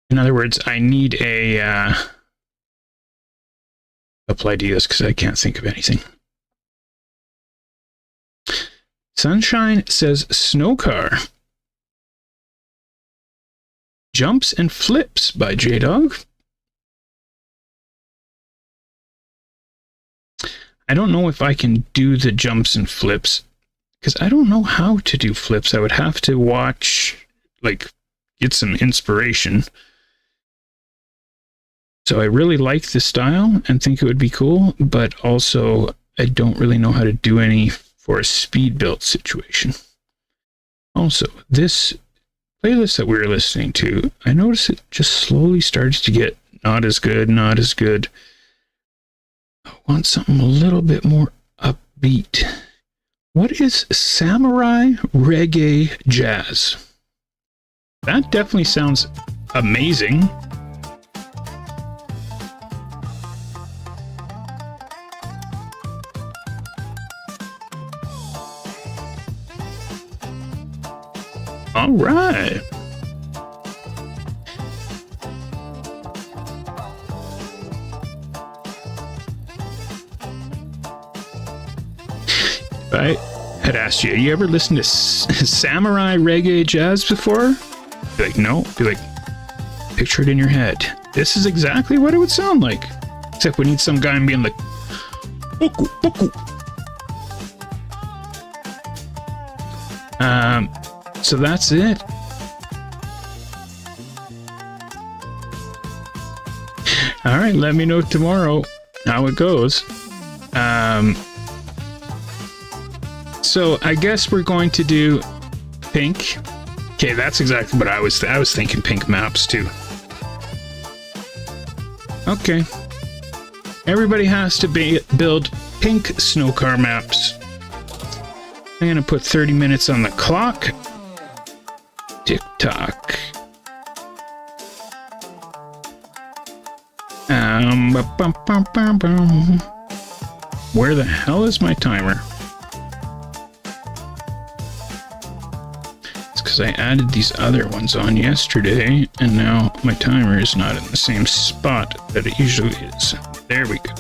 In other words, I need a couple ideas because I can't think of anything. Sunshine says Snow Car. Jumps and Flips by J-Dog. I don't know if I can do the jumps and flips because I don't know how to do flips. I would have to watch, like, get some inspiration. So I really like the style and think it would be cool, but also I don't really know how to do any for a speed build situation. Also, this playlist that we were listening to, I noticed it just slowly starts to get not as good. I want something a little bit more upbeat. What is samurai reggae jazz? That definitely sounds amazing. All right. I had asked you, you ever listened to samurai reggae jazz before? Be like, no. Be like, picture it in your head. This is exactly what it would sound like. Except we need some guy being like, boku, boku. So that's it. All right, let me know tomorrow how it goes. So I guess we're going to do pink. Okay, that's exactly what I was thinking, pink maps too. Okay. Everybody has to build pink snow car maps. I'm gonna put 30 minutes on the clock. Tick tock. Where the hell is my timer? It's because I added these other ones on yesterday, and now my timer is not in the same spot that it usually is. There we go.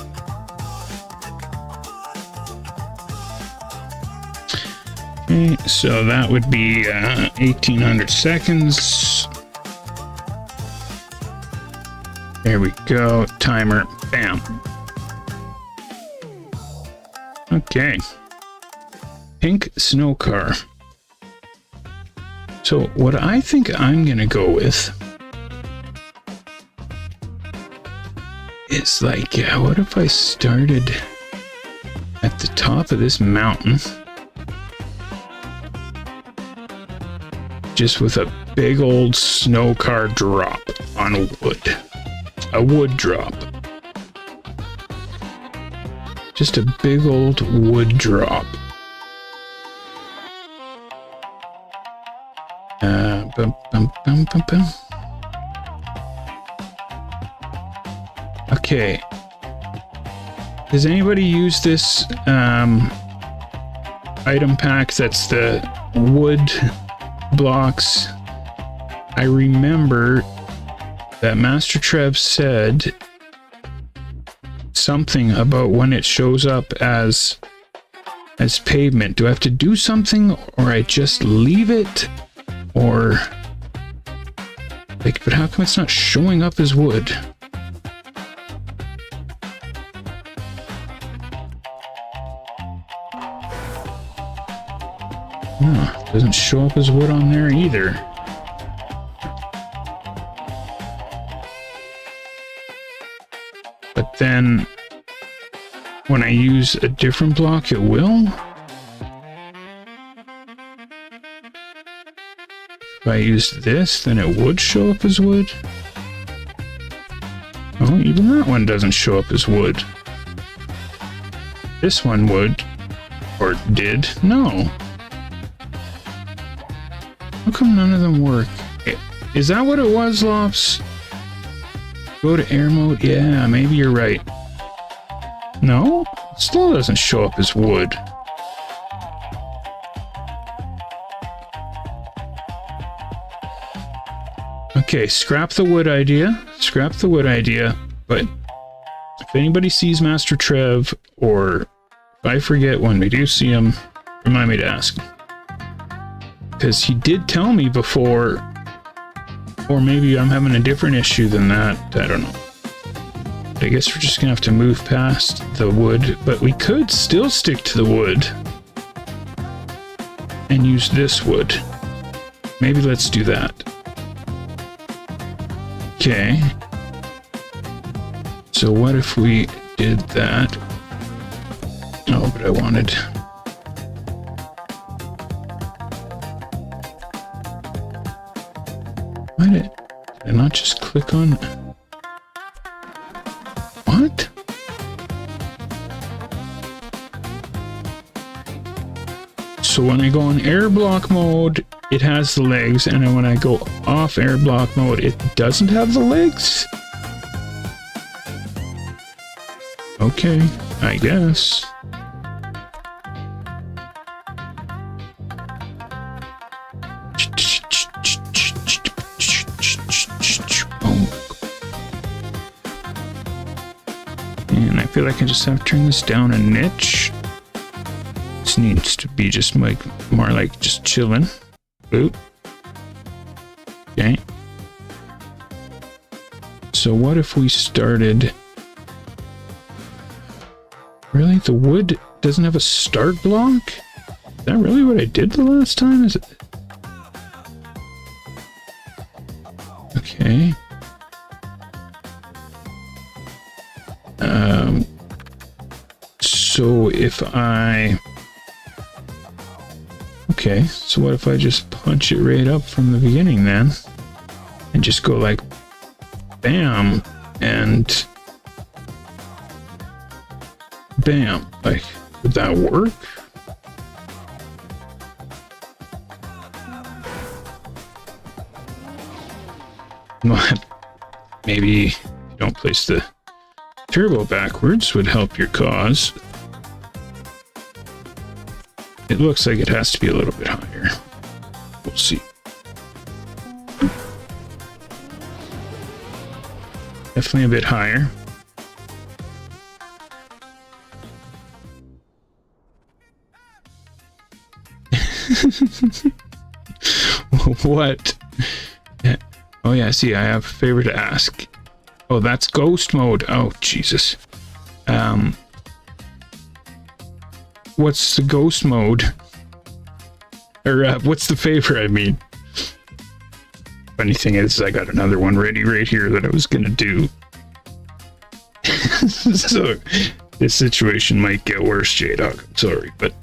Okay, so that would be 1800 seconds. There we go. Timer. Bam. Okay. Pink snow car. So what I think I'm going to go with is like, what if I started at the top of this mountain? Just with a big old snow car drop on wood. A wood drop. Just a big old wood drop. Okay. Does anybody use this item pack that's the wood blocks? I remember that Master Trev said something about when it shows up as pavement. Do I have to do something, or I just leave it? Or like, but how come it's not showing up as wood? Doesn't show up as wood on there either. But then when I use a different block, it will. If I use this, then it would show up as wood. Oh, even that one doesn't show up as wood. This one would. Or did. No. How come none of them work? Is that what it was, Lops? Go to air mode? Yeah, maybe you're right. No? It still doesn't show up as wood. Okay, scrap the wood idea. Scrap the wood idea. But if anybody sees Master Trev, or if I forget when we do see him, remind me to ask him. Because he did tell me before, or maybe I'm having a different issue than that. I don't know. But I guess we're just gonna have to move past the wood, but we could still stick to the wood and use this wood. Maybe let's do that. Okay. So what if we did that? Oh, but I wanted... Why did I not just click on... What? So when I go on air block mode, it has the legs, and then when I go off air block mode, it doesn't have the legs? Okay, I guess. And I feel like I just have to turn this down a notch. This needs to be just like more like just chilling. Boop. Okay. So what if we started... Really? The wood doesn't have a start block? Is that really what I did the last time? Is it... Okay. So if I... Okay, so what if I just punch it right up from the beginning then? And just go like... Bam! And... Bam! Like, would that work? Maybe if you don't place the turbo backwards would help your cause. It looks like it has to be a little bit higher. We'll see. Definitely a bit higher. What? Oh yeah, see, I have a favor to ask. Oh, that's ghost mode. Oh, Jesus. What's the ghost mode? Or what's the favor, I mean? Funny thing is, I got another one ready right here that I was gonna do. So, this situation might get worse, J-Dog. I'm sorry, but...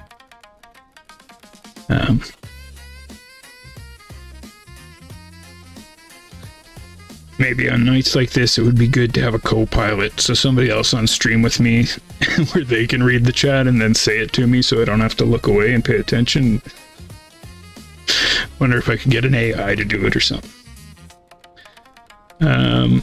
maybe on nights like this, it would be good to have a co-pilot, so somebody else on stream with me, where they can read the chat and then say it to me, so I don't have to look away and pay attention. Wonder if I could get an AI to do it or something. I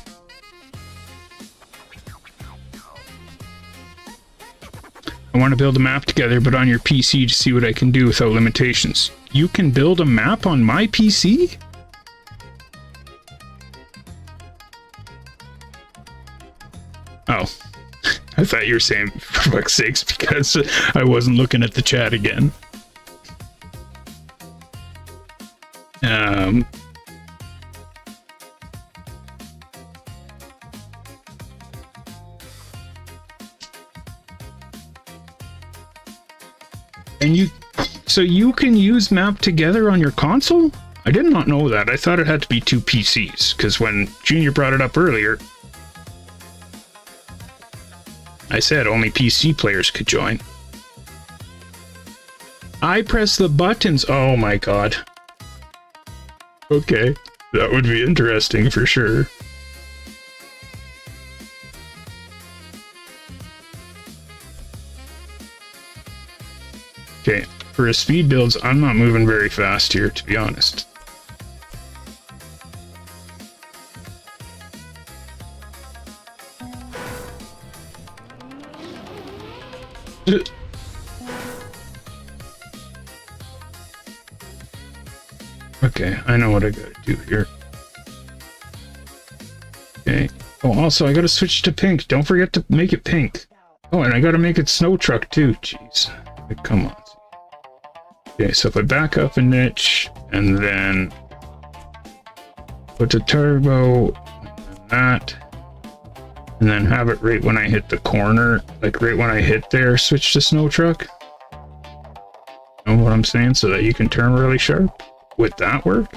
want to build a map together, but on your PC to see what I can do without limitations. You can build a map on my PC? Oh, I thought you were saying for fuck's sakes because I wasn't looking at the chat again. And you So you can use map together on your console? I did not know that. I thought it had to be 2 PCs, because when Junior brought it up earlier, I said only PC players could join. I press the buttons. Oh my god. Okay, that would be interesting for sure. Okay, for a speed builds, I'm not moving very fast here, to be honest. Okay, I know what I gotta do here. Okay. Oh, also, I gotta switch to pink. Don't forget to make it pink. Oh, and I gotta make it snow truck too. Jeez. Come on. Okay, so if I back up a niche, and then put the turbo, and that, and then have it right when I hit the corner, like right when I hit there, switch to snow truck. You know what I'm saying? So that you can turn really sharp. Would that work?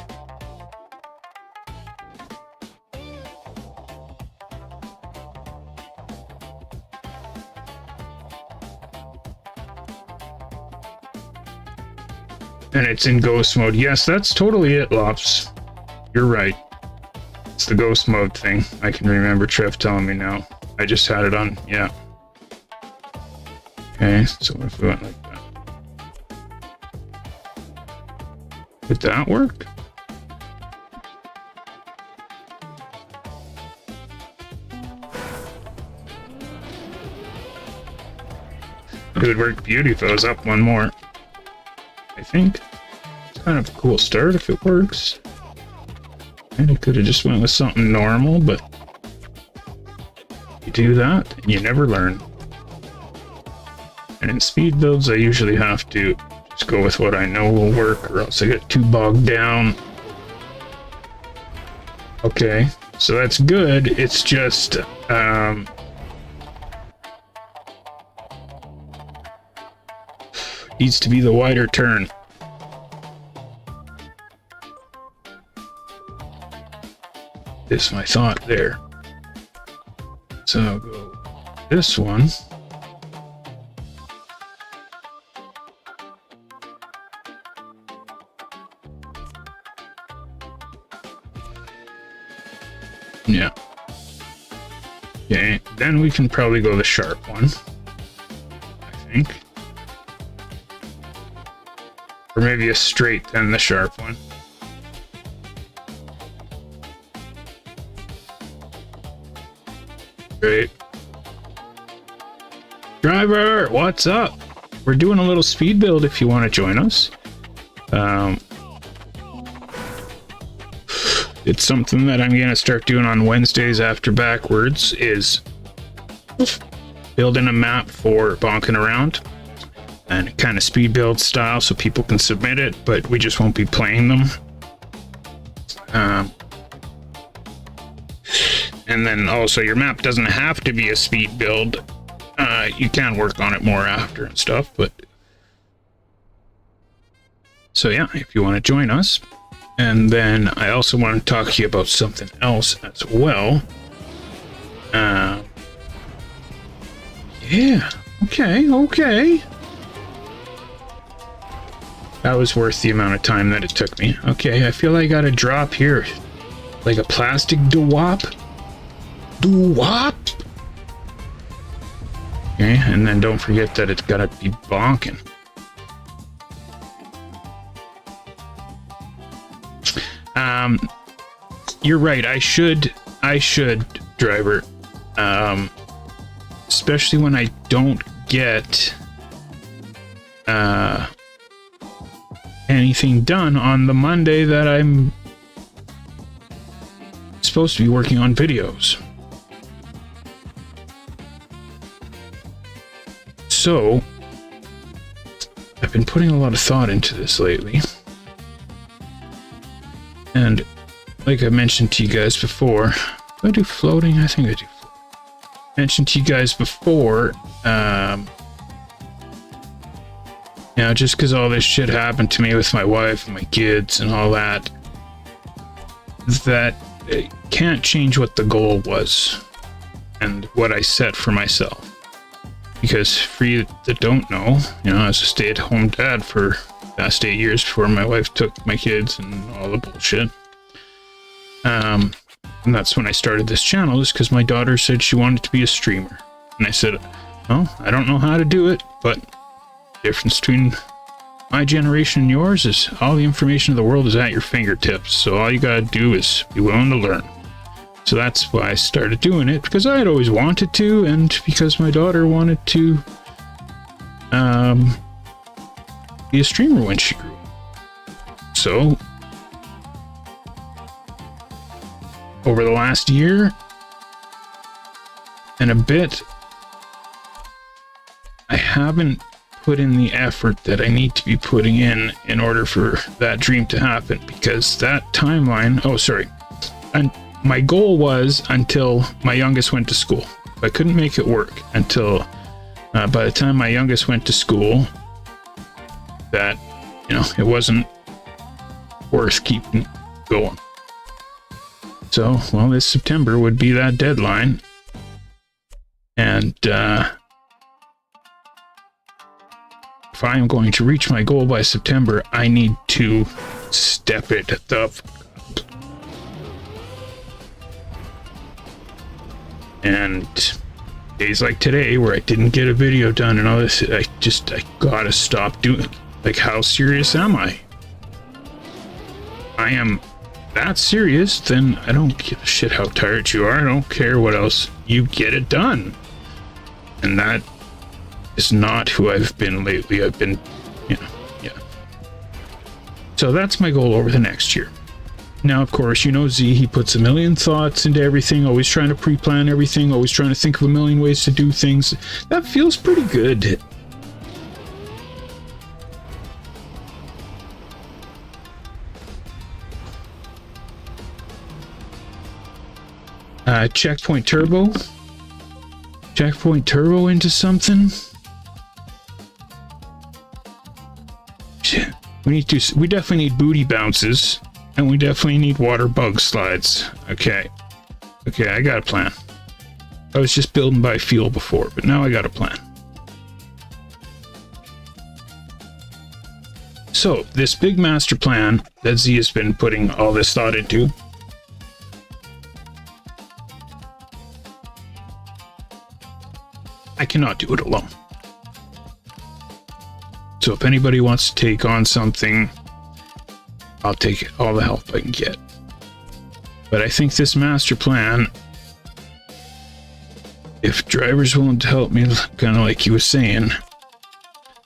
And it's in ghost mode. Yes, that's totally it, Lops. You're right. It's the ghost mode thing. I can remember Trev telling me now. I just had it on, yeah. Okay, so what if we went like that? Would that work? It would work beauty if I was up one more. I think. It's kind of a cool start if it works. And I could have just went with something normal, but you do that and you never learn. And in speed builds, I usually have to just go with what I know will work, or else I get too bogged down. Okay, so that's good. It's just needs to be the wider turn. Is my thought there. So I'll go this one. Yeah. Okay, then we can probably go the sharp one, I think. Or maybe a straight, then the sharp one. Great. Driver, what's up? We're doing a little speed build if you want to join us. It's something that I'm going to start doing on Wednesdays after backwards, is building a map for bonking around. And kind of speed build style so people can submit it, but we just won't be playing them. And then also your map doesn't have to be a speed build. You can work on it more after and stuff, but... So yeah, if you want to join us. And then I also want to talk to you about something else as well. Yeah, okay. That was worth the amount of time that it took me. Okay, I feel I got a drop here. Like a plastic doo-wop. Doo-wop! Okay, and then don't forget that it's gotta be bonking. You're right, I should, driver. Especially when I don't get anything done on the Monday that I'm supposed to be working on videos. So, I've been putting a lot of thought into this lately. And like I mentioned to you guys before, do I do floating? I think I do. Mentioned to you guys before, You know, just because all this shit happened to me with my wife and my kids and all that, that it can't change what the goal was and what I set for myself. Because for you that don't know, you know, I was a stay-at-home dad for the past 8 years before my wife took my kids and all the bullshit. And that's when I started this channel, is because my daughter said she wanted to be a streamer. And I said, well, I don't know how to do it, but the difference between my generation and yours is all the information of the world is at your fingertips. So all you gotta do is be willing to learn. So that's why I started doing it, because I had always wanted to, and because my daughter wanted to be a streamer when she grew up. So over the last year and a bit, I haven't put in the effort that I need to be putting in order for that dream to happen, because that timeline, and my goal was until my youngest went to school. I couldn't make it work until by the time my youngest went to school, that, you know, it wasn't worth keeping going. So, well, this September would be that deadline. And if I am going to reach my goal by September, I need to step it the fuck up. And days like today, where I didn't get a video done and all this, I gotta stop doing it. Like, how serious am I? I am that serious, then I don't give a shit how tired you are. I don't care what else. You get it done. And that is not who I've been lately. I've been, you know, yeah. So that's my goal over the next year. Now, of course, you know Z, he puts a million thoughts into everything, always trying to pre-plan everything, always trying to think of a million ways to do things. That feels pretty good. Checkpoint turbo into something. We definitely need booty bounces, and we definitely need water bug slides. Okay, I got a plan. I was just building by feel before, but now I got a plan. So this big master plan that Z has been putting all this thought into, I cannot do it alone. So if anybody wants to take on something, I'll take all the help I can get. But I think this master plan, if Driver's willing to help me, kind of like he was saying,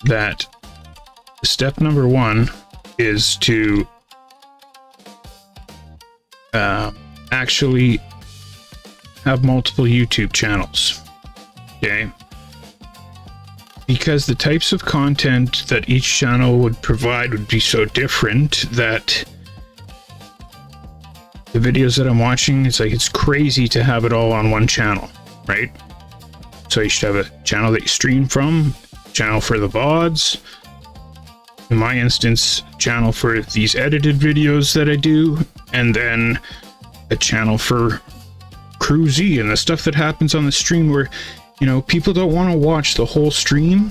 that step number one is to actually have multiple YouTube channels. Okay? Because the types of content that each channel would provide would be so different that the videos that I'm watching, it's crazy to have it all on one channel, right? So you should have a channel that you stream from, channel for the VODs, in my instance, channel for these edited videos that I do, and then a channel for CREWZ and the stuff that happens on the stream where, you know, people don't want to watch the whole stream,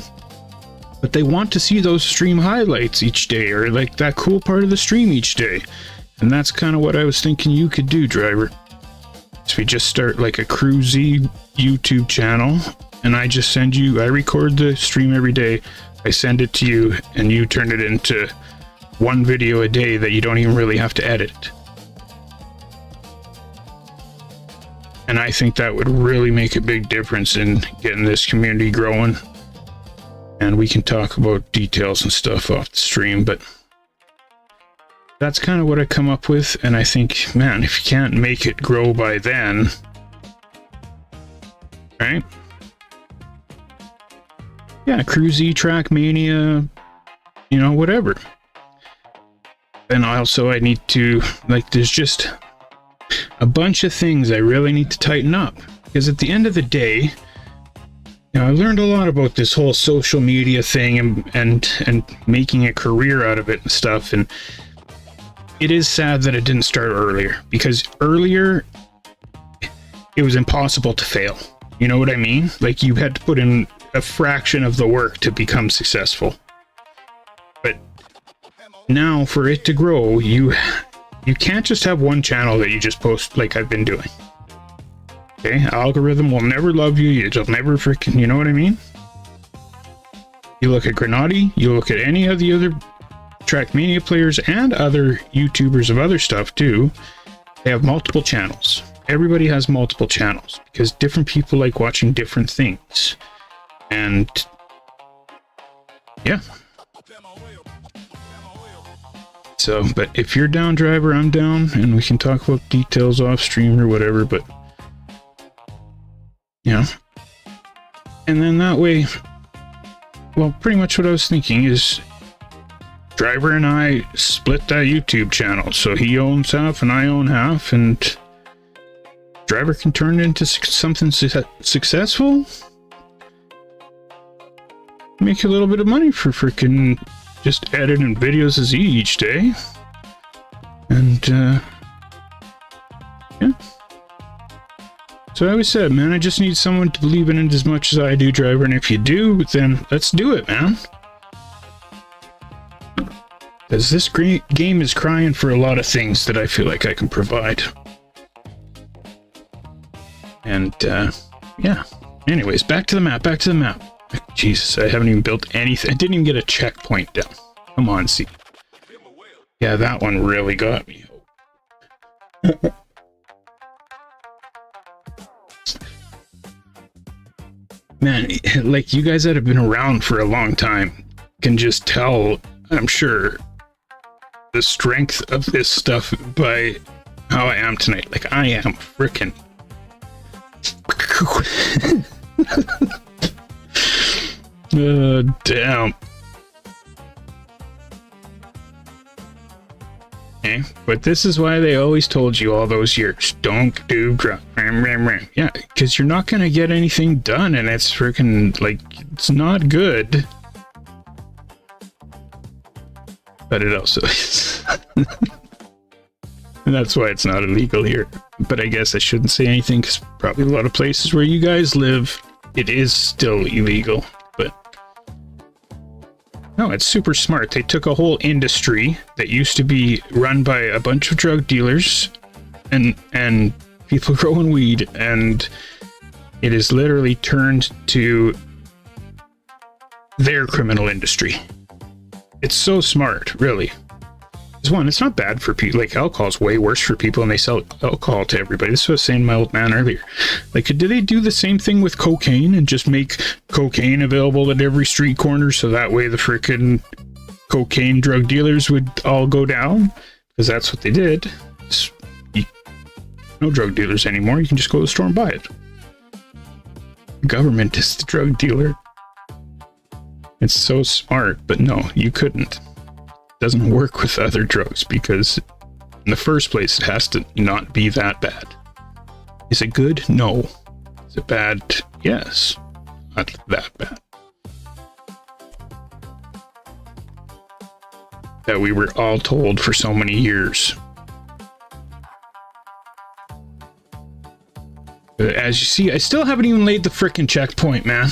but they want to see those stream highlights each day, or like that cool part of the stream each day. And that's kind of what I was thinking you could do, Driver. So we just start like a CREWZ YouTube channel, and I just send you, I record the stream every day, I send it to you, and you turn it into one video a day that you don't even really have to edit. And I think that would really make a big difference in getting this community growing. And we can talk about details and stuff off the stream, but that's kind of what I come up with. And I think, man, if you can't make it grow by then, right? Yeah, CREWZ, Trackmania, you know, whatever. And also I need to, like, there's just a bunch of things I really need to tighten up, because at the end of the day, You know, I learned a lot about this whole social media thing and making a career out of it and stuff. And it is sad that it didn't start earlier, because earlier it was impossible to fail. You know what I mean? Like, you had to put in a fraction of the work to become successful. But now for it to grow, you can't just have one channel that you just post like I've been doing. Okay, algorithm will never love you. You'll never freaking, you know what I mean? You look at Grenady, you look at any of the other Trackmania players and other YouTubers of other stuff too. They have multiple channels. Everybody has multiple channels because different people like watching different things. And yeah. So, but if you're down, driver, I'm down, and we can talk about details off stream or whatever, but yeah. And then that way, well, pretty much what I was thinking is driver and I split that YouTube channel. So he owns half and I own half, and driver can turn it into something successful. Make a little bit of money for freaking just editing videos as each day. And yeah. So I always said, man, I just need someone to believe in it as much as I do, driver. And if you do, then let's do it, man. Because this game is crying for a lot of things that I feel like I can provide. And yeah. Anyways, back to the map. Jesus, I haven't even built anything. I didn't even get a checkpoint down. Come on, see. Yeah, that one really got me. Man, like, you guys that have been around for a long time can just tell, I'm sure, the strength of this stuff by how I am tonight. Like, I am freaking... damn. Okay, but this is why they always told you all those years, don't do drop. Yeah, because you're not gonna get anything done, and it's freaking, like, it's not good. But it also is. And that's why it's not illegal here. But I guess I shouldn't say anything, because probably a lot of places where you guys live, it is still illegal. But no, it's super smart. They took a whole industry that used to be run by a bunch of drug dealers and people growing weed, and it is literally turned to their criminal industry. It's so smart, really. One, it's not bad for people. Like, alcohol is way worse for people, and they sell alcohol to everybody. This was what I was saying to my old man earlier. Like, do they do the same thing with cocaine and just make cocaine available at every street corner so that way the frickin' cocaine drug dealers would all go down? Because that's what they did. No drug dealers anymore. You can just go to the store and buy it. The government is the drug dealer. It's so smart, but no, you couldn't. Doesn't work with other drugs, because in the first place it has to not be that bad. Is it good? No. Is it bad? Yes. Not that bad. That we were all told for so many years. But as you see, I still haven't even laid the frickin' checkpoint, man.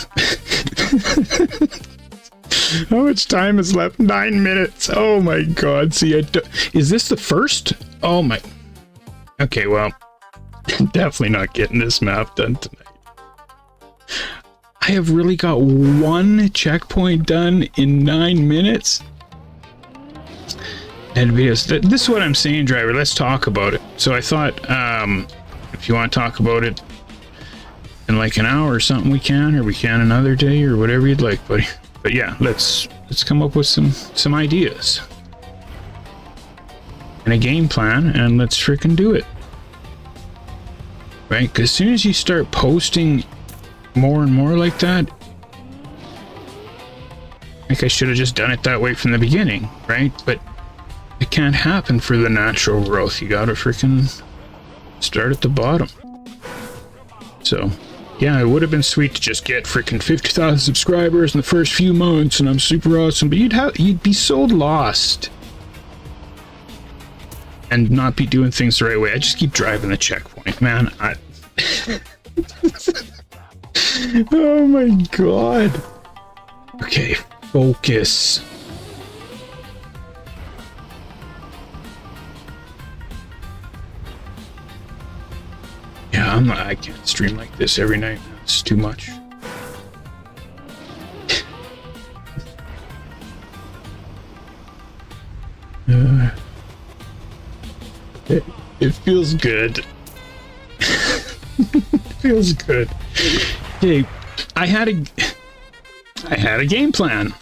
How much time is left? 9 minutes. Oh my god. See, is this the first? Oh my. Okay, well, definitely not getting this map done tonight. I have really got one checkpoint done in 9 minutes. And videos. This is what I'm saying, driver. Let's talk about it. So I thought, if you want to talk about it in like an hour or something, we can, or we can another day, or whatever you'd like, buddy. But yeah, let's come up with some ideas and a game plan, and let's freaking do it. Right? Because as soon as you start posting more and more like that, like, I should have just done it that way from the beginning, right? But it can't happen for the natural growth. You gotta freaking start at the bottom. So Yeah, it would have been sweet to just get freaking 50,000 subscribers in the first few months, and I'm super awesome. But you'd be so lost, and not be doing things the right way. I just keep driving the checkpoint, man. Oh my god. Okay, focus. Yeah, I can't stream like this every night. It's too much. It feels good. It feels good. Okay, I had a game plan.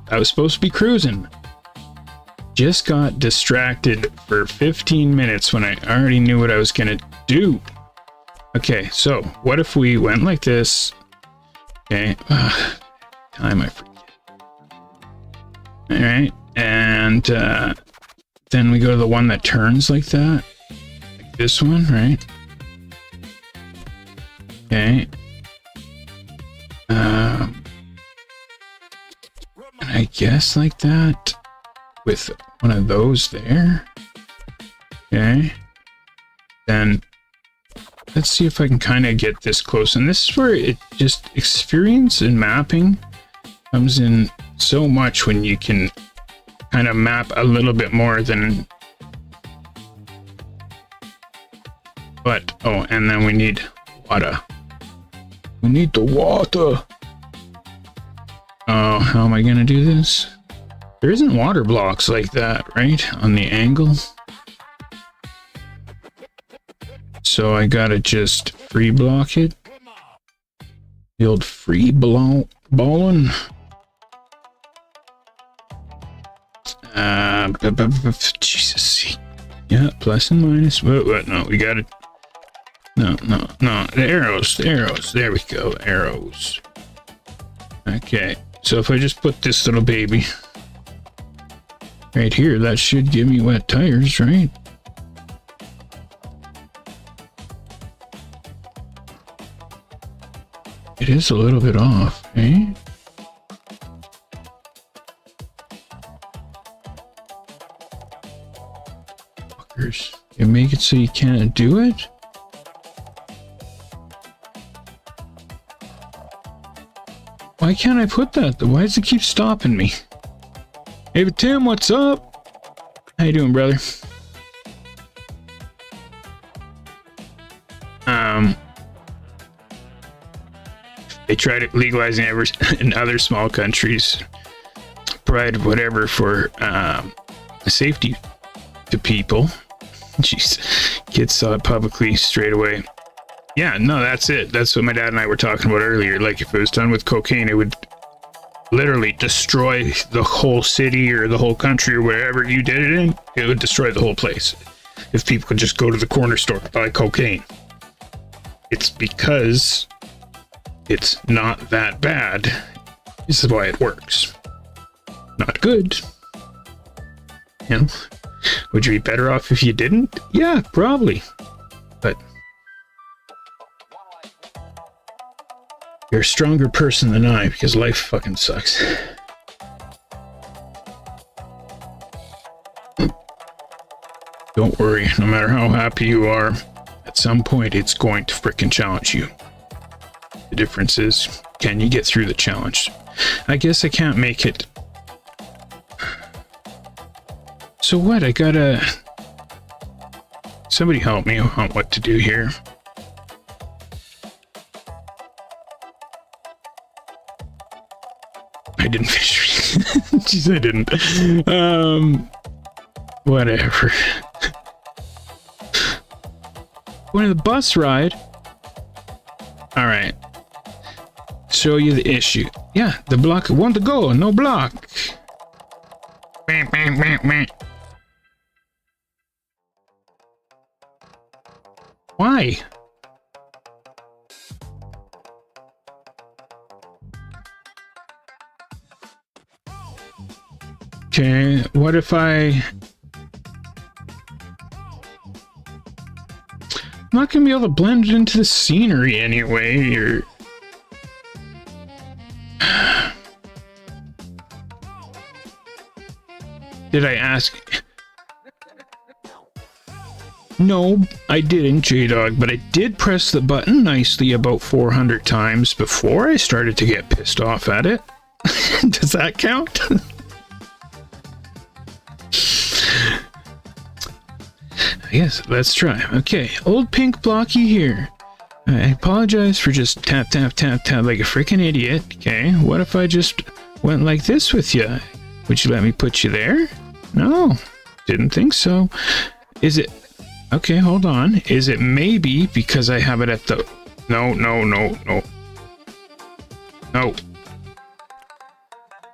I was supposed to be cruising. Just got distracted for 15 minutes when I already knew what I was gonna do. Okay, so what if we went like this? Okay, time I forget. All right, and then we go to the one that turns like that, like this one, right? Okay. I guess like that with one of those there. Okay. Then let's see if I can kind of get this close. And this is where it just experience and mapping comes in so much when you can kind of map a little bit more than. But, oh, and then we need water. We need the water. Oh, how am I going to do this? There isn't water blocks like that, right? On the angle. So I gotta just free block it. The old free balling. Jesus. Yeah, plus and minus. What? No, we got it. No. The arrows. There we go. Arrows. Okay. So if I just put this little baby right here, that should give me wet tires, right? It is a little bit off, eh? Fuckers. You make it so you can't do it? Why can't I put that? Why does it keep stopping me? Hey, Tim, what's up? How you doing, brother? They tried legalizing in other small countries, provide whatever for safety to people. Jeez, kids saw it publicly straight away. Yeah, no, that's it. That's what my dad and I were talking about earlier. Like, if it was done with cocaine, it would literally destroy the whole city or the whole country or wherever you did it in. It would destroy the whole place if people could just go to the corner store and buy cocaine. It's because it's not that bad. This is why it works. Not good. You know, would you be better off if you didn't? Yeah, probably. But you're a stronger person than I, because life fucking sucks. Don't worry, no matter how happy you are, at some point it's going to frickin' challenge you. The difference is, can you get through the challenge? I guess I can't make it. So what? I gotta... Somebody help me on what to do here. I didn't finish. Jeez, I didn't. Whatever. Going to the bus ride. All right. Show you the issue. Yeah, the block. One to go. No block. Why? Okay, what if I... I'm not gonna be able to blend it into the scenery anyway, or... Did I ask? No, I didn't, J-Dog, but I did press the button nicely about 400 times before I started to get pissed off at it. Does that count? Yes, let's try. Okay, old pink blocky here. I apologize for just tap, tap, tap, tap like a freaking idiot. Okay, what if I just went like this with you? Would you let me put you there? No, didn't think so. Is it... Okay, hold on. Is it maybe because I have it at the... No, no, no, no. No.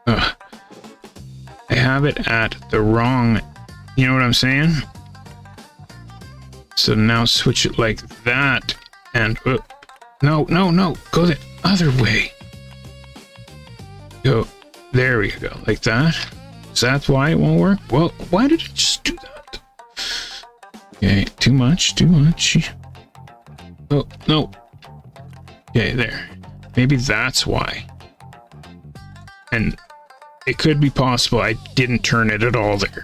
Ugh. I have it at the wrong... You know what I'm saying? So now switch it like that, and no, no, no, go the other way. Go, there we go, like that. Is that why it won't work? Well, why did it just do that? Okay, too much, too much. Oh, no. Okay, there. Maybe that's why. And it could be possible I didn't turn it at all there.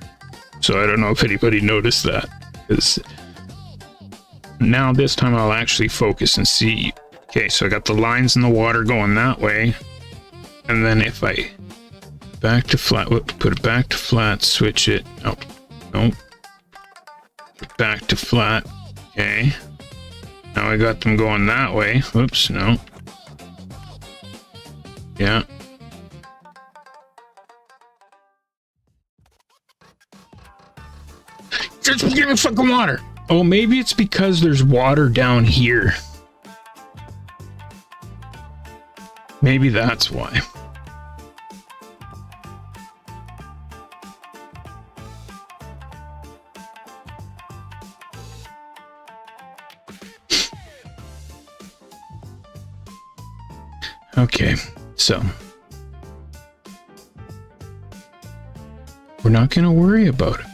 So I don't know if anybody noticed that. Because now this time I'll actually focus and see. Okay, so I got the lines in the water going that way. And then if I back to flat, put it back to flat, switch it. Oh, no. Back to flat. Okay. Now I got them going that way. Whoops, no. Yeah. Just give me fucking water. Oh, maybe it's because there's water down here. Maybe that's why. Okay, so we're not going to worry about it.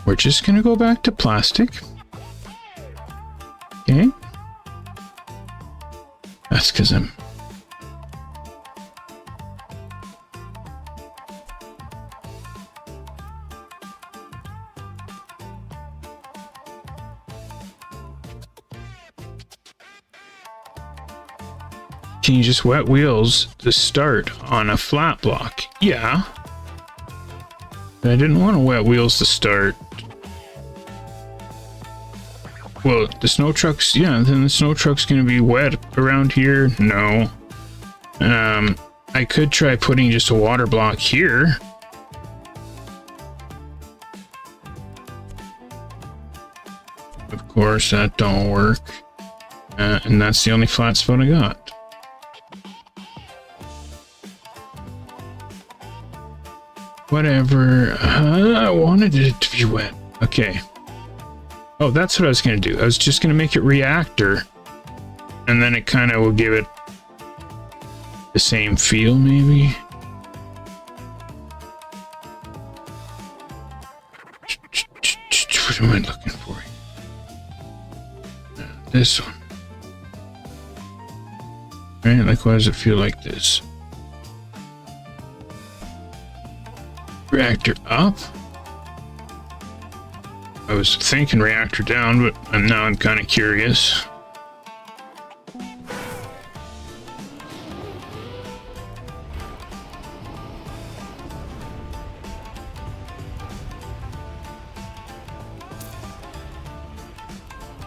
We're just going to go back to plastic. Okay. That's because I'm... Can you just wet wheels to start on a flat block? Yeah. I didn't want to wet wheels to start. Well, the snow truck's... Yeah, then the snow truck's gonna be wet around here. No. I could try putting just a water block here. Of course, that don't work. And that's the only flat spot I got. Whatever. I wanted it to be wet. Okay. Oh, that's what I was going to do. I was just going to make it reactor. And then it kind of will give it the same feel, maybe. What am I looking for? This one. Right, like why does it feel like this? Reactor up. I was thinking reactor down, but now I'm kind of curious.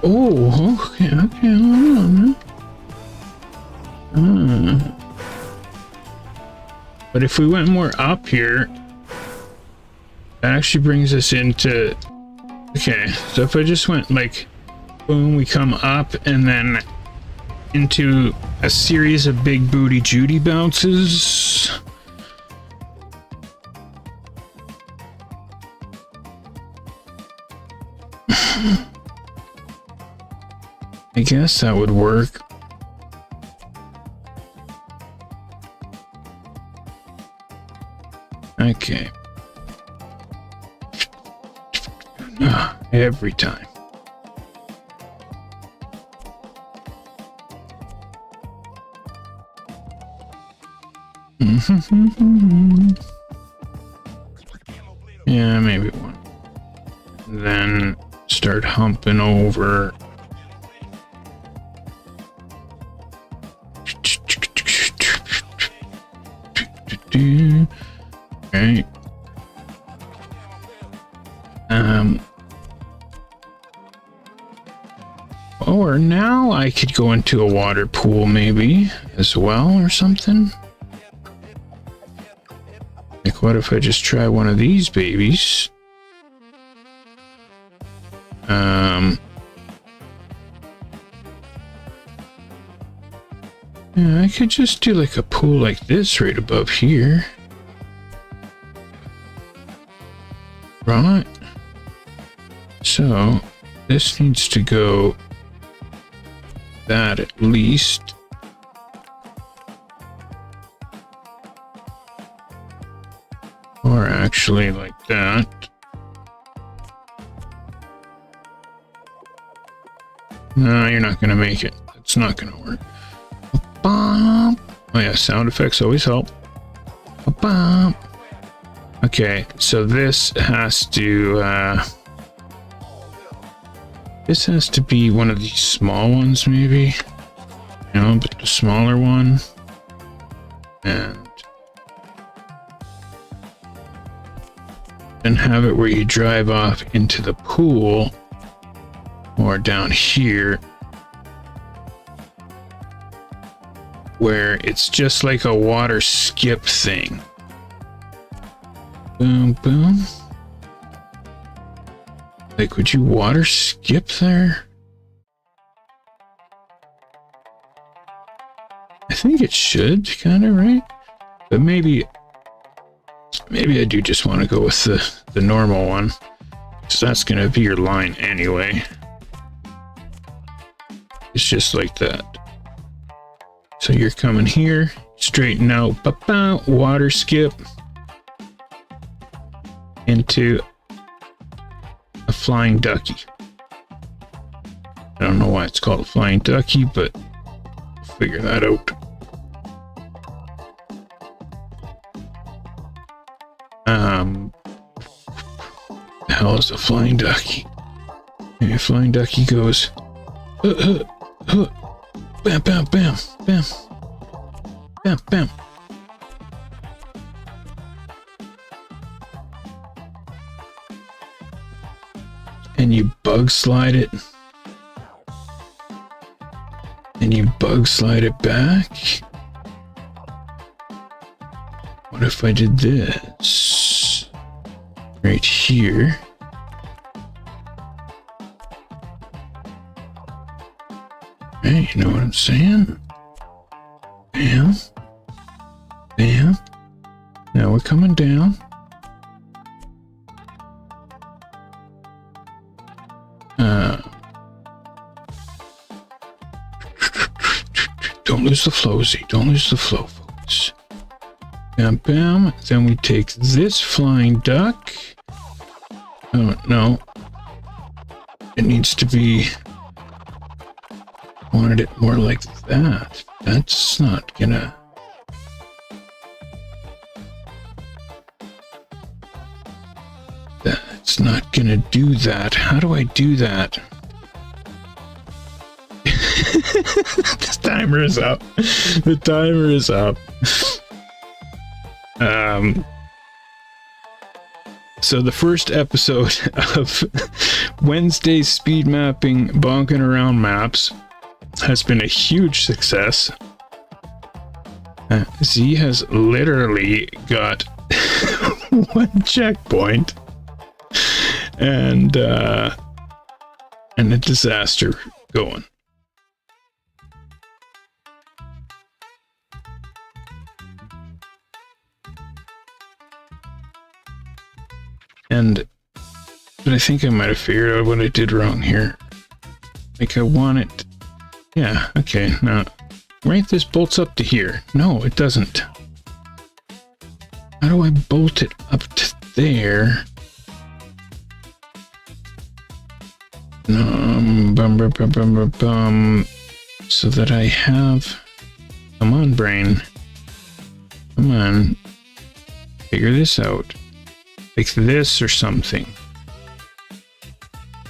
Oh, okay, hold on. But if we went more up here, that actually brings us into... Okay, so if I just went like, boom, we come up and then into a series of big booty Judy bounces. I guess that would work. Okay. Every time. Yeah, maybe one. Then start humping over. Right. Or now I could go into a water pool maybe as well or something. Like what if I just try one of these babies? Yeah, I could just do like a pool like this right above here. Right. So this needs to go that at least. Or actually like that. No, you're not gonna make it. It's not gonna work. Oh yeah, sound effects always help. Okay, so this has to be one of these small ones maybe. You know, but the smaller one. And then have it where you drive off into the pool or down here where it's just like a water skip thing. Boom, boom. Like, would you water skip there? I think it should, kind of, right? But maybe I do just want to go with the normal one. So that's going to be your line anyway. It's just like that. So you're coming here, straighten out, water skip into a flying ducky. I don't know why it's called a flying ducky, but we'll figure that out. The hell is a flying ducky? Maybe a flying ducky goes bam, bam, bam, bam, bam, bam. And you bug slide it. And you bug slide it back. What if I did this right here? Hey, you know what I'm saying? Bam. Bam. Now we're coming down. Don't lose the flow, Z. Don't lose the flow, folks. Bam, bam. Then we take this flying duck. Oh, no. It needs to be... wanted it more like that. That's not gonna... That's not gonna do that. How do I do that? The timer is up. The timer is up. So the first episode of Wednesday's speed mapping bonking around maps has been a huge success. Z has literally got one checkpoint and a disaster going. But I think I might have figured out what I did wrong here. Like I want it. Yeah, okay, now, right, this bolts up to here. No, it doesn't. How do I bolt it up to there? So that I have... Come on, brain. Come on. Figure this out. Like this or something.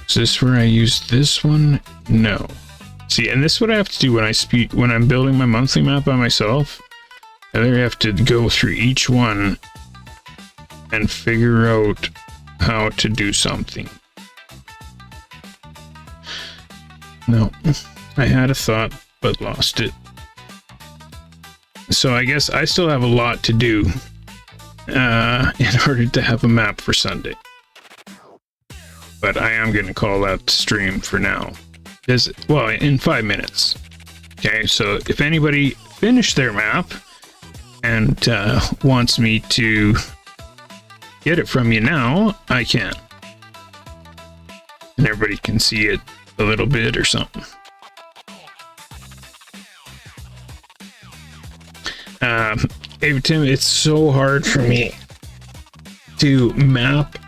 Is this where I use this one? No. See, and this is what I have to do when I'm building my monthly map by myself. I literally have to go through each one and figure out how to do something. No, I had a thought, but lost it. So I guess I still have a lot to do in order to have a map for Sunday. But I am going to call that stream for now. Well, in 5 minutes. Okay, so if anybody finished their map and wants me to get it from you now, I can. And everybody can see it a little bit or something. Hey Tim, it's so hard for me to map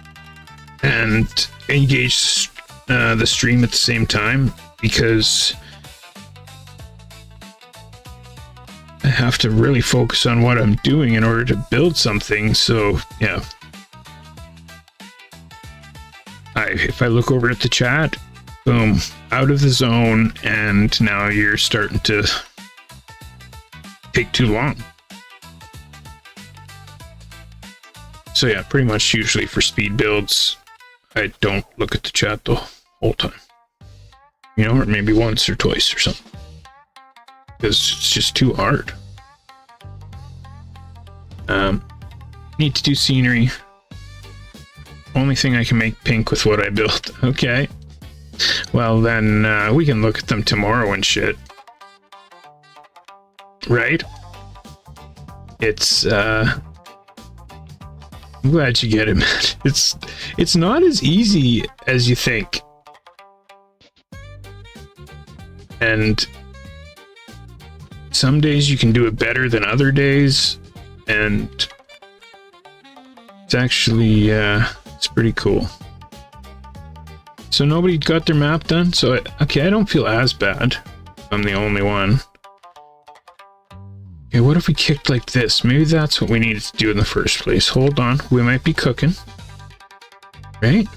and engage the stream at the same time because I have to really focus on what I'm doing in order to build something. So yeah, if I look over at the chat, boom, out of the zone, and now you're starting to take too long. So yeah, pretty much usually for speed builds, I don't look at the chat the whole time. You know, or maybe once or twice or something. Because it's just too hard. Need to do scenery. Only thing I can make pink with what I built. Okay. Well, then we can look at them tomorrow and shit. Right? It's, I'm glad you get it, man. It's not as easy as you think. And some days you can do it better than other days, and it's actually it's pretty cool. So nobody got their map done, so okay, I don't feel as bad if I'm the only one. Okay, what if we kicked like this? Maybe that's what we needed to do in the first place. Hold on, we might be cooking. Right?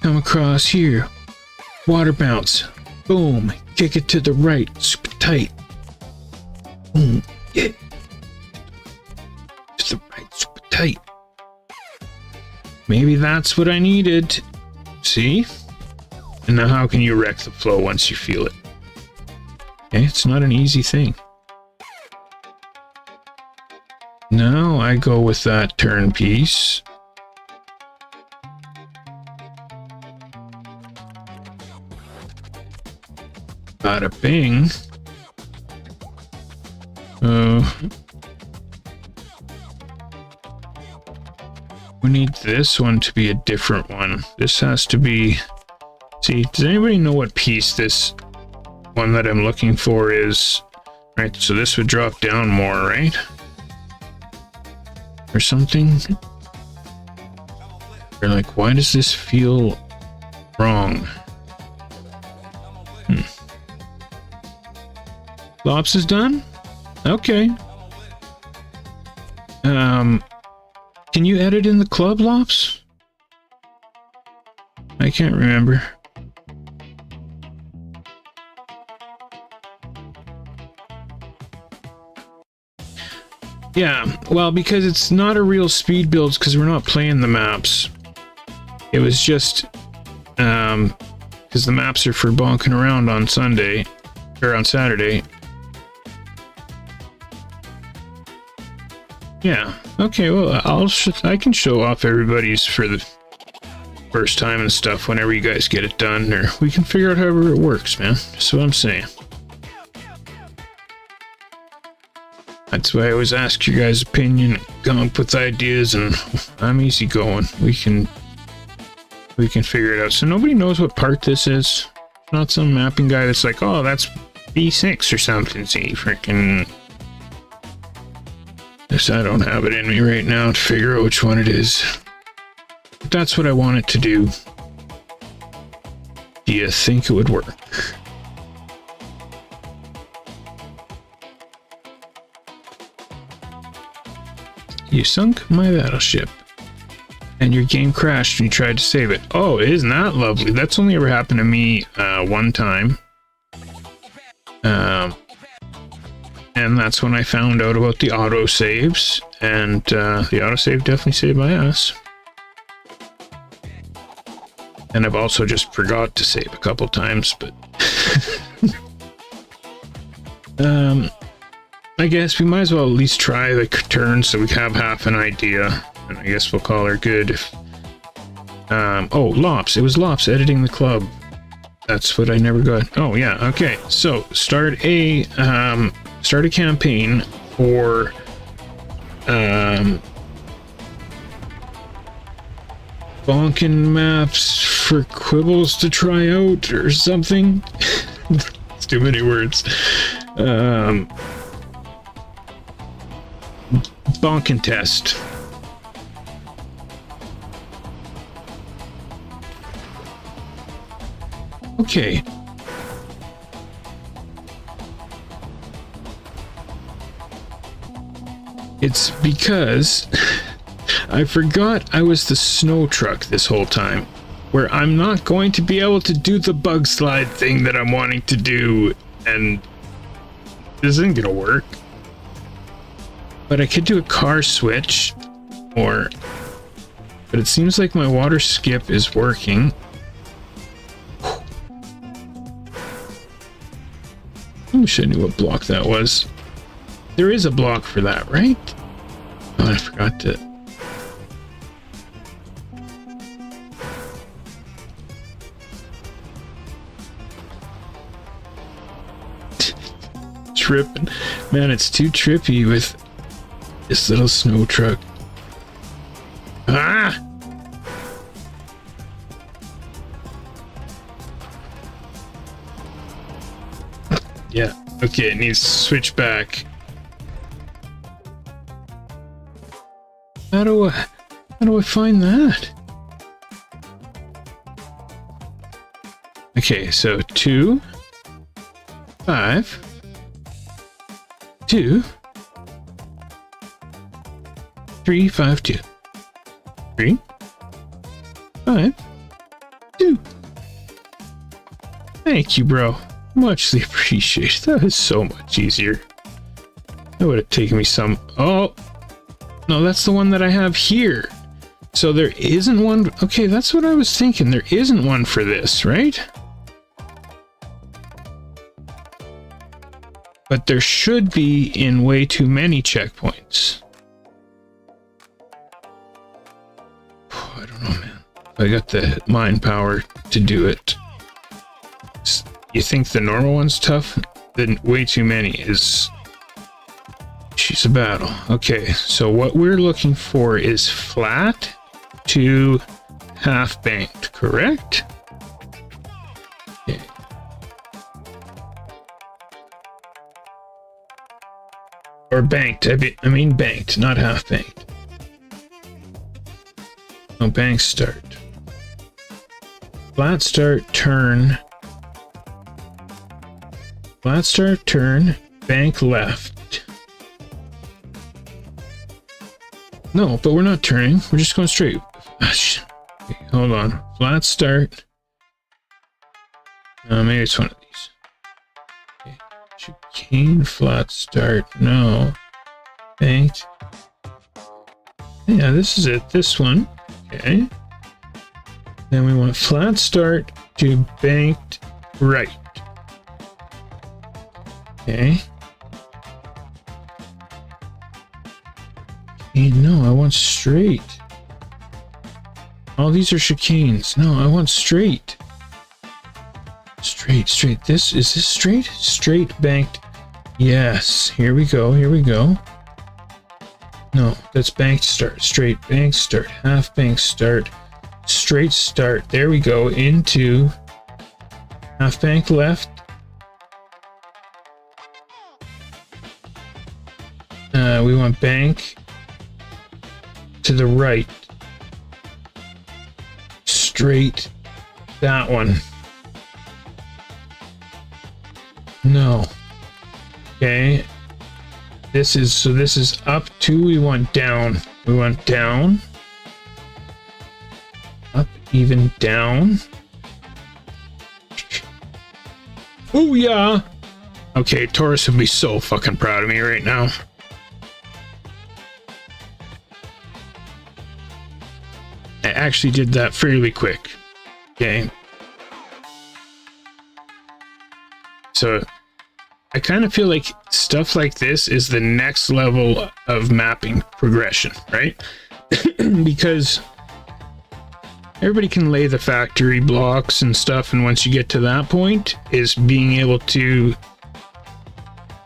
Come across here. Water bounce. Boom. Kick it to the right. Super tight. Boom. Yeah. To the right. Super tight. Maybe that's what I needed. See? And now how can you wreck the flow once you feel it? Okay, it's not an easy thing. No, I go with that turn piece. Bada bing. We need this one to be a different one. This has to be... See, does anybody know what piece this one that I'm looking for is? Right, so this would drop down more, right? Or something. Or like, why does this feel wrong? Lops is done? Okay. Can you edit in the club, Lops? I can't remember. Yeah, well, because it's not a real speed build, because we're not playing the maps. It was just, because the maps are for bonking around on Sunday, or on Saturday. Yeah, okay, well, I can show off everybody's for the first time and stuff whenever you guys get it done, or we can figure out however it works, man. That's what I'm saying. That's why I always ask your guys' opinion, come up with ideas, and I'm easy going. We can figure it out. So nobody knows what part this is. Not some mapping guy that's like, oh, that's B6 or something. See, freaking. Guess I don't have it in me right now to figure out which one it is. But that's what I want it to do. Do you think it would work? you sunk my battleship. And your game crashed when you tried to save it. Oh, isn't that lovely? That's only ever happened to me one time. And that's when I found out about the autosaves. And the autosave definitely saved my ass. And I've also just forgot to save a couple times, but... I guess we might as well at least try the turn so we have half an idea. And I guess we'll call her good. Oh, Lops. It was Lops editing the club. That's what I never got. Oh, yeah. Okay. So start a campaign for bonkin maps for Quibbles to try out or something. It's too many words. Bonkin test. Okay. It's because I forgot I was the snow truck this whole time, where I'm not going to be able to do the bug slide thing that I'm wanting to do, and this isn't gonna work. But I could do a car switch, but it seems like my water skip is working. I wish I knew what block that was. There is a block for that, right? Oh, I forgot to... Tripping. Man, it's too trippy with this little snow truck. Ah! Yeah, okay, it needs to switch back. How do I find that? Okay, so 2, 5, 2, 3, 5, 2. 3, 5, 2. Thank you, bro. Muchly appreciated. That is so much easier. That would have taken me some... Oh! No, that's the one that I have here. So there isn't one... Okay, that's what I was thinking. There isn't one for this, right? But there should be in way too many checkpoints. I don't know, man. I got the mind power to do it. You think the normal one's tough? Then way too many is... She's a battle. Okay, so what we're looking for is flat to half banked, correct? Okay. Or banked. I mean banked, not half banked. No, bank start. Flat start, turn. Flat start, turn, bank left. No, but we're not turning. We're just going straight. Okay, hold on. Flat start. Maybe it's one of these. Okay. Chicane, flat start. No. Banked. Yeah, this is it. This one. Okay. Then we want flat start to banked right. Okay. Okay, no, I want straight. All these are chicanes. No, I want straight. Straight, straight. Is this straight? Straight banked. Yes. Here we go. Here we go. No, that's banked start. Straight bank start. Half bank start. Straight start. There we go. Into half bank left. We want bank to the right. Straight. That one. No. Okay. This is, so this is up 2, we want down. We want down. Up, even down. Oh yeah! Okay, Taurus would be so fucking proud of me right now. I actually did that fairly quick. Okay. So I kind of feel like stuff like this is the next level of mapping progression, right? Because everybody can lay the factory blocks and stuff, and once you get to that point, is being able to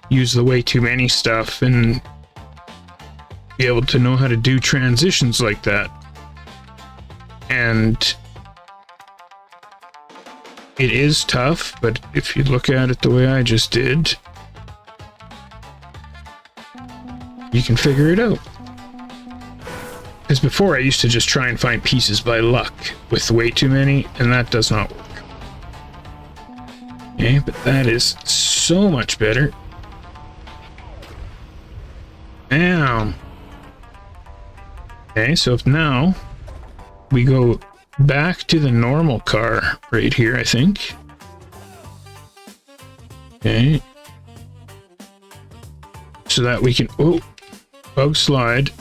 use the way too many stuff and be able to know how to do transitions like that. And it is tough, but if you look at it the way I just did, you can figure it out. Because before I used to just try and find pieces by luck with way too many, and that does not work. Okay, but that is so much better. Damn. Okay, so if now we go back to the normal car right here, I think. Okay. So that we can, oh, bug slide.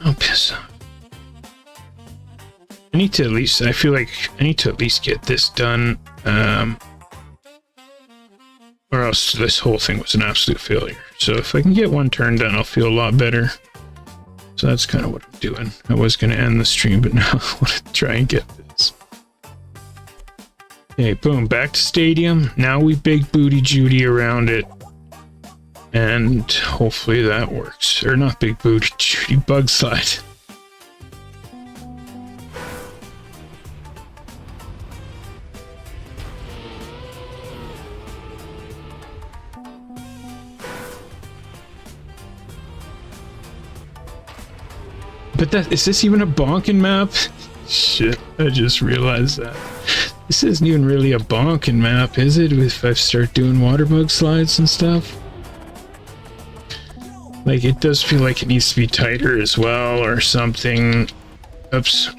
Oh, piss off. I need to at least, I feel like I need to at least get this done, or else this whole thing was an absolute failure. So if I can get one turn done, I'll feel a lot better. So that's kind of what I'm doing. I was going to end the stream, but now I want to try and get this. Okay, boom, back to stadium. Now we big booty Judy around it. And hopefully that works. Or not big booty Judy, bug slide. But that, is this even a bonkin map? Shit, I just realized that. This isn't even really a bonkin map, is it? If I start doing water bug slides and stuff? Like, it does feel like it needs to be tighter as well, or something. Oops.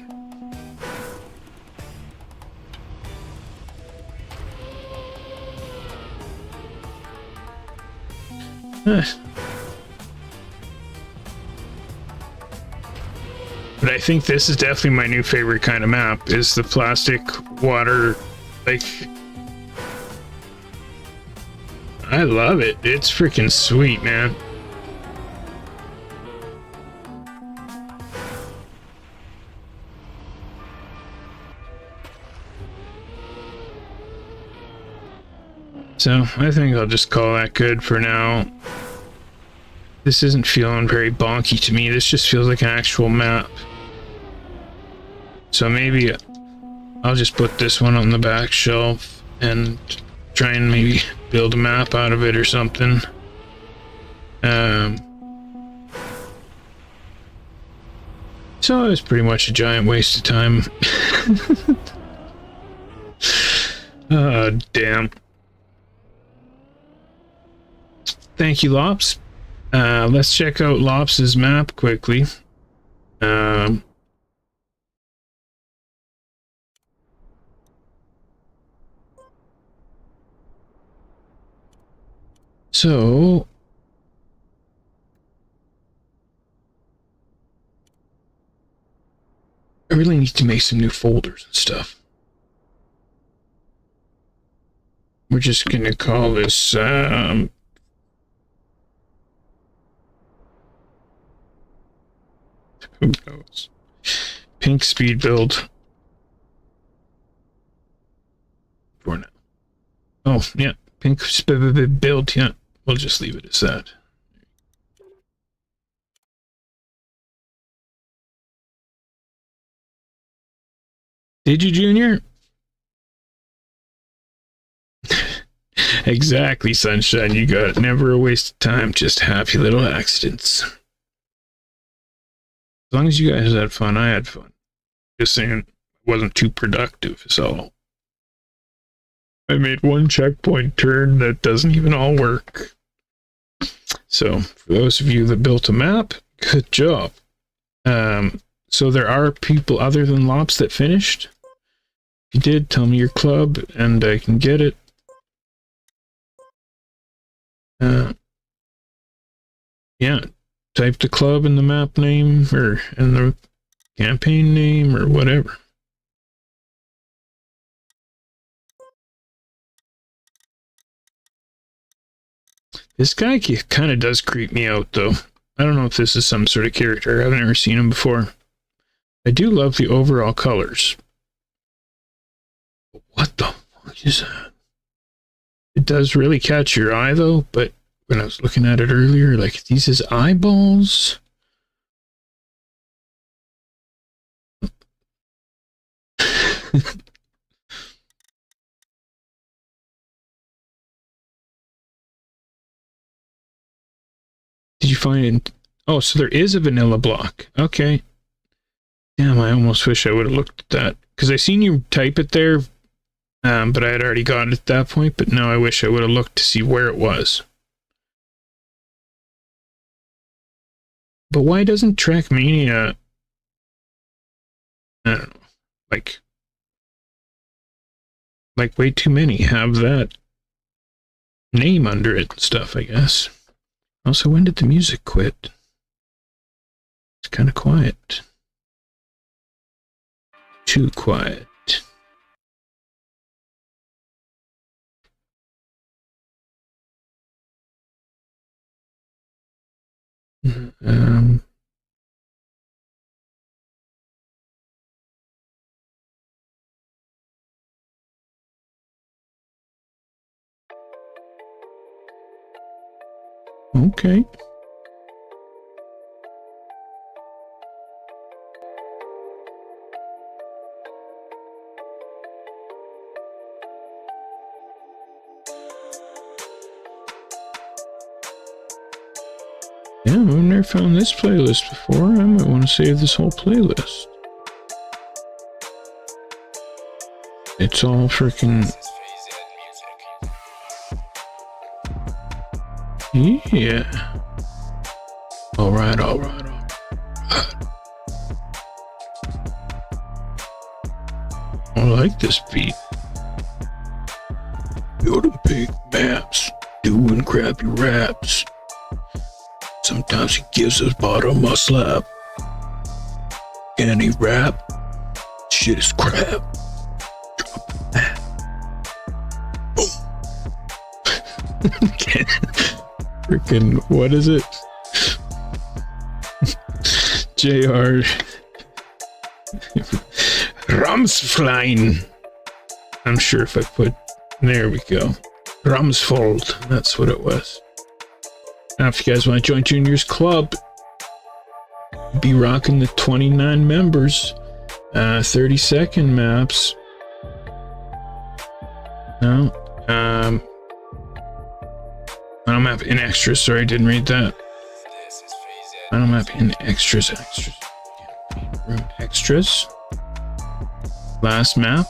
But I think this is definitely my new favorite kind of map, is the plastic water, like... I love it. It's freaking sweet, man. So, I think I'll just call that good for now. This isn't feeling very bonky to me. This just feels like an actual map. So maybe I'll just put this one on the back shelf and try and maybe build a map out of it or something. So it was pretty much a giant waste of time. Oh, damn. Thank you, Lops. Let's check out Lops' map quickly. So I really need to make some new folders and stuff. We're just gonna call this who knows? Pink speed build for now. Oh yeah, pink build, yeah. We'll just leave it as that. Did you, Junior? Exactly, Sunshine. You got it. Never a waste of time, just happy little accidents. As long as you guys had fun, I had fun. Just saying, it wasn't too productive, is all. I made one checkpoint turn that doesn't even all work. So, for those of you that built a map, good job. So there are people other than Lops that finished? If you did, tell me your club, and I can get it. Yeah, type the club in the map name, or in the campaign name, or whatever. This guy kind of does creep me out, though. I don't know if this is some sort of character. I've never seen him before. I do love the overall colors. What the fuck is that? It does really catch your eye, though, but when I was looking at it earlier, like, these his eyeballs? Did you find it? Oh, so there is a vanilla block. Okay. Damn, I almost wish I would have looked at that. Because I seen you type it there, but I had already gotten it at that point. But now I wish I would have looked to see where it was. But why doesn't Trackmania, I don't know, like way too many have that name under it and stuff, I guess. Also, when did the music quit? It's kind of quiet. Too quiet. Okay. Yeah, I've never found this playlist before. I might want to save this whole playlist. It's all freaking... Yeah. Alright. I like this beat. Building big maps, doing crappy raps. Sometimes he gives his bottom a slap. Can he rap? Shit is crap. Drop that. Boom. Freaking, what is it? JR. Ramsflein. I'm sure if I put, there we go. Ramsfold. That's what it was. Now, if you guys want to join Junior's Club, be rocking the 29 members, 30-second maps. No, Final map in extras. Sorry, didn't read that. Final map in extras. Room extras. Last map.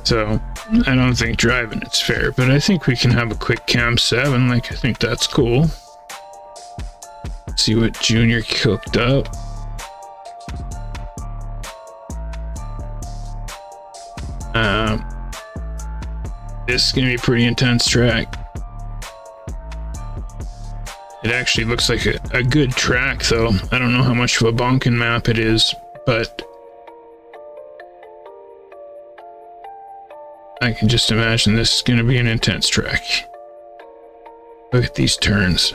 So, I don't think driving it's fair, but I think we can have a quick Cam 7. Like, I think that's cool. See what Junior cooked up. This is going to be a pretty intense track. It actually looks like a good track, though. I don't know how much of a bonkin' map it is, but I can just imagine this is going to be an intense track. Look at these turns.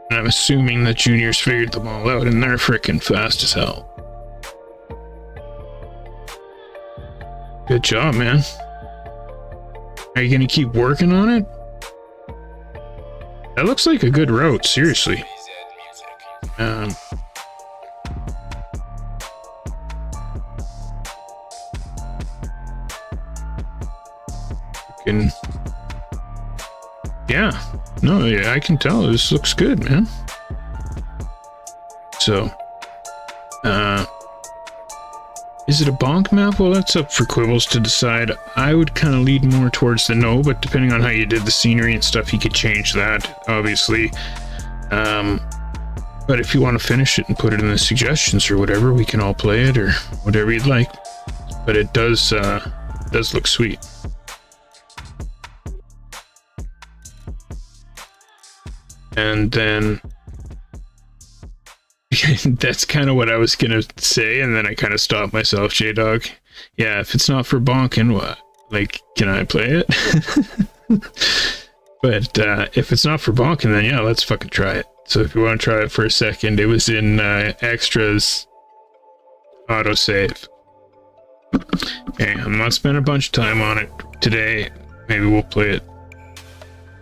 And I'm assuming that Junior's figured them all out, and they're freaking fast as hell. Good job, man. Are you going to keep working on it? That looks like a good route, seriously. Yeah, no, yeah, I can tell this looks good, man. So Is it a bonk map? Well, that's up for Quibbles to decide. I would kind of lead more towards the no, but depending on how you did the scenery and stuff, he could change that, obviously. But if you want to finish it and put it in the suggestions or whatever, we can all play it or whatever you'd like. But it does look sweet. And then that's kind of what I was gonna say, and then I kind of stopped myself, J-Dog. Yeah, if it's not for bonking, what? Like, can I play it? But if it's not for bonking, then yeah, let's fucking try it. So if you want to try it for a second, it was in extras autosave. Okay, I'm not spending a bunch of time on it today. Maybe we'll play it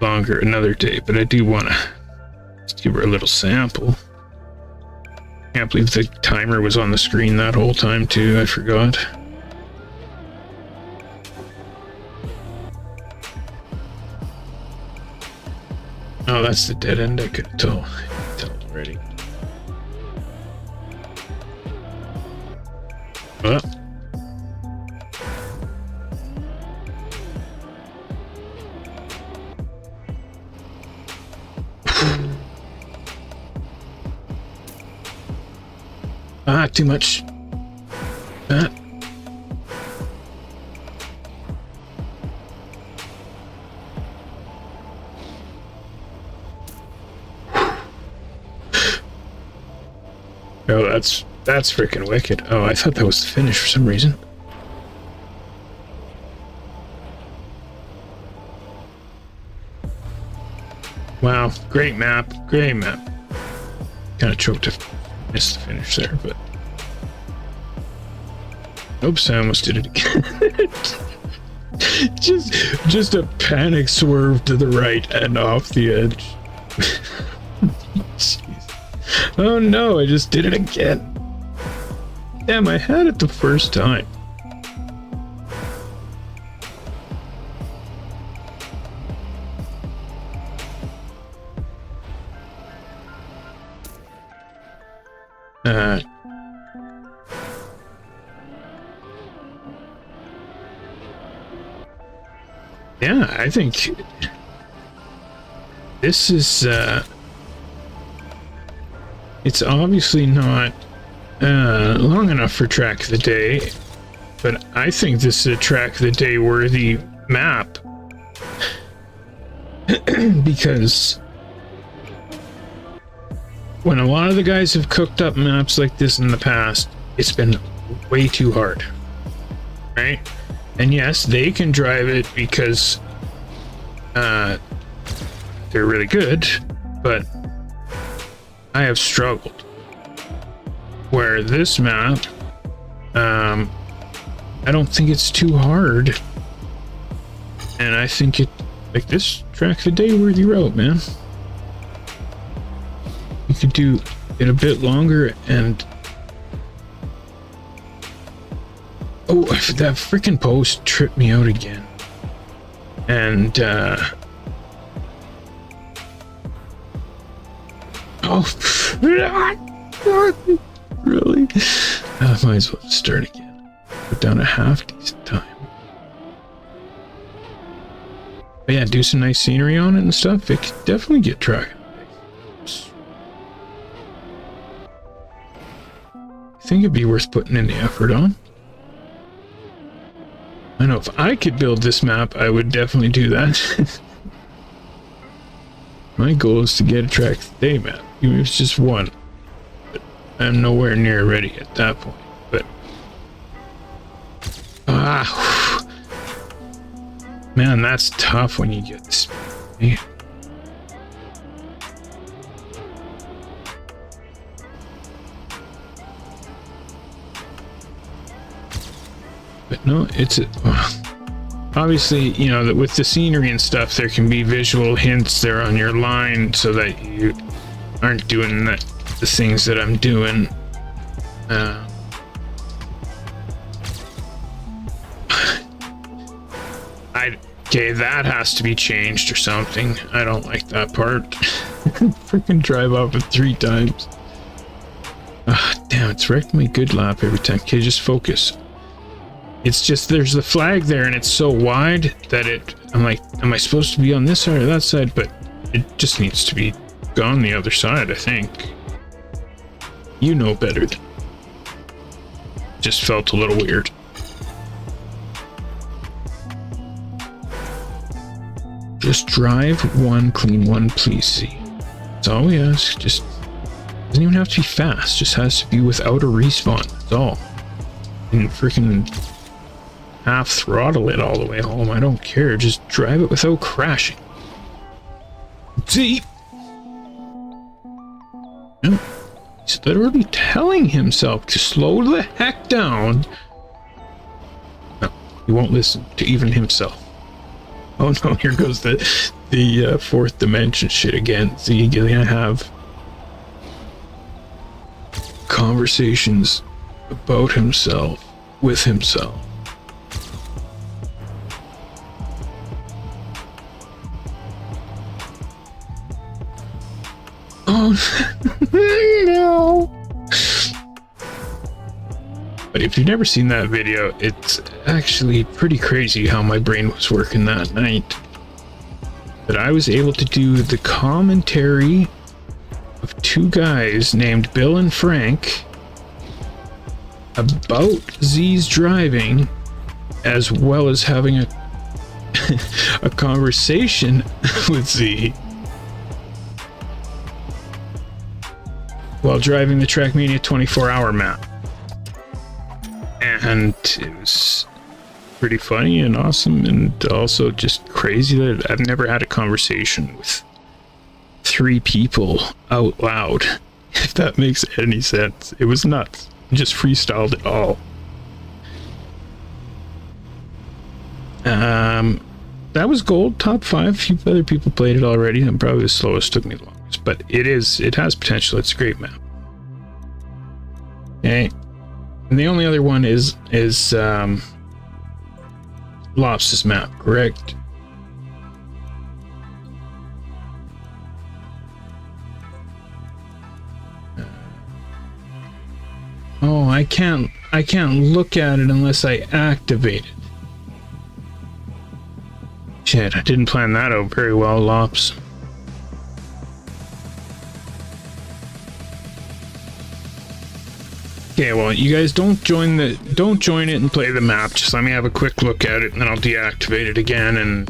longer another day, but I do want to just give her a little sample. Can't believe the timer was on the screen that whole time too. I forgot. Oh, that's the dead end. I could tell already. Oh. Ah, too much. Ah. Oh, that's freaking wicked. Oh, I thought that was the finish for some reason. Wow, great map, great map. Kind of choked to miss the finish there, but oops, I almost did it again. just a panic swerve to the right and off the edge. Jeez. Oh no, I just did it again. Damn, I had it the first time. Yeah, I think this is it's obviously not long enough for track of the day, but I think this is a track of the day worthy map. Because when a lot of the guys have cooked up maps like this in the past, it's been way too hard, right? And yes, they can drive it because they're really good, but I have struggled. Where this map, I don't think it's too hard, and I think it, like, this track of the day worthy route, man. You could do it a bit longer, and oh, that freaking post tripped me out again. And oh, really? I might as well start again. Put down a half decent time. But yeah, do some nice scenery on it and stuff. It could definitely get track. I think it'd be worth putting in the effort on. I know if I could build this map, I would definitely do that. My goal is to get a track today map, even if it's just one. But I'm nowhere near ready at that point. But man, that's tough when you get this. Man. But no, it's obviously, you know, that with the scenery and stuff, there can be visual hints there on your line so that you aren't doing the things that I'm doing. Okay, that has to be changed or something. I don't like that part. Freaking drive off it 3 times. Damn it's wrecked my good lap every time. Okay, just focus. It's just, there's the flag there and it's so wide that I'm like, am I supposed to be on this side or that side? But it just needs to be gone the other side, I think. You know better than. Just felt a little weird. Just drive one, clean one, please, see. That's all we ask. Just doesn't even have to be fast. Just has to be without a respawn. That's all. And freaking half throttle it all the way home. I don't care. Just drive it without crashing. See? No. He's literally telling himself to slow the heck down. No, he won't listen to even himself. Oh no, here goes the fourth dimension shit again. So you're gonna have conversations about himself with himself. Oh no. But if you've never seen that video, it's actually pretty crazy how my brain was working that night. That I was able to do the commentary of two guys named Bill and Frank about Z's driving, as well as having a a conversation with Z while driving the Trackmania 24-hour map. And it was pretty funny and awesome, and also just crazy that I've never had a conversation with three people out loud, if that makes any sense. It was nuts. I just freestyled it all. That was gold, top 5. A few other people played it already. I'm probably the slowest, took me the longest, but it has potential. It's a great map. Okay. And the only other one is Lops' map, correct? Oh, I can't look at it unless I activate it. Shit, I didn't plan that out very well, Lops. Okay, well, you guys don't join it and play the map. Just let me have a quick look at it, and then I'll deactivate it again. And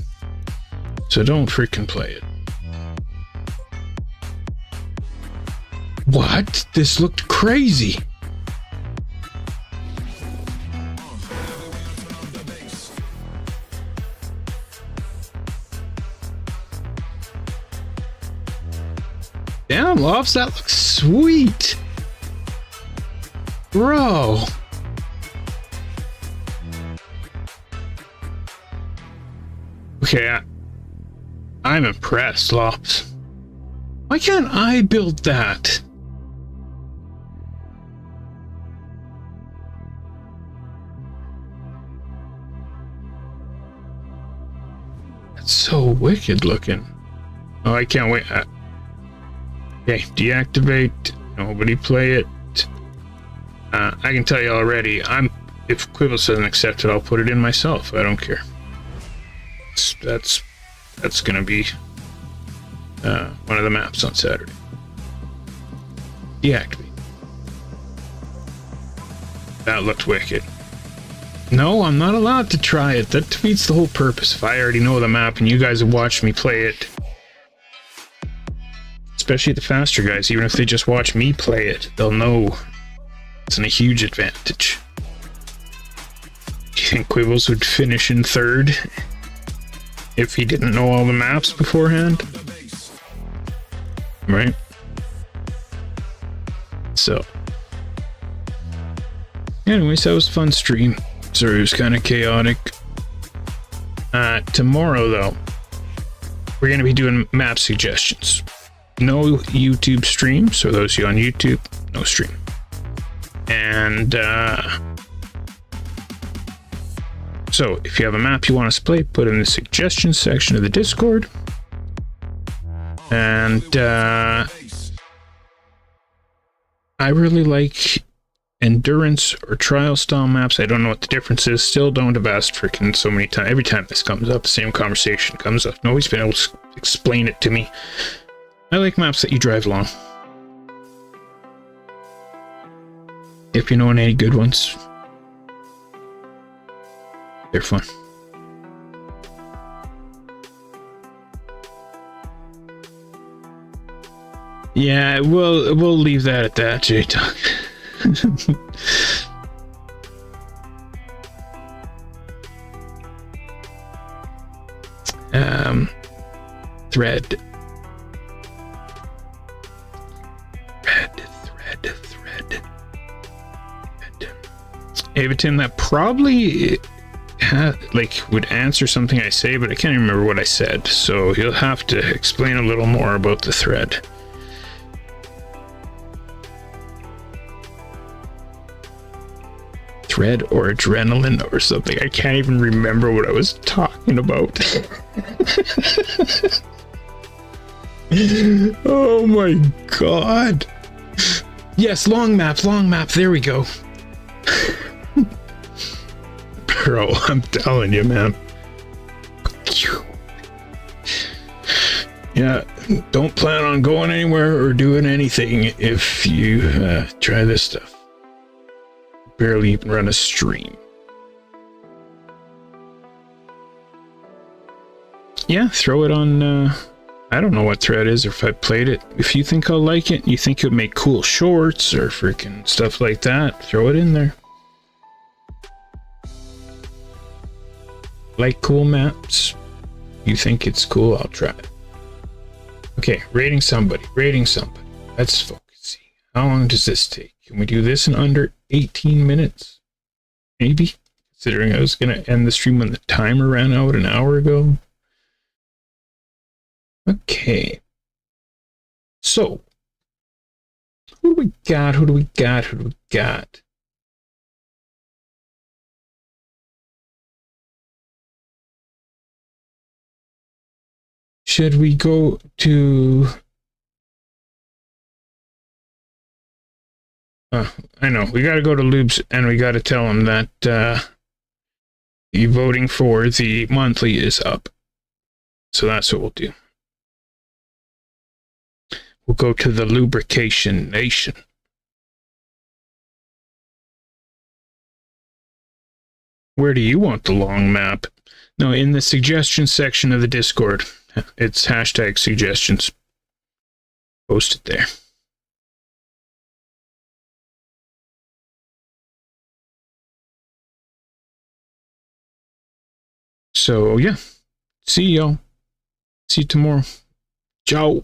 so don't freaking play it. What? This looked crazy. Damn, Lops, that looks sweet. Bro. Okay, I'm impressed, Lops. Why can't I build that? That's so wicked looking. Oh, I can't wait. Okay, deactivate. Nobody play it. I can tell you already, if CREWZ doesn't accept it, I'll put it in myself. I don't care. That's gonna be one of the maps on Saturday. Deactivate. That looked wicked. No, I'm not allowed to try it. That defeats the whole purpose. If I already know the map and you guys have watched me play it, especially the faster guys, even if they just watch me play it, they'll know it's a huge advantage. Do you think CREWZ would finish in 3rd if he didn't know all the maps beforehand? Right? So, anyways, that was a fun stream. Sorry, it was kind of chaotic. Tomorrow, though, we're going to be doing map suggestions. No YouTube stream, so those of you on YouTube, no stream. And so if you have a map you want us to play, put it in the suggestions section of the Discord. And I really like endurance or trial style maps. I don't know what the difference is. Still don't have asked freaking so many times. Every time this comes up, the same conversation comes up. Nobody's been able to explain it to me. I like maps that you drive along. If you know any good ones, they're fun. Yeah, we'll leave that at that, J-Talk. Thread. Avatim, that probably would answer something I say, but I can't even remember what I said, so you'll have to explain a little more about the thread. Thread or adrenaline or something. I can't even remember what I was talking about. Oh my god. Yes, long map, there we go. Bro, I'm telling you, man. Yeah, don't plan on going anywhere or doing anything if you try this stuff. Barely even run a stream. Yeah, throw it on, I don't know what thread is or if I played it. If you think I'll like it, you think it'll make cool shorts or freaking stuff like that, throw it in there. Like cool maps. You think it's cool, I'll try it. Okay, rating somebody. Let's focus. How long does this take? Can we do this in under 18 minutes? Maybe? Considering I was going to end the stream when the timer ran out an hour ago. Okay. So, who do we got? Should we go to... I know, we got to go to Lubes and we got to tell him that the voting for the monthly is up. So that's what we'll do. We'll go to the Lubrication Nation. Where do you want the long map? No, in the suggestions section of the Discord. It's hashtag suggestions. Post it there. So, yeah. See y'all. See you tomorrow. Ciao.